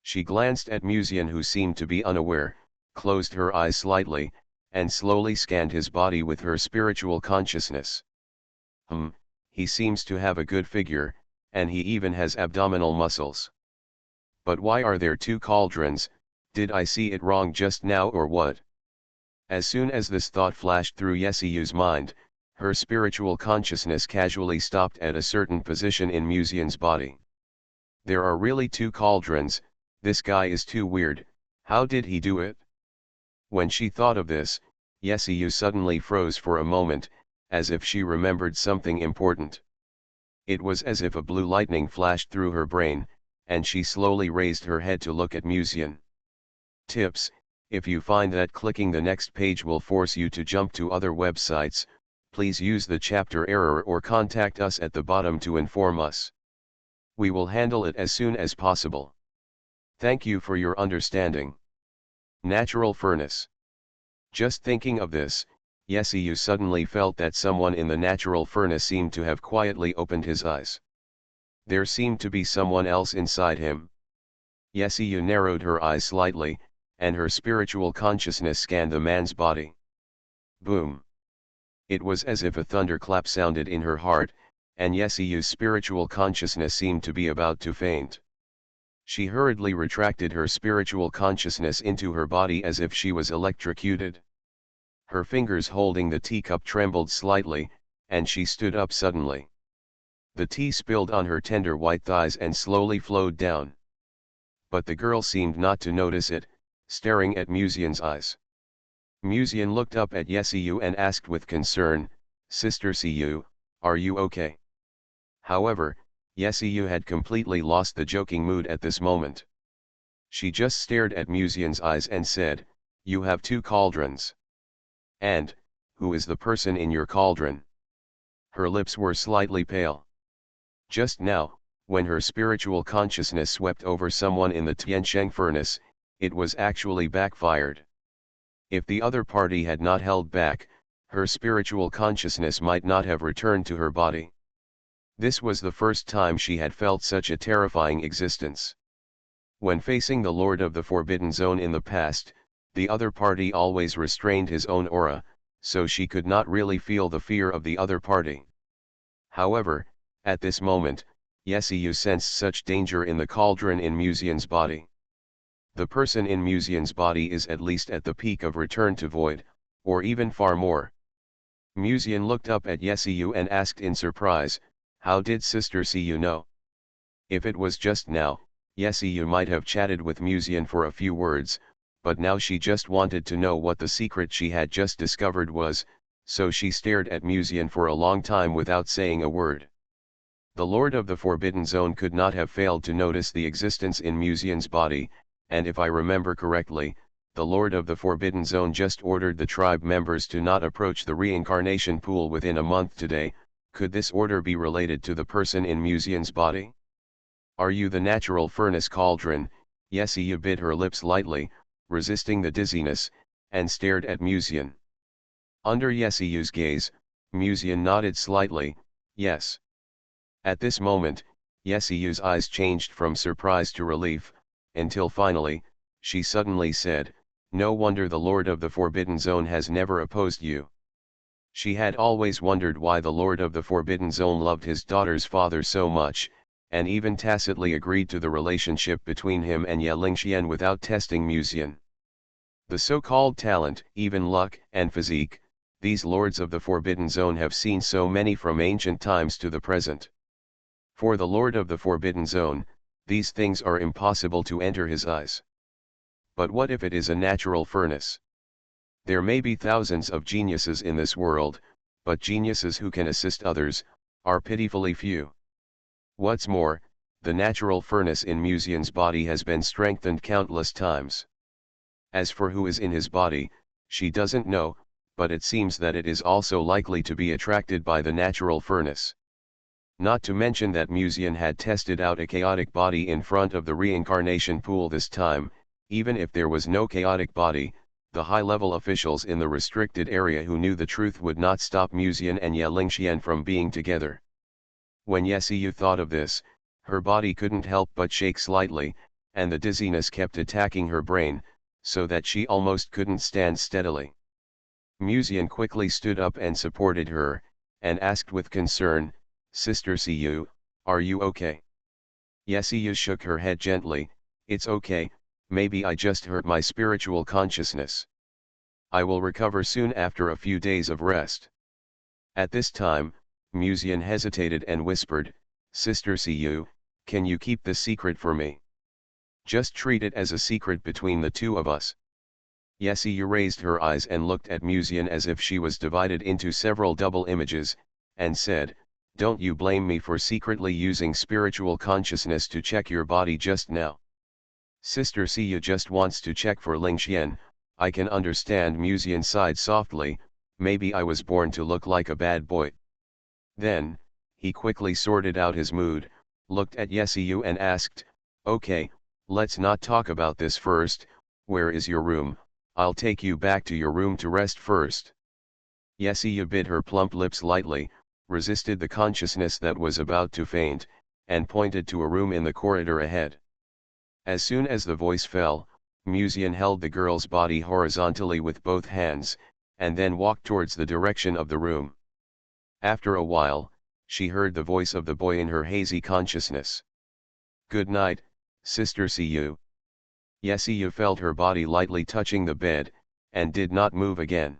She glanced at Musian, who seemed to be unaware, closed her eyes slightly, and slowly scanned his body with her spiritual consciousness. He seems to have a good figure, and he even has abdominal muscles. But why are there 2 cauldrons? Did I see it wrong just now or what? As soon as this thought flashed through Yesiyu's mind, her spiritual consciousness casually stopped at a certain position in Musian's body. There are really two cauldrons, this guy is too weird, how did he do it? When she thought of this, Yesiyu suddenly froze for a moment, as if she remembered something important. It was as if a blue lightning flashed through her brain, and she slowly raised her head to look at Musian. Tips: if you find that clicking the next page will force you to jump to other websites, please use the chapter error or contact us at the bottom to inform us. We will handle it as soon as possible. Thank you for your understanding. Natural furnace. Just thinking of this, Yesiyu suddenly felt that someone in the natural furnace seemed to have quietly opened his eyes. There seemed to be someone else inside him. Yesiyu narrowed her eyes slightly, and her spiritual consciousness scanned the man's body. Boom! It was as if a thunderclap sounded in her heart, and Yesiyu's spiritual consciousness seemed to be about to faint. She hurriedly retracted her spiritual consciousness into her body as if she was electrocuted. Her fingers holding the teacup trembled slightly, and she stood up suddenly. The tea spilled on her tender white thighs and slowly flowed down. But the girl seemed not to notice it, staring at Musian's eyes. Musian looked up at Yesiyu and asked with concern, "Sister Siyu, are you okay?" However, Yesiyu had completely lost the joking mood at this moment. She just stared at Musian's eyes and said, "You have two cauldrons. And, who is the person in your cauldron?" Her lips were slightly pale. Just now, when her spiritual consciousness swept over someone in the Tiansheng furnace, it was actually backfired. If the other party had not held back, her spiritual consciousness might not have returned to her body. This was the first time she had felt such a terrifying existence. When facing the Lord of the Forbidden Zone in the past, the other party always restrained his own aura, so she could not really feel the fear of the other party. However, at this moment, Yesiyu sensed such danger in the cauldron in Musian's body. The person in Musian's body is at least at the peak of return to void, or even far more. Musian looked up at Yesiyu and asked in surprise, "How did Sister Siyu know?" If it was just now, Yesiyu might have chatted with Musian for a few words, but now she just wanted to know what the secret she had just discovered was, so she stared at Musian for a long time without saying a word. The Lord of the Forbidden Zone could not have failed to notice the existence in Musian's body, and if I remember correctly, the Lord of the Forbidden Zone just ordered the tribe members to not approach the reincarnation pool within a month today. Could this order be related to the person in Musian's body? "Are you the natural furnace cauldron?" Yesiyu bit her lips lightly, resisting the dizziness, and stared at Musian. Under Yesiyu's gaze, Musian nodded slightly, "Yes." At this moment, Yesiyu's eyes changed from surprise to relief, until finally, she suddenly said, "No wonder the Lord of the Forbidden Zone has never opposed you." She had always wondered why the Lord of the Forbidden Zone loved his daughter's father so much, and even tacitly agreed to the relationship between him and Ye Lingxian without testing Musian. The so-called talent, even luck, and physique, these lords of the Forbidden Zone have seen so many from ancient times to the present. For the Lord of the Forbidden Zone, these things are impossible to enter his eyes. But what if it is a natural furnace? There may be thousands of geniuses in this world, but geniuses who can assist others, are pitifully few. What's more, the natural furnace in Musian's body has been strengthened countless times. As for who is in his body, she doesn't know, but it seems that it is also likely to be attracted by the natural furnace. Not to mention that Musian had tested out a chaotic body in front of the reincarnation pool this time. Even if there was no chaotic body, the high-level officials in the restricted area who knew the truth would not stop Musian and Ye Lingxian from being together. When Yesiyu thought of this, her body couldn't help but shake slightly, and the dizziness kept attacking her brain, so that she almost couldn't stand steadily. Musian quickly stood up and supported her, and asked with concern, "Sister Siyu, are you okay?" Yesiyu shook her head gently, "It's okay, maybe I just hurt my spiritual consciousness." I will recover soon after a few days of rest. At this time, Musian hesitated and whispered, Sister Siyu, can you keep this secret for me? Just treat it as a secret between the two of us. Yesiyu raised her eyes and looked at Musian as if she was divided into several double images, and said, don't you blame me for secretly using spiritual consciousness to check your body just now. Sister Siyu just wants to check for Lingxian. I can understand. Musian sighed softly, maybe I was born to look like a bad boy. Then, he quickly sorted out his mood, looked at Yesiyu and asked, okay, let's not talk about this first. Where is your room? I'll take you back to your room to rest first. Yesiyu bit her plump lips lightly, resisted the consciousness that was about to faint, and pointed to a room in the corridor ahead. As soon as the voice fell, Musian held the girl's body horizontally with both hands, and then walked towards the direction of the room. After a while, she heard the voice of the boy in her hazy consciousness. Good night, Sister Siyu. Yesiyu felt her body lightly touching the bed, and did not move again.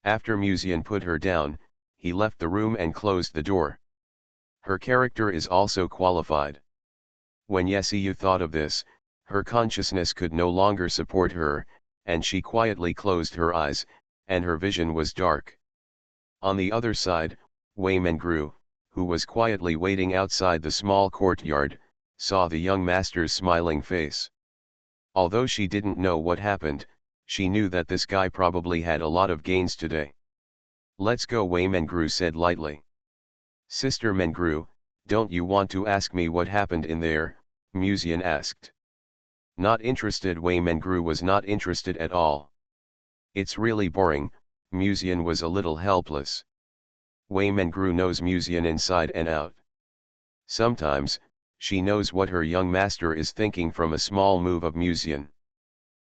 After Musian put her down, he left the room and closed the door. Her character is also qualified. When Yesiyu thought of this, her consciousness could no longer support her, and she quietly closed her eyes, and her vision was dark. On the other side, Wei Mengru, who was quietly waiting outside the small courtyard, saw the young master's smiling face. Although she didn't know what happened, she knew that this guy probably had a lot of gains today. Let's go, Wei Mengru said lightly. Sister Mengru, don't you want to ask me what happened in there? Musian asked. Not interested. Wei Mengru was not interested at all. It's really boring. Musian was a little helpless. Wei Mengru knows Musian inside and out. Sometimes, she knows what her young master is thinking from a small move of Musian.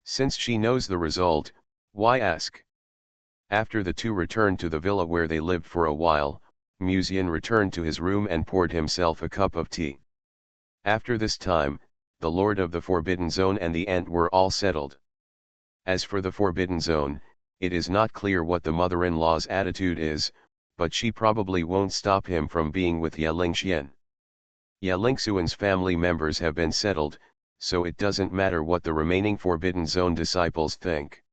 Since she knows the result, why ask? After the two returned to the villa where they lived for a while, Musian returned to his room and poured himself a cup of tea. After this time, the Lord of the Forbidden Zone and the Ant were all settled. As for the Forbidden Zone, it is not clear what the mother-in-law's attitude is, but she probably won't stop him from being with Ye Lingxian. Ye Lingxuan's family members have been settled, so it doesn't matter what the remaining Forbidden Zone disciples think.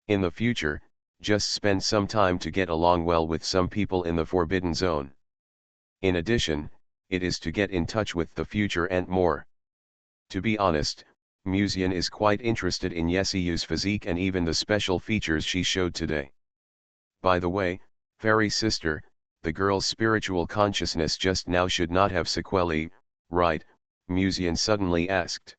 In the future, just spend some time to get along well with some people in the Forbidden Zone. In addition, it is to get in touch with the future and more. To be honest, Musian is quite interested in Yesiyu's physique and even the special features she showed today. By the way, fairy sister, the girl's spiritual consciousness just now should not have sequelae, right? Musian suddenly asked.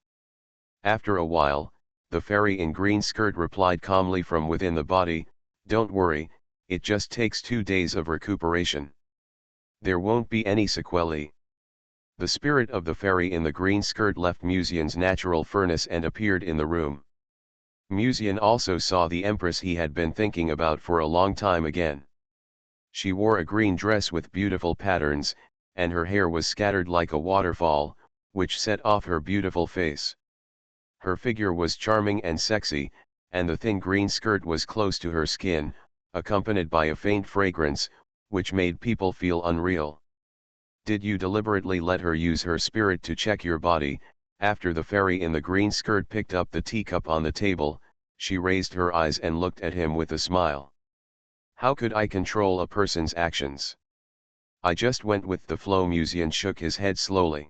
After a while, the fairy in green skirt replied calmly from within the body, don't worry, it just takes 2 days of recuperation. There won't be any sequelae. The spirit of the fairy in the green skirt left Musian's natural furnace and appeared in the room. Musian also saw the empress he had been thinking about for a long time again. She wore a green dress with beautiful patterns, and her hair was scattered like a waterfall, which set off her beautiful face. Her figure was charming and sexy, and the thin green skirt was close to her skin, accompanied by a faint fragrance, which made people feel unreal. Did you deliberately let her use her spirit to check your body? After the fairy in the green skirt picked up the teacup on the table, she raised her eyes and looked at him with a smile. How could I control a person's actions? I just went with the flow. Musian shook his head slowly.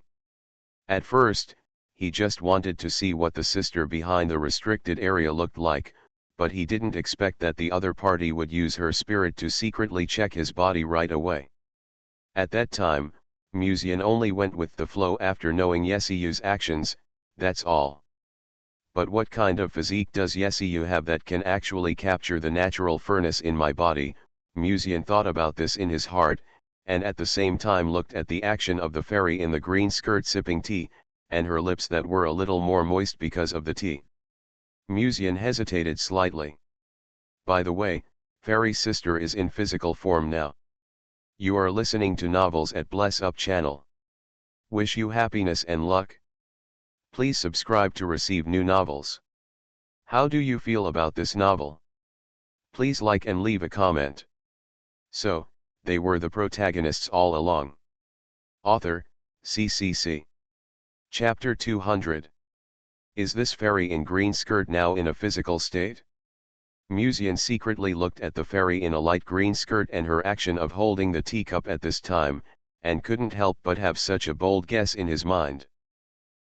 At first, he just wanted to see what the sister behind the restricted area looked like, but he didn't expect that the other party would use her spirit to secretly check his body right away. At that time, Musian only went with the flow after knowing Yesiyu's actions, that's all. But what kind of physique does Yesiyu have that can actually capture the natural furnace in my body? Musian thought about this in his heart, and at the same time looked at the action of the fairy in the green skirt sipping tea, and her lips that were a little more moist because of the tea. Musian hesitated slightly. By the way, fairy sister is in physical form now. You are listening to novels at Bless Up channel. Wish you happiness and luck. Please subscribe to receive new novels. How do you feel about this novel? Please like and leave a comment. So, they were the protagonists all along. Author, CCC. Chapter 200. Is this fairy in green skirt now in a physical state? Muzian secretly looked at the fairy in a light green skirt and her action of holding the teacup at this time, and couldn't help but have such a bold guess in his mind.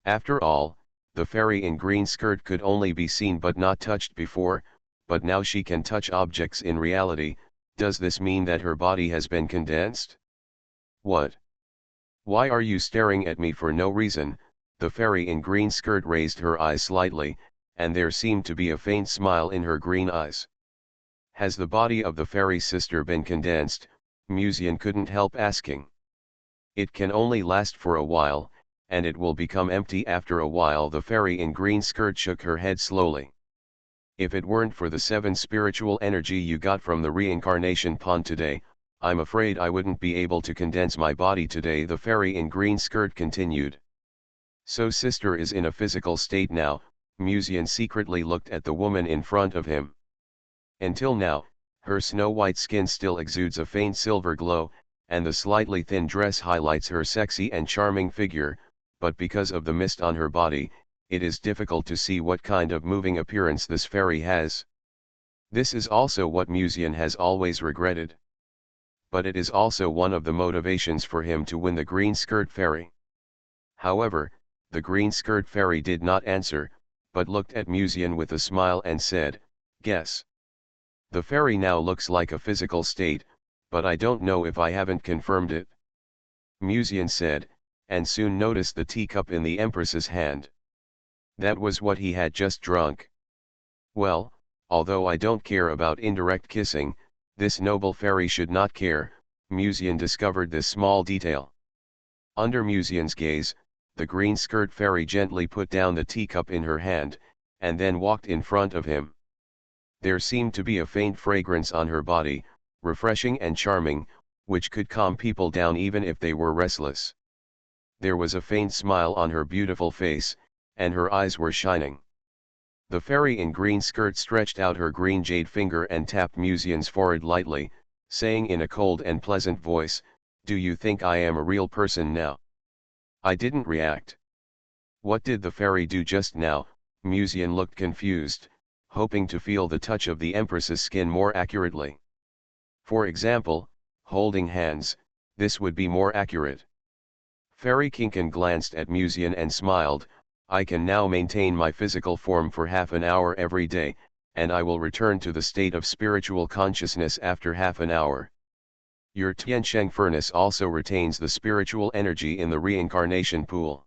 After all, the fairy in green skirt could only be seen but not touched before, but now she can touch objects in reality. Does this mean that her body has been condensed? What? Why are you staring at me for no reason? The fairy in green skirt raised her eyes slightly, and there seemed to be a faint smile in her green eyes. Has the body of the fairy sister been condensed? Muzian couldn't help asking. It can only last for a while, and it will become empty after a while. The fairy in green skirt shook her head slowly. If it weren't for the 7 spiritual energy you got from the reincarnation pond today, I'm afraid I wouldn't be able to condense my body today, the fairy in green skirt continued. So sister is in a physical state now. Muzian secretly looked at the woman in front of him. Until now, her snow-white skin still exudes a faint silver glow, and the slightly thin dress highlights her sexy and charming figure, but because of the mist on her body, it is difficult to see what kind of moving appearance this fairy has. This is also what Muzian has always regretted. But it is also one of the motivations for him to win the green skirt fairy. However, the green skirt fairy did not answer, but looked at Muzian with a smile and said, "Guess." The fairy now looks like a physical state, but I don't know if I haven't confirmed it. Muzian said, and soon noticed the teacup in the Empress's hand. That was what he had just drunk. Well, although I don't care about indirect kissing, this noble fairy should not care. Muzian discovered this small detail. Under Muzian's gaze, the green skirt fairy gently put down the teacup in her hand, and then walked in front of him. There seemed to be a faint fragrance on her body, refreshing and charming, which could calm people down even if they were restless. There was a faint smile on her beautiful face, and her eyes were shining. The fairy in green skirt stretched out her green jade finger and tapped Muzian's forehead lightly, saying in a cold and pleasant voice, "Do you think I am a real person now?" I didn't react. What did the fairy do just now? Muzian looked confused, hoping to feel the touch of the Empress's skin more accurately. For example, holding hands, this would be more accurate. Fairy Kinkan glanced at Muzian and smiled. I can now maintain my physical form for half an hour every day, and I will return to the state of spiritual consciousness after half an hour. Your Tiansheng furnace also retains the spiritual energy in the reincarnation pool.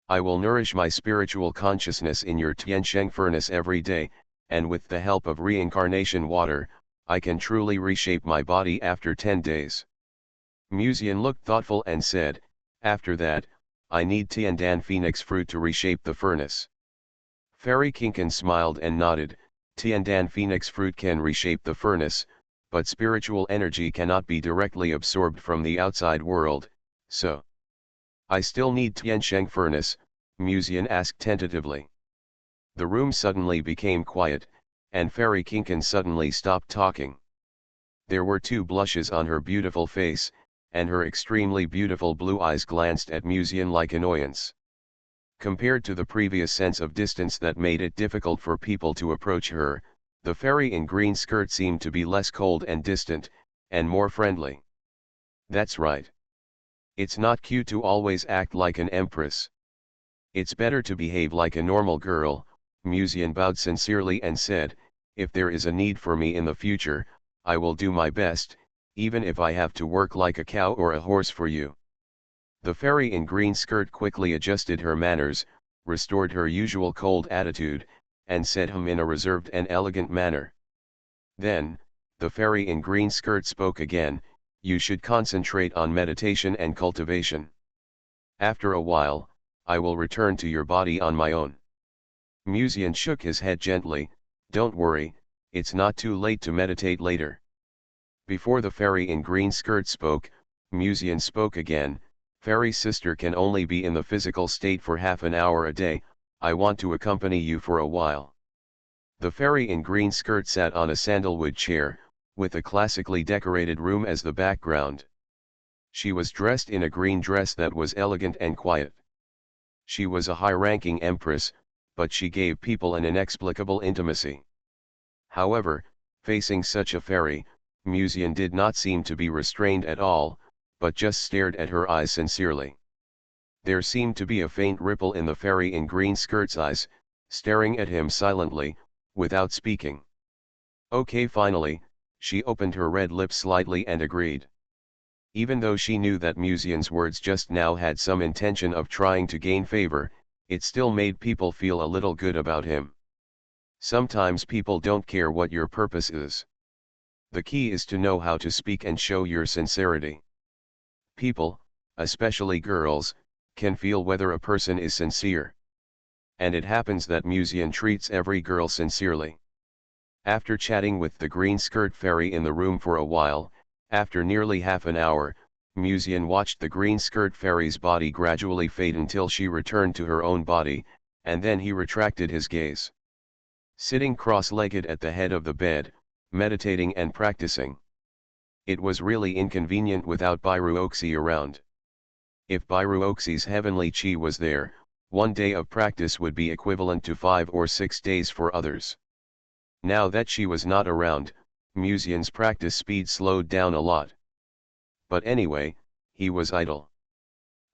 I will nourish my spiritual consciousness in your Tiansheng furnace every day, and with the help of reincarnation water, I can truly reshape my body after 10 days. Muzian looked thoughtful and said, after that, I need Tiandan phoenix fruit to reshape the furnace. Fairy Kinkan smiled and nodded. Tiandan phoenix fruit can reshape the furnace, but spiritual energy cannot be directly absorbed from the outside world, so I still need Tiansheng furnace, Muzian asked tentatively. The room suddenly became quiet, and Fairy Kinkan suddenly stopped talking. There were 2 blushes on her beautiful face, and her extremely beautiful blue eyes glanced at Muzian like annoyance. Compared to the previous sense of distance that made it difficult for people to approach her, the fairy in green skirt seemed to be less cold and distant, and more friendly. That's right. It's not cute to always act like an empress. It's better to behave like a normal girl. Muzian bowed sincerely and said, if there is a need for me in the future, I will do my best, even if I have to work like a cow or a horse for you. The fairy in green skirt quickly adjusted her manners, restored her usual cold attitude, and said in a reserved and elegant manner. Then, the fairy in green skirt spoke again, you should concentrate on meditation and cultivation. After a while, I will return to your body on my own. Muzian shook his head gently, don't worry, it's not too late to meditate later. Before the fairy in green skirt spoke, Muzian spoke again, fairy sister can only be in the physical state for half an hour a day, I want to accompany you for a while. The fairy in green skirt sat on a sandalwood chair, with a classically decorated room as the background. She was dressed in a green dress that was elegant and quiet. She was a high-ranking empress, but she gave people an inexplicable intimacy. However, facing such a fairy, Musian did not seem to be restrained at all, but just stared at her eyes sincerely. There seemed to be a faint ripple in the fairy in green skirt's eyes, staring at him silently, without speaking. Okay, finally, she opened her red lips slightly and agreed. Even though she knew that Musian's words just now had some intention of trying to gain favor, it still made people feel a little good about him. Sometimes people don't care what your purpose is. The key is to know how to speak and show your sincerity. People, especially girls, can feel whether a person is sincere. And it happens that Musian treats every girl sincerely. After chatting with the green skirt fairy in the room for a while, after nearly half an hour, Musian watched the green skirt fairy's body gradually fade until she returned to her own body, and then he retracted his gaze. Sitting cross-legged at the head of the bed, meditating and practicing. It was really inconvenient without Bairuoxi around. If Bairuoxi's heavenly chi was there, one day of practice would be equivalent to 5 or 6 days for others. Now that she was not around, Musian's practice speed slowed down a lot. But anyway, he was idle.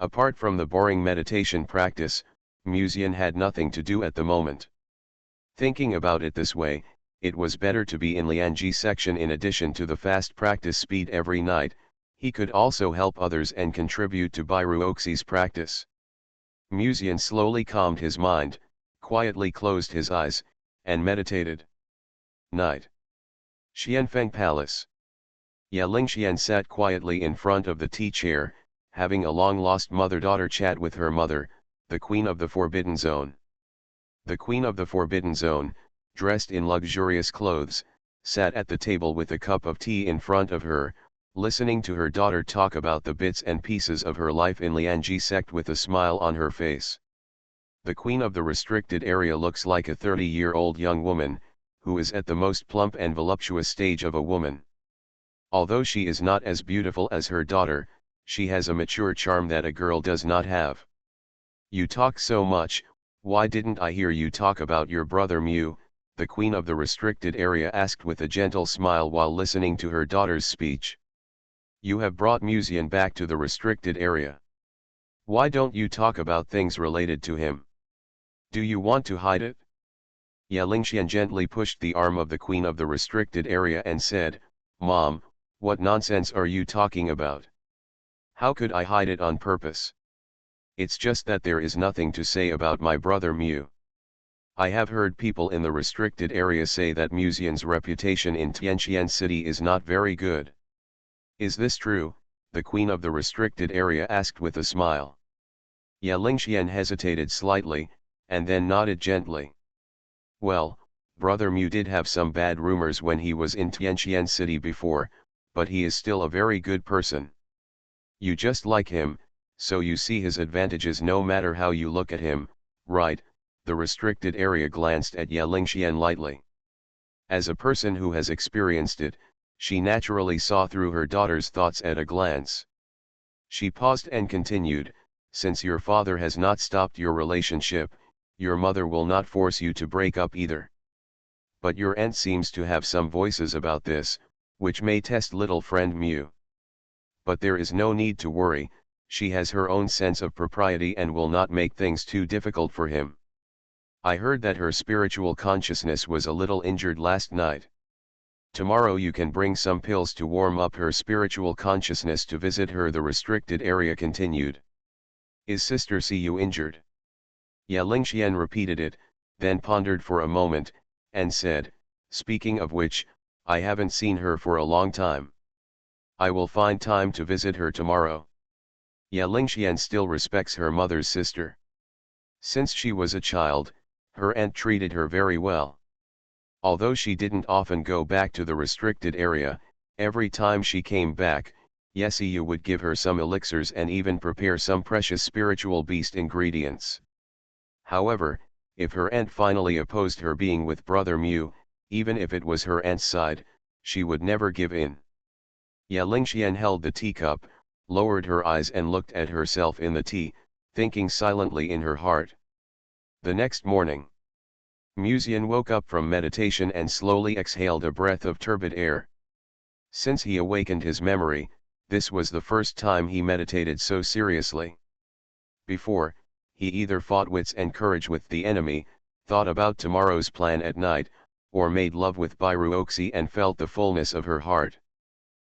Apart from the boring meditation practice, Musian had nothing to do at the moment. Thinking about it this way, it was better to be in Lianji section. In addition to the fast practice speed every night, he could also help others and contribute to Bairuoxi's practice. Musian slowly calmed his mind, quietly closed his eyes, and meditated. Night. Xianfeng Palace. Yalingxian sat quietly in front of the tea chair, having a long-lost mother-daughter chat with her mother, the Queen of the Forbidden Zone. The Queen of the Forbidden Zone, dressed in luxurious clothes, sat at the table with a cup of tea in front of her, listening to her daughter talk about the bits and pieces of her life in Lianji sect with a smile on her face. The Queen of the restricted area looks like a 30-year-old young woman, who is at the most plump and voluptuous stage of a woman. Although she is not as beautiful as her daughter, she has a mature charm that a girl does not have. You talk so much, why didn't I hear you talk about your brother Mu? The Queen of the restricted area asked with a gentle smile while listening to her daughter's speech. You have brought Musian back to the restricted area. Why don't you talk about things related to him? Do you want to hide it? Yalingxian gently pushed the arm of the Queen of the restricted area and said, Mom, what nonsense are you talking about? How could I hide it on purpose? It's just that there is nothing to say about my brother Mu. I have heard people in the restricted area say that Musian's reputation in Tianqian City is not very good. Is this true? The Queen of the restricted area asked with a smile. Yalingxian hesitated slightly, and then nodded gently. Well, brother Mu did have some bad rumors when he was in Tianqian City before, but he is still a very good person. You just like him, so you see his advantages no matter how you look at him, right? The restricted area glanced at Yalingxian lightly. As a person who has experienced it, she naturally saw through her daughter's thoughts at a glance. She paused and continued, since your father has not stopped your relationship, your mother will not force you to break up either. But your aunt seems to have some voices about this, which may test little friend Mu. But there is no need to worry, she has her own sense of propriety and will not make things too difficult for him. I heard that her spiritual consciousness was a little injured last night. Tomorrow you can bring some pills to warm up her spiritual consciousness to visit her. The restricted area continued. Is Sister Siyu injured? Yalingxian repeated it, then pondered for a moment, and said, speaking of which, I haven't seen her for a long time. I will find time to visit her tomorrow. Yalingxian still respects her mother's sister. Since she was a child, her aunt treated her very well. Although she didn't often go back to the restricted area, every time she came back, Yesiyu would give her some elixirs and even prepare some precious spiritual beast ingredients. However, If her aunt finally opposed her being with Brother Mu, even if it was her aunt's side, she would never give in. Lingxian held the teacup, lowered her eyes and looked at herself in the tea, thinking silently in her heart. The next morning, Muzian woke up from meditation and slowly exhaled a breath of turbid air. Since he awakened his memory, this was the first time he meditated so seriously. Before, he either fought wits and courage with the enemy, thought about tomorrow's plan at night, or made love with Biruoxi and felt the fullness of her heart.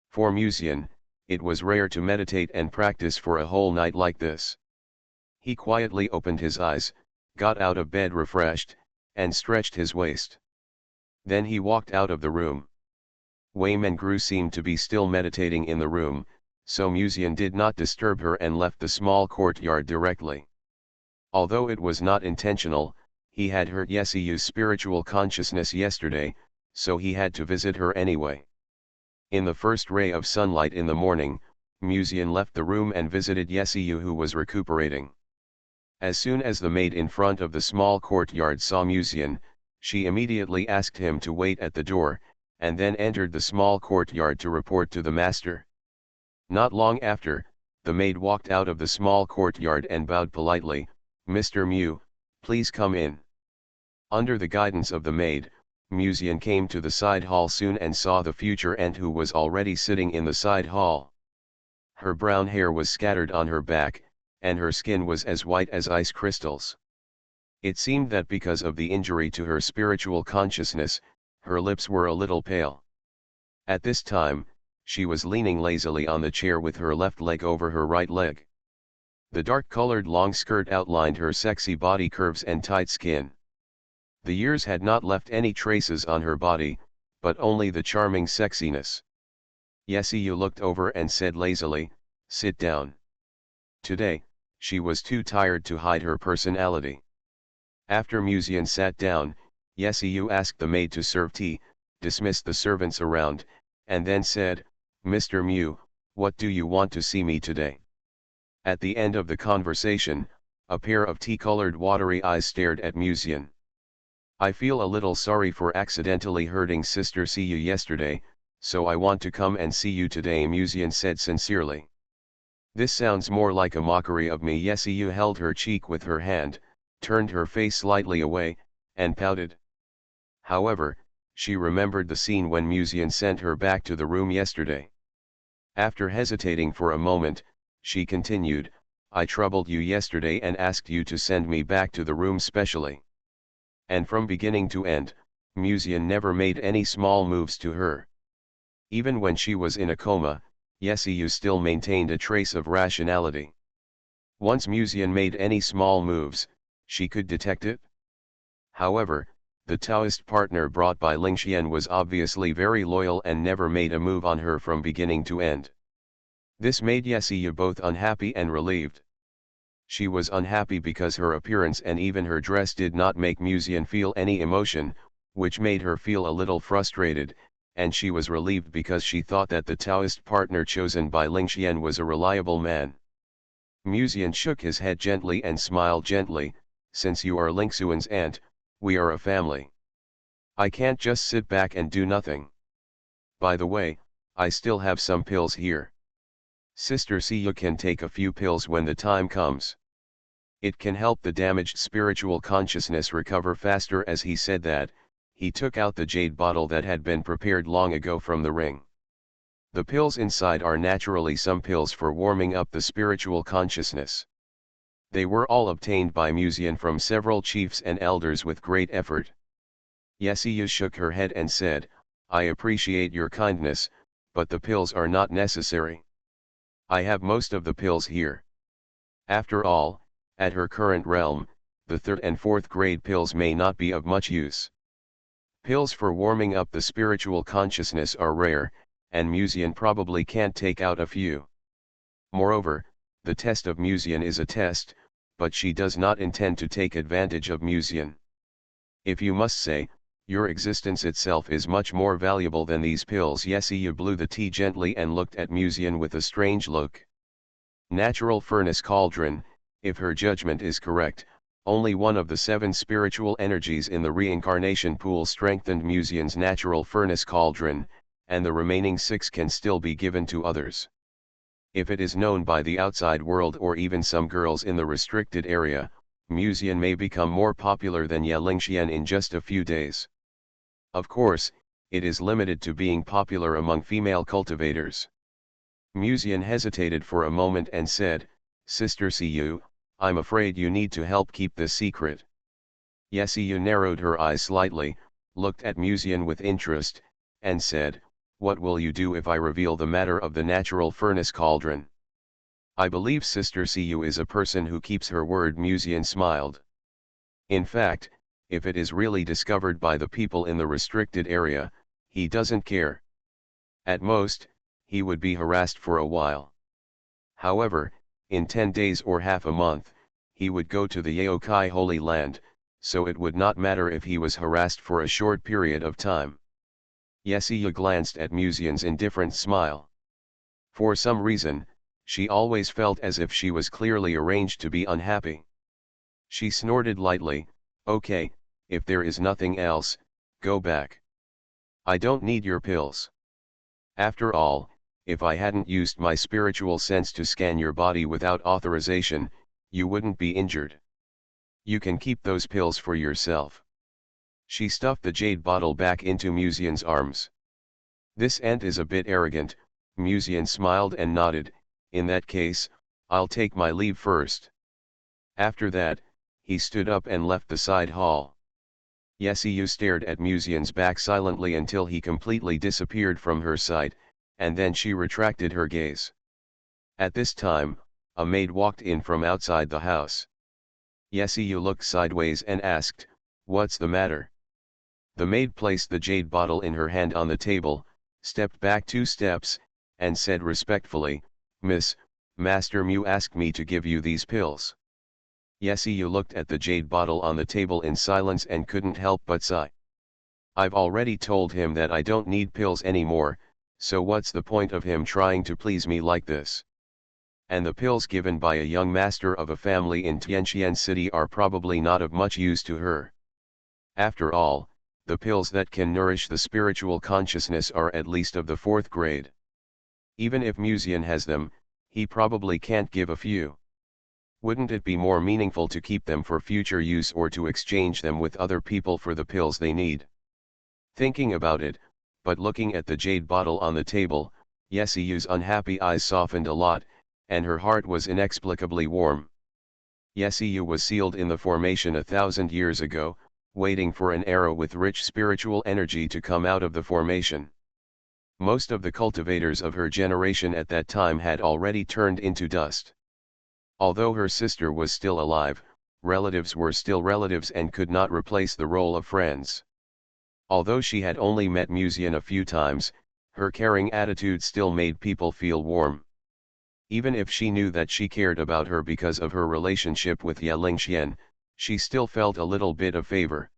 For Muzian, it was rare to meditate and practice for a whole night like this. He quietly opened his eyes, got out of bed refreshed, and stretched his waist. Then he walked out of the room. Wei Mengru seemed to be still meditating in the room, so Muzian did not disturb her and left the small courtyard directly. Although it was not intentional, he had hurt Yesiyu's spiritual consciousness yesterday, so he had to visit her anyway. In the first ray of sunlight in the morning, Muzian left the room and visited Yesiyu, who was recuperating. As soon as the maid in front of the small courtyard saw Muzian, she immediately asked him to wait at the door, and then entered the small courtyard to report to the master. Not long after, the maid walked out of the small courtyard and bowed politely, "Mr. Mu, please come in." Under the guidance of the maid, Muzian came to the side hall soon and saw the future aunt, who was already sitting in the side hall. Her brown hair was scattered on her back, and her skin was as white as ice crystals. It seemed that because of the injury to her spiritual consciousness, her lips were a little pale. At this time, she was leaning lazily on the chair with her left leg over her right leg. The dark-colored long skirt outlined her sexy body curves and tight skin. The years had not left any traces on her body, but only the charming sexiness. Yesiyu looked over and said lazily, "Sit down." Today, she was too tired to hide her personality. After Muzian sat down, Yesiyu asked the maid to serve tea, dismissed the servants around, and then said, "Mr. Mu, what do you want to see me today?" At the end of the conversation, a pair of tea-colored watery eyes stared at Muzian. "I feel a little sorry for accidentally hurting Sister Siyu yesterday, so I want to come and see you today," Muzian said sincerely. "This sounds more like a mockery of me." Yesiyu held her cheek with her hand, turned her face slightly away, and pouted. However, she remembered the scene when Muzian sent her back to the room yesterday. After hesitating for a moment, she continued, "I troubled you yesterday and asked you to send me back to the room specially." And from beginning to end, Muzian never made any small moves to her. Even when she was in a coma, Yesiyu still maintained a trace of rationality. Once Muzian made any small moves, she could detect it. However, the Taoist partner brought by Lingxian was obviously very loyal and never made a move on her from beginning to end. This made Yesiyu both unhappy and relieved. She was unhappy because her appearance and even her dress did not make Muzian feel any emotion, which made her feel a little frustrated, and she was relieved because she thought that the Taoist partner chosen by Lingxian was a reliable man. Muzian shook his head gently and smiled gently, "Since you are Lingxuan's aunt, we are a family. I can't just sit back and do nothing. By the way, I still have some pills here. Sister Siyu can take a few pills when the time comes. It can help the damaged spiritual consciousness recover faster." As he said that, he took out the jade bottle that had been prepared long ago from the ring. The pills inside are naturally some pills for warming up the spiritual consciousness. They were all obtained by Muzian from several chiefs and elders with great effort. Yesiyu shook her head and said, "I appreciate your kindness, but the pills are not necessary. I have most of the pills here." After all, at her current realm, the third and fourth grade pills may not be of much use. Pills for warming up the spiritual consciousness are rare, and Muzian probably can't take out a few. Moreover, the test of Muzian is a test, but she does not intend to take advantage of Muzian. If you must say, your existence itself is much more valuable than these pills. Yesiyu blew the tea gently and looked at Muzian with a strange look. Natural furnace cauldron, if her judgment is correct, only one of the 7 spiritual energies in the reincarnation pool strengthened Musian's natural furnace cauldron, and the remaining 6 can still be given to others. If it is known by the outside world or even some girls in the restricted area, Musian may become more popular than Yelingxian in just a few days. Of course, it is limited to being popular among female cultivators. Musian hesitated for a moment and said, "Sister Siyu, I'm afraid you need to help keep this secret." Yesiyu narrowed her eyes slightly, looked at Musian with interest, and said, "What will you do if I reveal the matter of the natural furnace cauldron?" "I believe Sister Siyu is a person who keeps her word." Musian smiled. "In fact, if it is really discovered by the people in the restricted area, he doesn't care. At most, he would be harassed for a while. However, in 10 days or half a month, he would go to the Yaokai Holy Land, so it would not matter if he was harassed for a short period of time." Yesiya glanced at Musian's indifferent smile. For some reason, she always felt as if she was clearly arranged to be unhappy. She snorted lightly, "Okay, if there is nothing else, go back. I don't need your pills. After all, if I hadn't used my spiritual sense to scan your body without authorization, you wouldn't be injured. You can keep those pills for yourself." She stuffed the jade bottle back into Musian's arms. "This ant is a bit arrogant." Musian smiled and nodded, "In that case, I'll take my leave first." After that, he stood up and left the side hall. Yesiyu stared at Musian's back silently until he completely disappeared from her sight, and then she retracted her gaze. At this time, a maid walked in from outside the house. Yesiyu looked sideways and asked, "What's the matter?" The maid placed the jade bottle in her hand on the table, stepped back 2 steps, and said respectfully, "Miss, Master Mu asked me to give you these pills." Yesiyu looked at the jade bottle on the table in silence and couldn't help but sigh. "I've already told him that I don't need pills anymore, so what's the point of him trying to please me like this? And the pills given by a young master of a family in Tianqian City are probably not of much use to her. After all, the pills that can nourish the spiritual consciousness are at least of the 4th grade. Even if Musian has them, he probably can't give a few. Wouldn't it be more meaningful to keep them for future use or to exchange them with other people for the pills they need?" Thinking about it, but looking at the jade bottle on the table, Yesiyu's unhappy eyes softened a lot, and her heart was inexplicably warm. Yesiyu was sealed in the formation 1,000 years ago, waiting for an era with rich spiritual energy to come out of the formation. Most of the cultivators of her generation at that time had already turned into dust. Although her sister was still alive, relatives were still relatives and could not replace the role of friends. Although she had only met Musian a few times, her caring attitude still made people feel warm. Even if she knew that she cared about her because of her relationship with Yelingxian, she still felt a little bit of favor.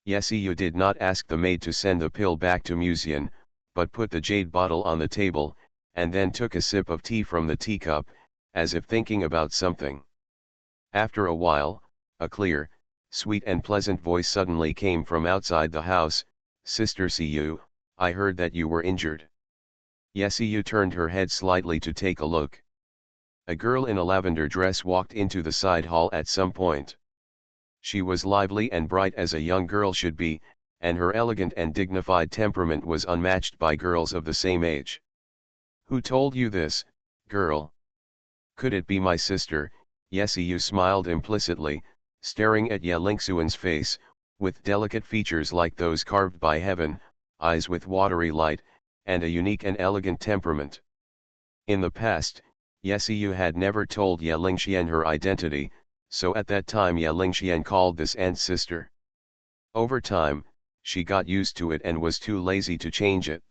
Yesiyu did not ask the maid to send the pill back to Musian, but put the jade bottle on the table, and then took a sip of tea from the teacup, as if thinking about something. After a while, a clear, sweet and pleasant voice suddenly came from outside the house, "Sister Siyu, I heard that you were injured." Yesiyu turned her head slightly to take a look. A girl in a lavender dress walked into the side hall at some point. She was lively and bright as a young girl should be, and her elegant and dignified temperament was unmatched by girls of the same age. "Who told you this, girl?" "Could it be my sister?" Yesiyu smiled implicitly, staring at Yelingsuan's face, with delicate features like those carved by heaven, eyes with watery light, and a unique and elegant temperament. In the past, Yesiyu had never told Yelingxian her identity, so at that time Yelingxian called this aunt sister. Over time, she got used to it and was too lazy to change it.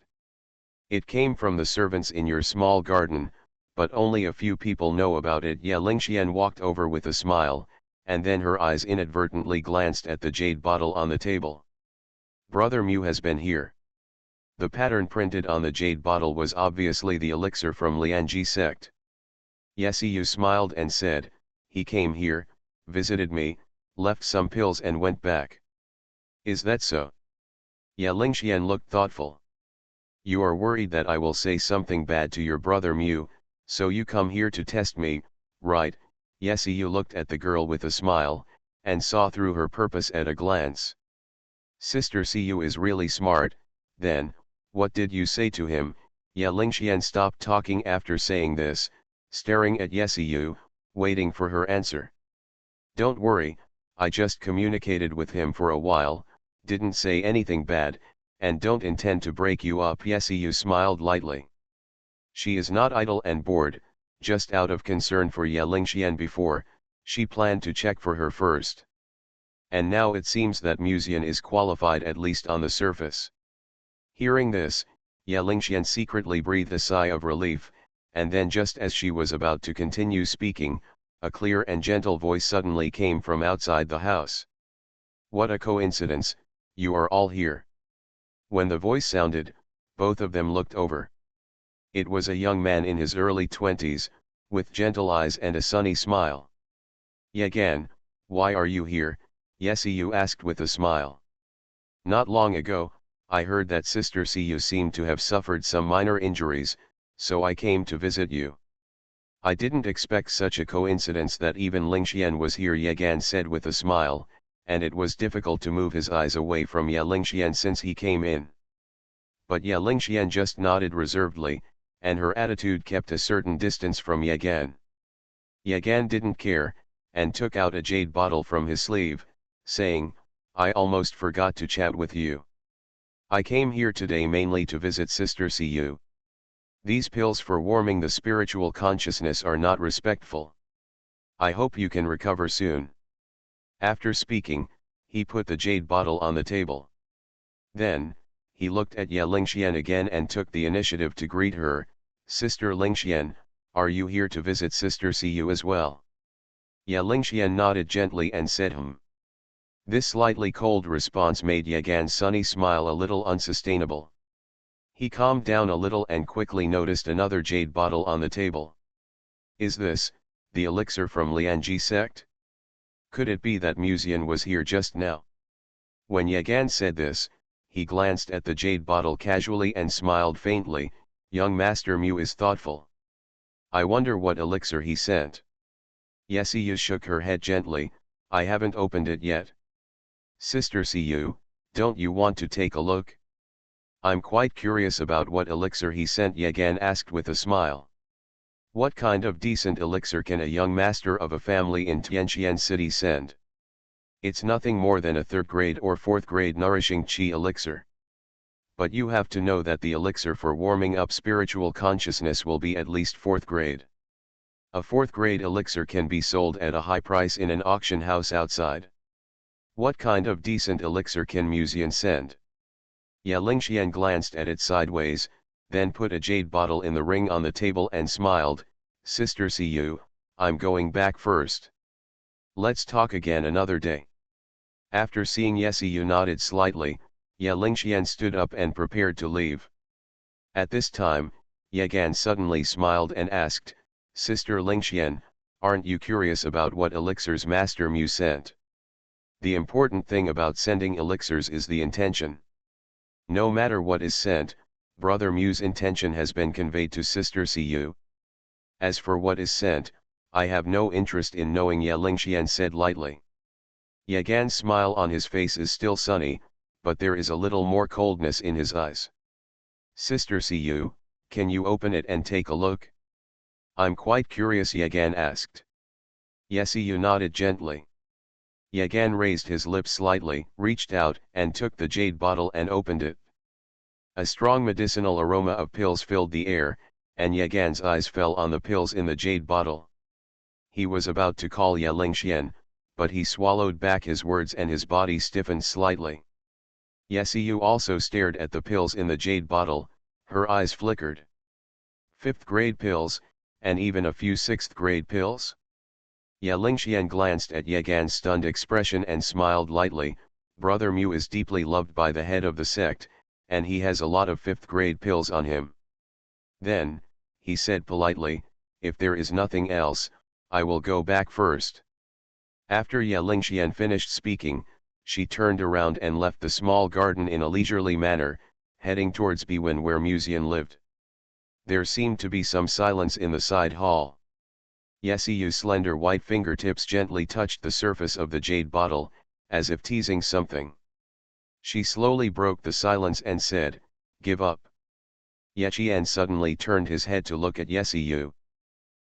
"It came from the servants in your small garden, but only a few people know about it." Yelingxian walked over with a smile, and then her eyes inadvertently glanced at the jade bottle on the table. "Brother Mu has been here." The pattern printed on the jade bottle was obviously the elixir from Lianji sect. Yesiyu smiled and said, "He came here, visited me, left some pills and went back. Is that so? Ya Lingxian looked thoughtful. You are worried that I will say something bad to your brother Mu, so you come here to test me, right? Yesiu looked at the girl with a smile, and saw through her purpose at a glance. Sister Siu is really smart. Then, what did you say to him? Ya Lingxian stopped talking after saying this, staring at Yesiu, waiting for her answer. Don't worry, I just communicated with him for a while, didn't say anything bad, and don't intend to break you up. Yesiu smiled lightly. She is not idle and bored, just out of concern for Ya Lingxian. Before, she planned to check for her first. And now it seems that Muzian is qualified, at least on the surface. Hearing this, Ya Lingxian secretly breathed a sigh of relief, and then just as she was about to continue speaking, a clear and gentle voice suddenly came from outside the house. What a coincidence, you are all here. When the voice sounded, both of them looked over. It was a young man in his early 20s, with gentle eyes and a sunny smile. Yagan, why are you here? Yesiu asked with a smile. Not long ago, I heard that Sister Siu seemed to have suffered some minor injuries, so I came to visit you. I didn't expect such a coincidence that even Lingxian was here, Yagan said with a smile, and it was difficult to move his eyes away from Ya Lingxian since he came in. But Ya Lingxian just nodded reservedly, and her attitude kept a certain distance from Yagan. Yagan didn't care, and took out a jade bottle from his sleeve, saying, I almost forgot to chat with you. I came here today mainly to visit Sister Siu. These pills for warming the spiritual consciousness are not respectful. I hope you can recover soon. After speaking, he put the jade bottle on the table. Then, he looked at Ya Lingxian again and took the initiative to greet her. Sister Lingxian, are you here to visit Sister Siu as well? Ya Lingxian nodded gently and said This slightly cold response made Yagan's sunny smile a little unsustainable. He calmed down a little and quickly noticed another jade bottle on the table. Is this, the elixir from Lianji sect? Could it be that Muzian was here just now? When Yagan said this, he glanced at the jade bottle casually and smiled faintly. Young Master Mu is thoughtful. I wonder what elixir he sent. Yesiu shook her head gently. I haven't opened it yet. Sister Siu, don't you want to take a look? I'm quite curious about what elixir he sent, Yagan asked with a smile. What kind of decent elixir can a young master of a family in Tianqian City send? It's nothing more than a 3rd grade or 4th grade nourishing qi elixir. But you have to know that the elixir for warming up spiritual consciousness will be at least 4th grade. A 4th grade elixir can be sold at a high price in an auction house outside. What kind of decent elixir can Muzian send? Ya Lingxian glanced at it sideways, then put a jade bottle in the ring on the table and smiled. Sister Siu, I'm going back first. Let's talk again another day. After seeing Yesiu nodded slightly, Ya Lingxian stood up and prepared to leave. At this time, Yagan suddenly smiled and asked, Sister Lingxian, aren't you curious about what elixirs Master Mu sent? The important thing about sending elixirs is the intention. No matter what is sent, Brother Mu's intention has been conveyed to Sister Siu. As for what is sent, I have no interest in knowing, Ya Lingxian said lightly. Yagan's smile on his face is still sunny, but there is a little more coldness in his eyes. Sister Siu, can you open it and take a look? I'm quite curious, Yagan asked. Yesiu nodded gently. Yagan raised his lips slightly, reached out and took the jade bottle and opened it. A strong medicinal aroma of pills filled the air, and Yagan's eyes fell on the pills in the jade bottle. He was about to call Ya Lingxian, but he swallowed back his words and his body stiffened slightly. Yesiu also stared at the pills in the jade bottle, her eyes flickered. 5th grade pills, and even a few 6th grade pills? Ya Lingxian glanced at Yagan's stunned expression and smiled lightly. Brother Mu is deeply loved by the head of the sect, and he has a lot of 5th grade pills on him. Then, he said politely, if there is nothing else, I will go back first. After Ye Lingxian finished speaking, she turned around and left the small garden in a leisurely manner, heading towards Bwin where Musian lived. There seemed to be some silence in the side hall. Yesiyu's slender white fingertips gently touched the surface of the jade bottle, as if teasing something. She slowly broke the silence and said, "Give up." Yechian suddenly turned his head to look at Yesiyu.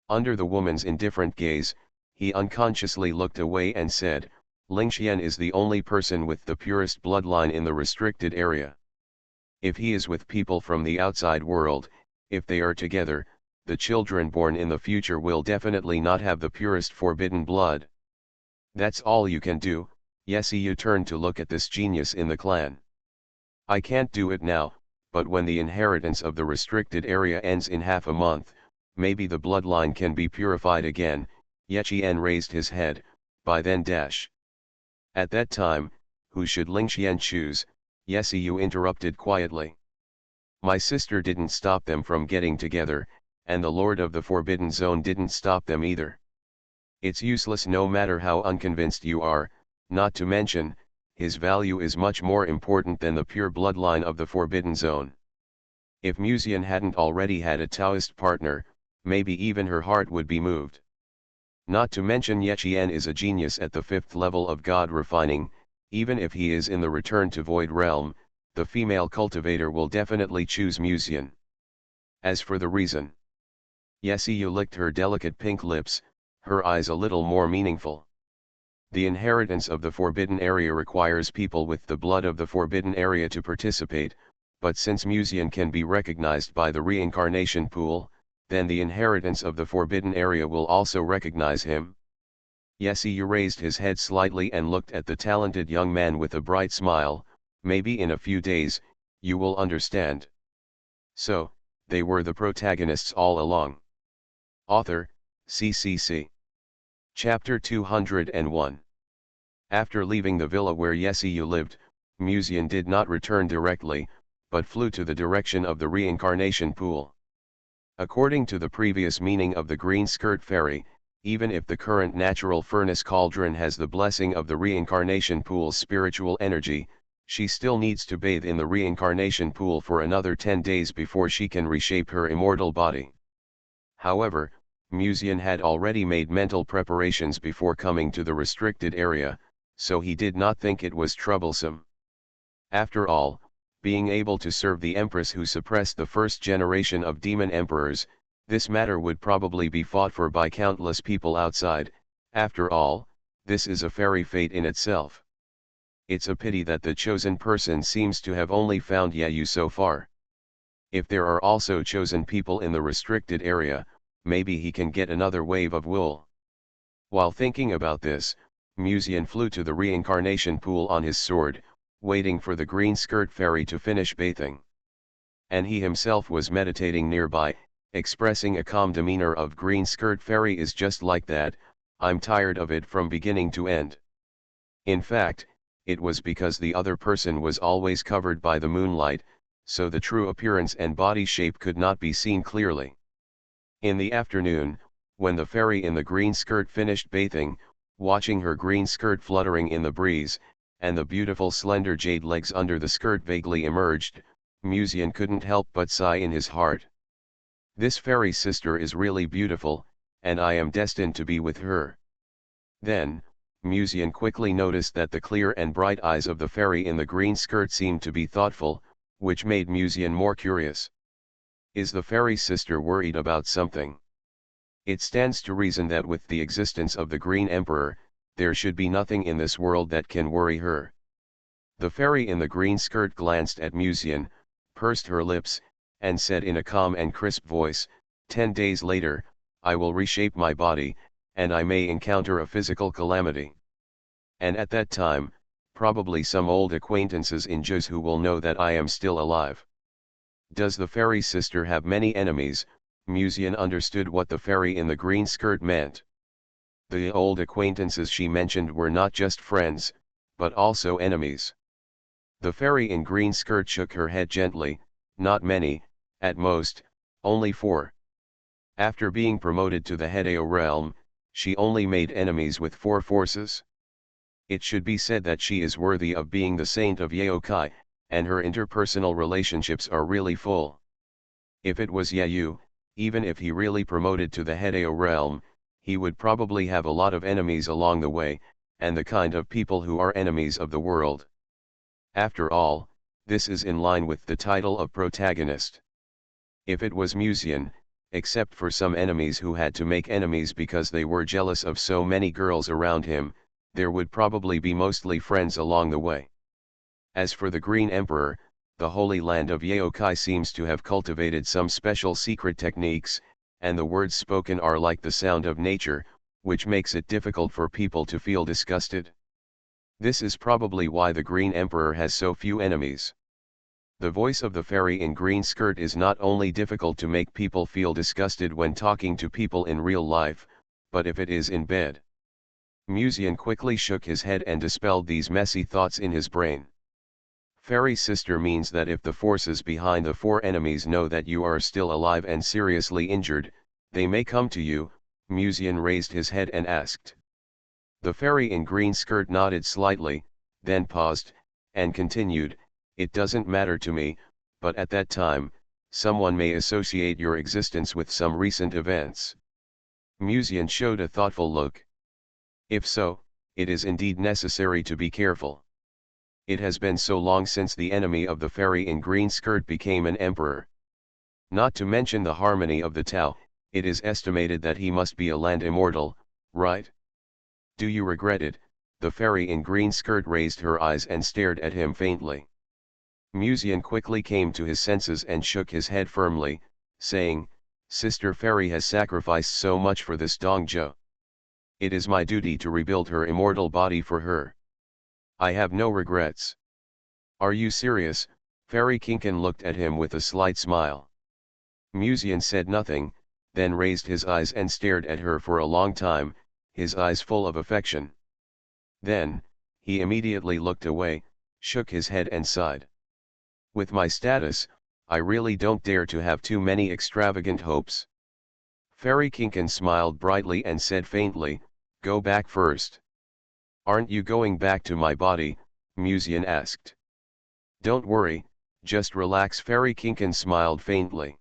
Under the woman's indifferent gaze, he unconsciously looked away and said, "Lingxian is the only person with the purest bloodline in the restricted area. If he is with people from the outside world, if they are together, the children born in the future will definitely not have the purest forbidden blood. That's all you can do." Yesiyu turned to look at this genius in the clan. "I can't do it now, but when the inheritance of the restricted area ends in half a month, maybe the bloodline can be purified again." Yechian raised his head, "By then dash." At that time, who should Lingxian choose? Yesiyu interrupted quietly. "My sister didn't stop them from getting together, and the Lord of the Forbidden Zone didn't stop them either. It's useless no matter how unconvinced you are, not to mention, his value is much more important than the pure bloodline of the Forbidden Zone. If Musian hadn't already had a Taoist partner, maybe even her heart would be moved. Not to mention Yechian is a genius at the 5th level of God refining. Even if he is in the Return to Void realm, the female cultivator will definitely choose Musian. As for the reason..." Yesiyu licked her delicate pink lips, her eyes a little more meaningful. "The inheritance of the forbidden area requires people with the blood of the forbidden area to participate, but since Musian can be recognized by the reincarnation pool, then the inheritance of the forbidden area will also recognize him." Yesiyu raised his head slightly and looked at the talented young man with a bright smile. "Maybe in a few days, you will understand." So, they were the protagonists all along. Author, CCC. Chapter 201. After leaving the villa where Yesiyu lived, Musian did not return directly, but flew to the direction of the reincarnation pool. According to the previous meaning of the green skirt fairy, even if the current natural furnace cauldron has the blessing of the reincarnation pool's spiritual energy, she still needs to bathe in the reincarnation pool for another 10 days before she can reshape her immortal body. However, Musian had already made mental preparations before coming to the restricted area, so he did not think it was troublesome. After all, being able to serve the Empress who suppressed the first generation of demon emperors, this matter would probably be fought for by countless people outside. After all, this is a fairy fate in itself. It's a pity that the chosen person seems to have only found Yeyu so far. If there are also chosen people in the restricted area, maybe he can get another wave of wool. While thinking about this, Musian flew to the reincarnation pool on his sword, waiting for the green skirt fairy to finish bathing. And he himself was meditating nearby, expressing a calm demeanor of green skirt fairy is just like that, I'm tired of it from beginning to end. In fact, it was because the other person was always covered by the moonlight, so the true appearance and body shape could not be seen clearly. In the afternoon, when the fairy in the green skirt finished bathing, watching her green skirt fluttering in the breeze, and the beautiful slender jade legs under the skirt vaguely emerged, Musian couldn't help but sigh in his heart. This fairy sister is really beautiful, and I am destined to be with her. Then, Musian quickly noticed that the clear and bright eyes of the fairy in the green skirt seemed to be thoughtful, which made Musian more curious. Is the fairy sister worried about something? It stands to reason that with the existence of the Green Emperor, there should be nothing in this world that can worry her. The fairy in the green skirt glanced at Musian, pursed her lips, and said in a calm and crisp voice, 10 days later, I will reshape my body, and I may encounter a physical calamity. And at that time, probably some old acquaintances in Juz who will know that I am still alive. Does the fairy sister have many enemies? Musian understood what the fairy in the green skirt meant. The old acquaintances she mentioned were not just friends, but also enemies. The fairy in green skirt shook her head gently, not many, at most, only 4. After being promoted to the Hedeo realm, she only made enemies with 4 forces? It should be said that she is worthy of being the saint of Yaokai, and her interpersonal relationships are really full. If it was Yayu, even if he really promoted to the Hedeo realm, he would probably have a lot of enemies along the way, and the kind of people who are enemies of the world. After all, this is in line with the title of protagonist. If it was Musian, except for some enemies who had to make enemies because they were jealous of so many girls around him, there would probably be mostly friends along the way. As for the Green Emperor, the Holy Land of Yaokai seems to have cultivated some special secret techniques, and the words spoken are like the sound of nature, which makes it difficult for people to feel disgusted. This is probably why the Green Emperor has so few enemies. The voice of the fairy in green skirt is not only difficult to make people feel disgusted when talking to people in real life, but if it is in bed. Musian quickly shook his head and dispelled these messy thoughts in his brain. Fairy sister means that if the forces behind the 4 enemies know that you are still alive and seriously injured, they may come to you. Musian raised his head and asked. The fairy in green skirt nodded slightly, then paused, and continued, "It doesn't matter to me, but at that time, someone may associate your existence with some recent events." Musian showed a thoughtful look. If so, it is indeed necessary to be careful. It has been so long since the enemy of the fairy in green skirt became an emperor. Not to mention the harmony of the Tao, it is estimated that he must be a land immortal, right? Do you regret it? The fairy in green skirt raised her eyes and stared at him faintly. Musian quickly came to his senses and shook his head firmly, saying, "Sister Fairy has sacrificed so much for this Dongzhou. It is my duty to rebuild her immortal body for her. I have no regrets." "Are you serious?" Fairy Kinkan looked at him with a slight smile. Musian said nothing, then raised his eyes and stared at her for a long time, his eyes full of affection. Then, he immediately looked away, shook his head and sighed. "With my status, I really don't dare to have too many extravagant hopes." Fairy Kinkan smiled brightly and said faintly, "Go back first." "Aren't you going back to my body?" Musian asked. "Don't worry, just relax." Fairy Kinkan smiled faintly.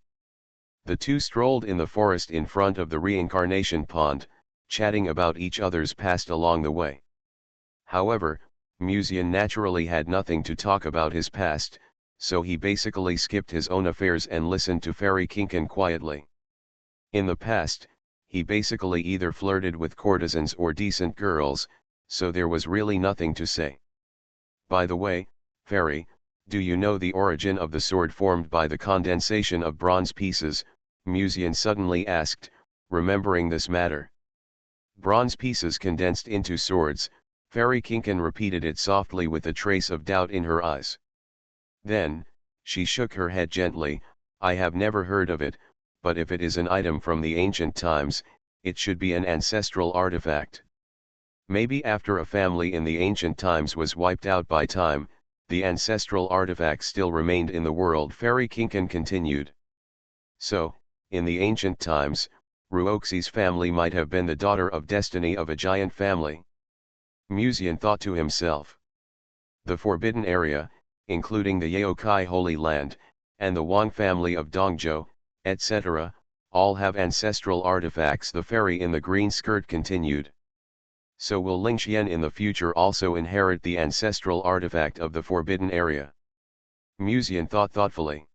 The two strolled in the forest in front of the reincarnation pond, chatting about each other's past along the way. However, Musian naturally had nothing to talk about his past, so he basically skipped his own affairs and listened to Fairy Kinkan quietly. In the past, he basically either flirted with courtesans or decent girls, so there was really nothing to say. "By the way, Fairy, do you know the origin of the sword formed by the condensation of bronze pieces?" Musian suddenly asked, remembering this matter. "Bronze pieces condensed into swords," Fairy Kinkan repeated it softly with a trace of doubt in her eyes. Then, she shook her head gently. "I have never heard of it, but if it is an item from the ancient times, it should be an ancestral artifact. Maybe after a family in the ancient times was wiped out by time, the ancestral artifact still remained in the world." Fairy Kinkan continued. "So, in the ancient times, Ruoxi's family might have been the daughter of destiny of a giant family." Musian thought to himself. The Forbidden Area, including the Yaokai Holy Land, and the Wang family of Dongzhou, etc., all have ancestral artifacts. The fairy in the green skirt continued. "So will Lingxian in the future also inherit the ancestral artifact of the Forbidden Area?" Musian thought thoughtfully.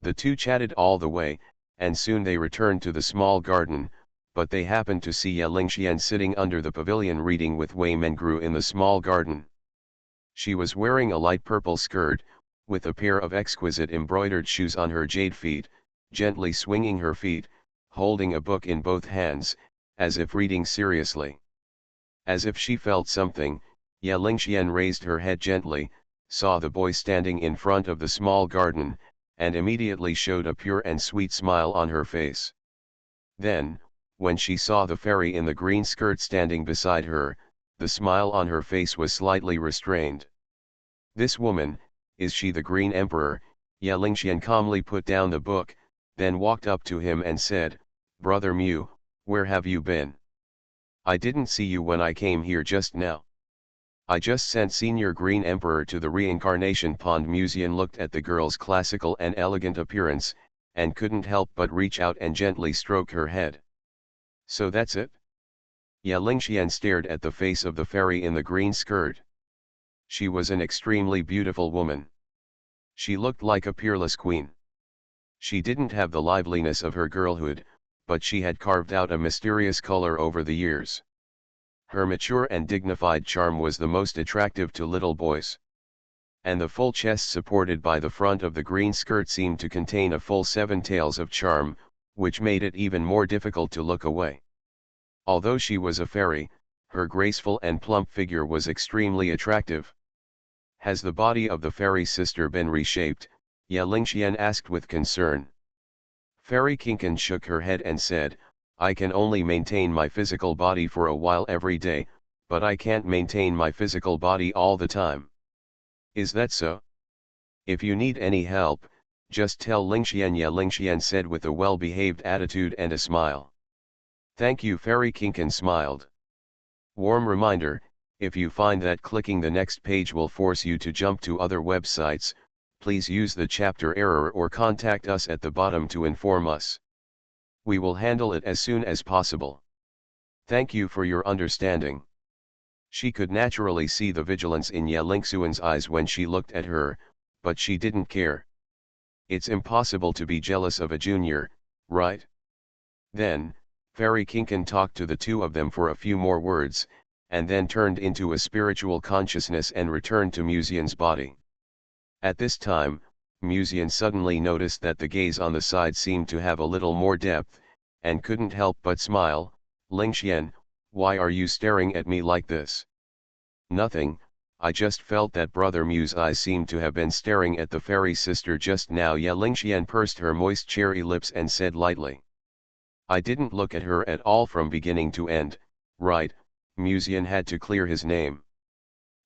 The two chatted all the way, and soon they returned to the small garden, but they happened to see Lingxian sitting under the pavilion reading with Wei Mengru in the small garden. She was wearing a light purple skirt, with a pair of exquisite embroidered shoes on her jade feet, gently swinging her feet, holding a book in both hands, as if reading seriously. As if she felt something, Lingxian raised her head gently, saw the boy standing in front of the small garden, and immediately showed a pure and sweet smile on her face. Then, when she saw the fairy in the green skirt standing beside her, the smile on her face was slightly restrained. "This woman, is she the Green Emperor?" Lingxian calmly put down the book, then walked up to him and said, "Brother Mu, where have you been?" I didn't see you when I came here just now. I just sent Senior Green Emperor to the reincarnation pond. Musian looked at the girl's classical and elegant appearance, and couldn't help but reach out and gently stroke her head. So that's it? Ya Lingxian stared at the face of the fairy in the green skirt. She was an extremely beautiful woman. She looked like a peerless queen. She didn't have the liveliness of her girlhood, but she had carved out a mysterious color over the years. Her mature and dignified charm was the most attractive to little boys. And the full chest supported by the front of the green skirt seemed to contain a full 7 tails of charm, which made it even more difficult to look away. Although she was a fairy, her graceful and plump figure was extremely attractive. Has the body of the fairy sister been reshaped? Ya Lingxian asked with concern. Fairy Kinkan shook her head and said, I can only maintain my physical body for a while every day, but I can't maintain my physical body all the time. Is that so? If you need any help, just tell Lingxian. Ya Lingxian said with a well-behaved attitude and a smile. Thank you. Fairy Kinkan smiled. Warm reminder, if you find that clicking the next page will force you to jump to other websites, please use the chapter error or contact us at the bottom to inform us. We will handle it as soon as possible. Thank you for your understanding. She could naturally see the vigilance in Ya Lingxuan's eyes when she looked at her, but she didn't care. It's impossible to be jealous of a junior, right? Then, Fairy Kinkan talked to the two of them for a few more words, and then turned into a spiritual consciousness and returned to Musian's body. At this time, Musian suddenly noticed that the gaze on the side seemed to have a little more depth, and couldn't help but smile. Lingxian, why are you staring at me like this? Nothing, I just felt that Brother Mu's eyes seemed to have been staring at the fairy sister just now. Ya Lingxian pursed her moist cherry lips and said lightly. I didn't look at her at all from beginning to end, right? Musian had to clear his name.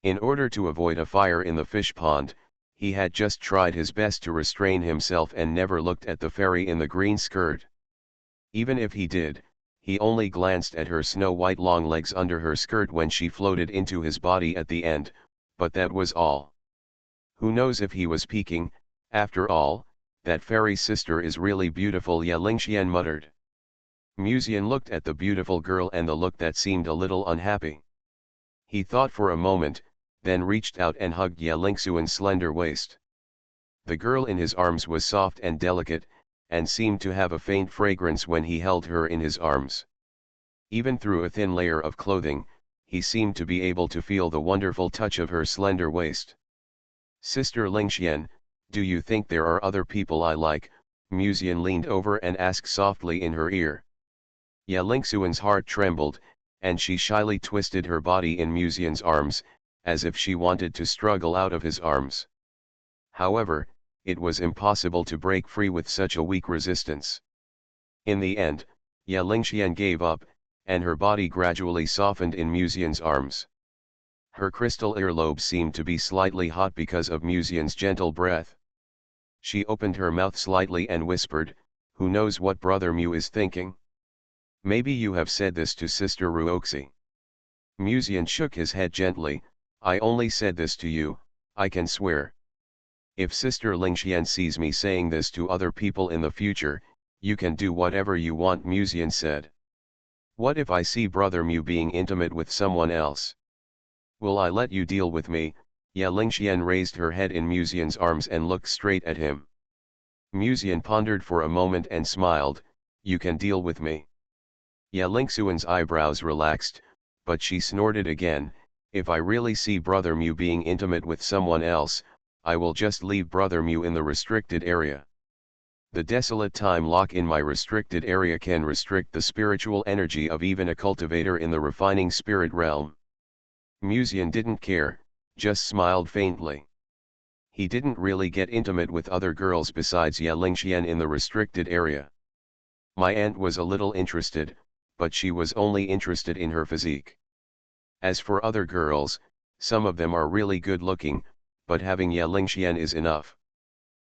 In order to avoid a fire in the fish pond, he had just tried his best to restrain himself and never looked at the fairy in the green skirt. Even if he did, he only glanced at her snow-white long legs under her skirt when she floated into his body at the end, but that was all. Who knows if he was peeking? After all, that fairy sister is really beautiful. Ya Lingxian muttered. Musian looked at the beautiful girl and the look that seemed a little unhappy. He thought for a moment, then reached out and hugged Ya Lingxuan's slender waist. The girl in his arms was soft and delicate, and seemed to have a faint fragrance when he held her in his arms. Even through a thin layer of clothing, he seemed to be able to feel the wonderful touch of her slender waist. Sister Lingxian, do you think there are other people I like? Musian leaned over and asked softly in her ear. Ya Lingxuan's heart trembled, and she shyly twisted her body in Musian's arms, as if she wanted to struggle out of his arms. However, it was impossible to break free with such a weak resistance. In the end, Ya Lingxian gave up, and her body gradually softened in Musian's arms. Her crystal earlobe seemed to be slightly hot because of Musian's gentle breath. She opened her mouth slightly and whispered, who knows what Brother Mu is thinking? Maybe you have said this to Sister Ruoxi. Musian shook his head gently. I only said this to you, I can swear. If Sister Lingxian sees me saying this to other people in the future, you can do whatever you want. Musian said. What if I see Brother Mu being intimate with someone else? Will I let you deal with me? Ya Lingxian raised her head in Musian's arms and looked straight at him. Musian pondered for a moment and smiled, you can deal with me. Ya Lingxuan's eyebrows relaxed, but she snorted again, if I really see Brother Mu being intimate with someone else, I will just leave Brother Mu in the restricted area. The desolate time lock in my restricted area can restrict the spiritual energy of even a cultivator in the refining spirit realm. Musian didn't care, just smiled faintly. He didn't really get intimate with other girls besides Ya Lingxian in the restricted area. My aunt was a little interested, but she was only interested in her physique. As for other girls, some of them are really good looking, but having Ya Lingxian is enough.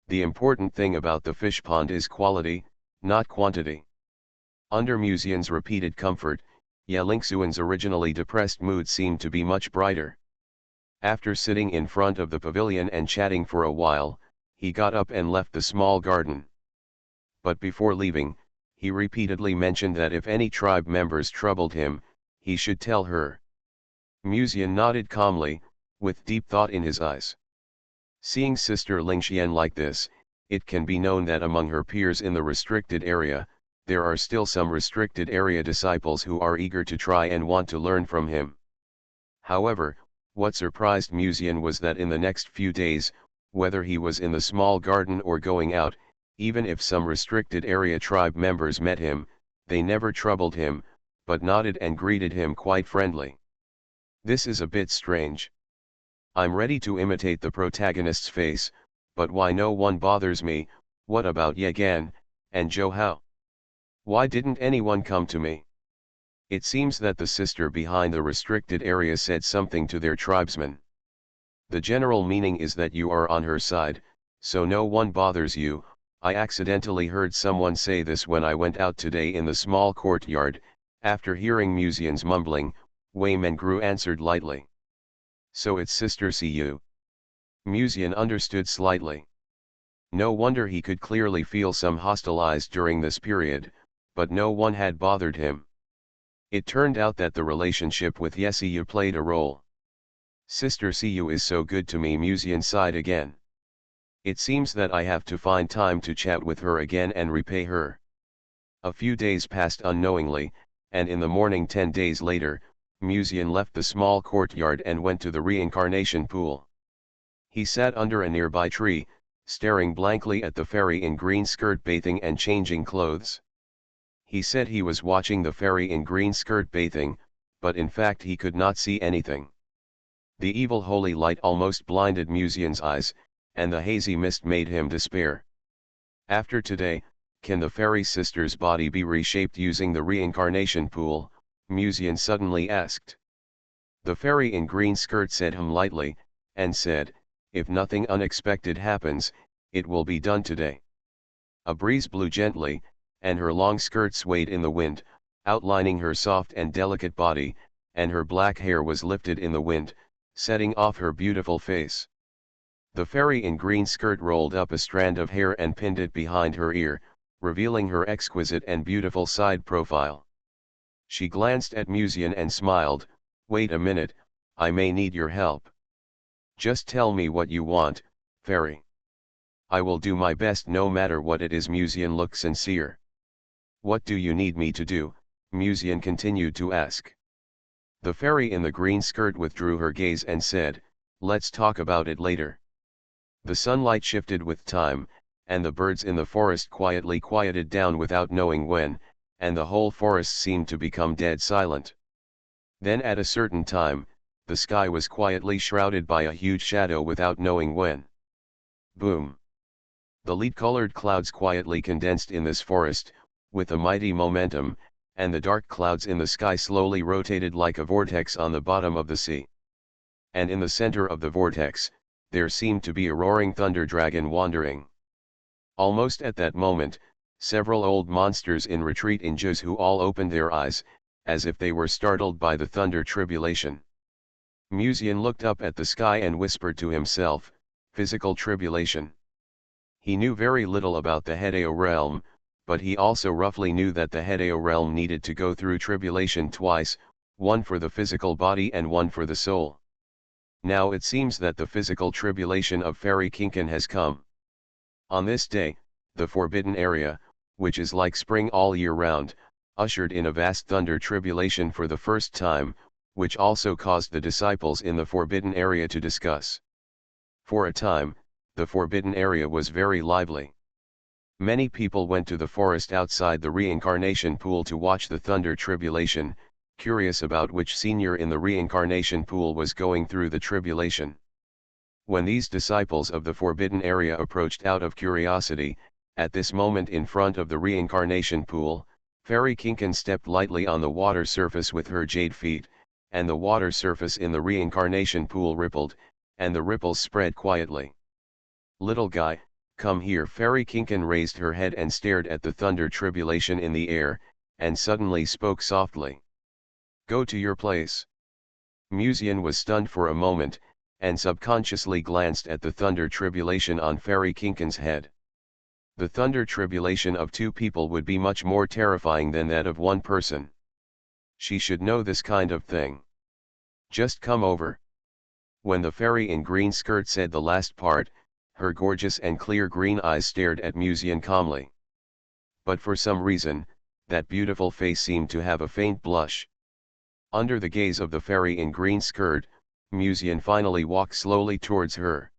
The important thing about the fish pond is quality, not quantity. Under Musian's repeated comfort, Lingxuan's originally depressed mood seemed to be much brighter. After sitting in front of the pavilion and chatting for a while, he got up and left the small garden. But before leaving, he repeatedly mentioned that if any tribe members troubled him, he should tell her. Muzian nodded calmly, with deep thought in his eyes. Seeing Sister Lingxian like this, it can be known that among her peers in the restricted area, there are still some restricted area disciples who are eager to try and want to learn from him. However, what surprised Muzian was that in the next few days, whether he was in the small garden or going out, even if some restricted area tribe members met him, they never troubled him, but nodded and greeted him quite friendly. This is a bit strange. I'm ready to imitate the protagonist's face, but why no one bothers me? What about Yegan and Zhou Hao? Why didn't anyone come to me? It seems that the sister behind the restricted area said something to their tribesmen. The general meaning is that you are on her side, so no one bothers you. I accidentally heard someone say this when I went out today in the small courtyard. After hearing Muzian's mumbling, Wei Mengru answered lightly. So it's Sister Cu. Muzian understood slightly. No wonder he could clearly feel some hostilized during this period, but no one had bothered him. It turned out that the relationship with Yesiu played a role. Sister Cu is so good to me, Muzian sighed again. It seems that I have to find time to chat with her again and repay her. A few days passed unknowingly, and in the morning 10 days later, Muzian left the small courtyard and went to the reincarnation pool. He sat under a nearby tree, staring blankly at the fairy in green skirt bathing and changing clothes. He said he was watching the fairy in green skirt bathing, but in fact he could not see anything. The evil holy light almost blinded Muzian's eyes, and the hazy mist made him despair. After today, can the fairy sister's body be reshaped using the reincarnation pool? Muzian suddenly asked. The fairy in green skirt said him lightly, and said, if nothing unexpected happens, it will be done today. A breeze blew gently, and her long skirt swayed in the wind, outlining her soft and delicate body, and her black hair was lifted in the wind, setting off her beautiful face. The fairy in green skirt rolled up a strand of hair and pinned it behind her ear, revealing her exquisite and beautiful side profile. She glanced at Muzian and smiled. Wait a minute, I may need your help. Just tell me what you want, fairy. I will do my best no matter what it is. Muzian looked sincere. What do you need me to do? Muzian continued to ask. The fairy in the green skirt withdrew her gaze and said, let's talk about it later. The sunlight shifted with time, and the birds in the forest quietly quieted down without knowing when, and the whole forest seemed to become dead silent. Then at a certain time, the sky was quietly shrouded by a huge shadow without knowing when. Boom! The lead-colored clouds quietly condensed in this forest, with a mighty momentum, and the dark clouds in the sky slowly rotated like a vortex on the bottom of the sea. And in the center of the vortex, there seemed to be a roaring thunder dragon wandering. Almost at that moment, several old monsters in retreat in Zhu all opened their eyes, as if they were startled by the thunder tribulation. Muzian looked up at the sky and whispered to himself, physical tribulation. He knew very little about the Hedeo realm, but he also roughly knew that the Hedeo realm needed to go through tribulation twice, one for the physical body and one for the soul. Now it seems that the physical tribulation of Fairy Kinkan has come. On this day, the forbidden area, which is like spring all year round, ushered in a vast thunder tribulation for the first time, which also caused the disciples in the forbidden area to discuss. For a time, the forbidden area was very lively. Many people went to the forest outside the reincarnation pool to watch the thunder tribulation, curious about which senior in the reincarnation pool was going through the tribulation. When these disciples of the forbidden area approached out of curiosity, at this moment in front of the reincarnation pool, Fairy Kinkan stepped lightly on the water surface with her jade feet, and the water surface in the reincarnation pool rippled, and the ripples spread quietly. Little guy, come here. Fairy Kinkan raised her head and stared at the thunder tribulation in the air, and suddenly spoke softly. Go to your place. Musian was stunned for a moment, and subconsciously glanced at the thunder tribulation on Fairy Kinkin's head. The thunder tribulation of two people would be much more terrifying than that of one person. She should know this kind of thing. Just come over. When the fairy in green skirt said the last part, her gorgeous and clear green eyes stared at Musian calmly. But for some reason, that beautiful face seemed to have a faint blush. Under the gaze of the fairy in green skirt, Musian finally walked slowly towards her.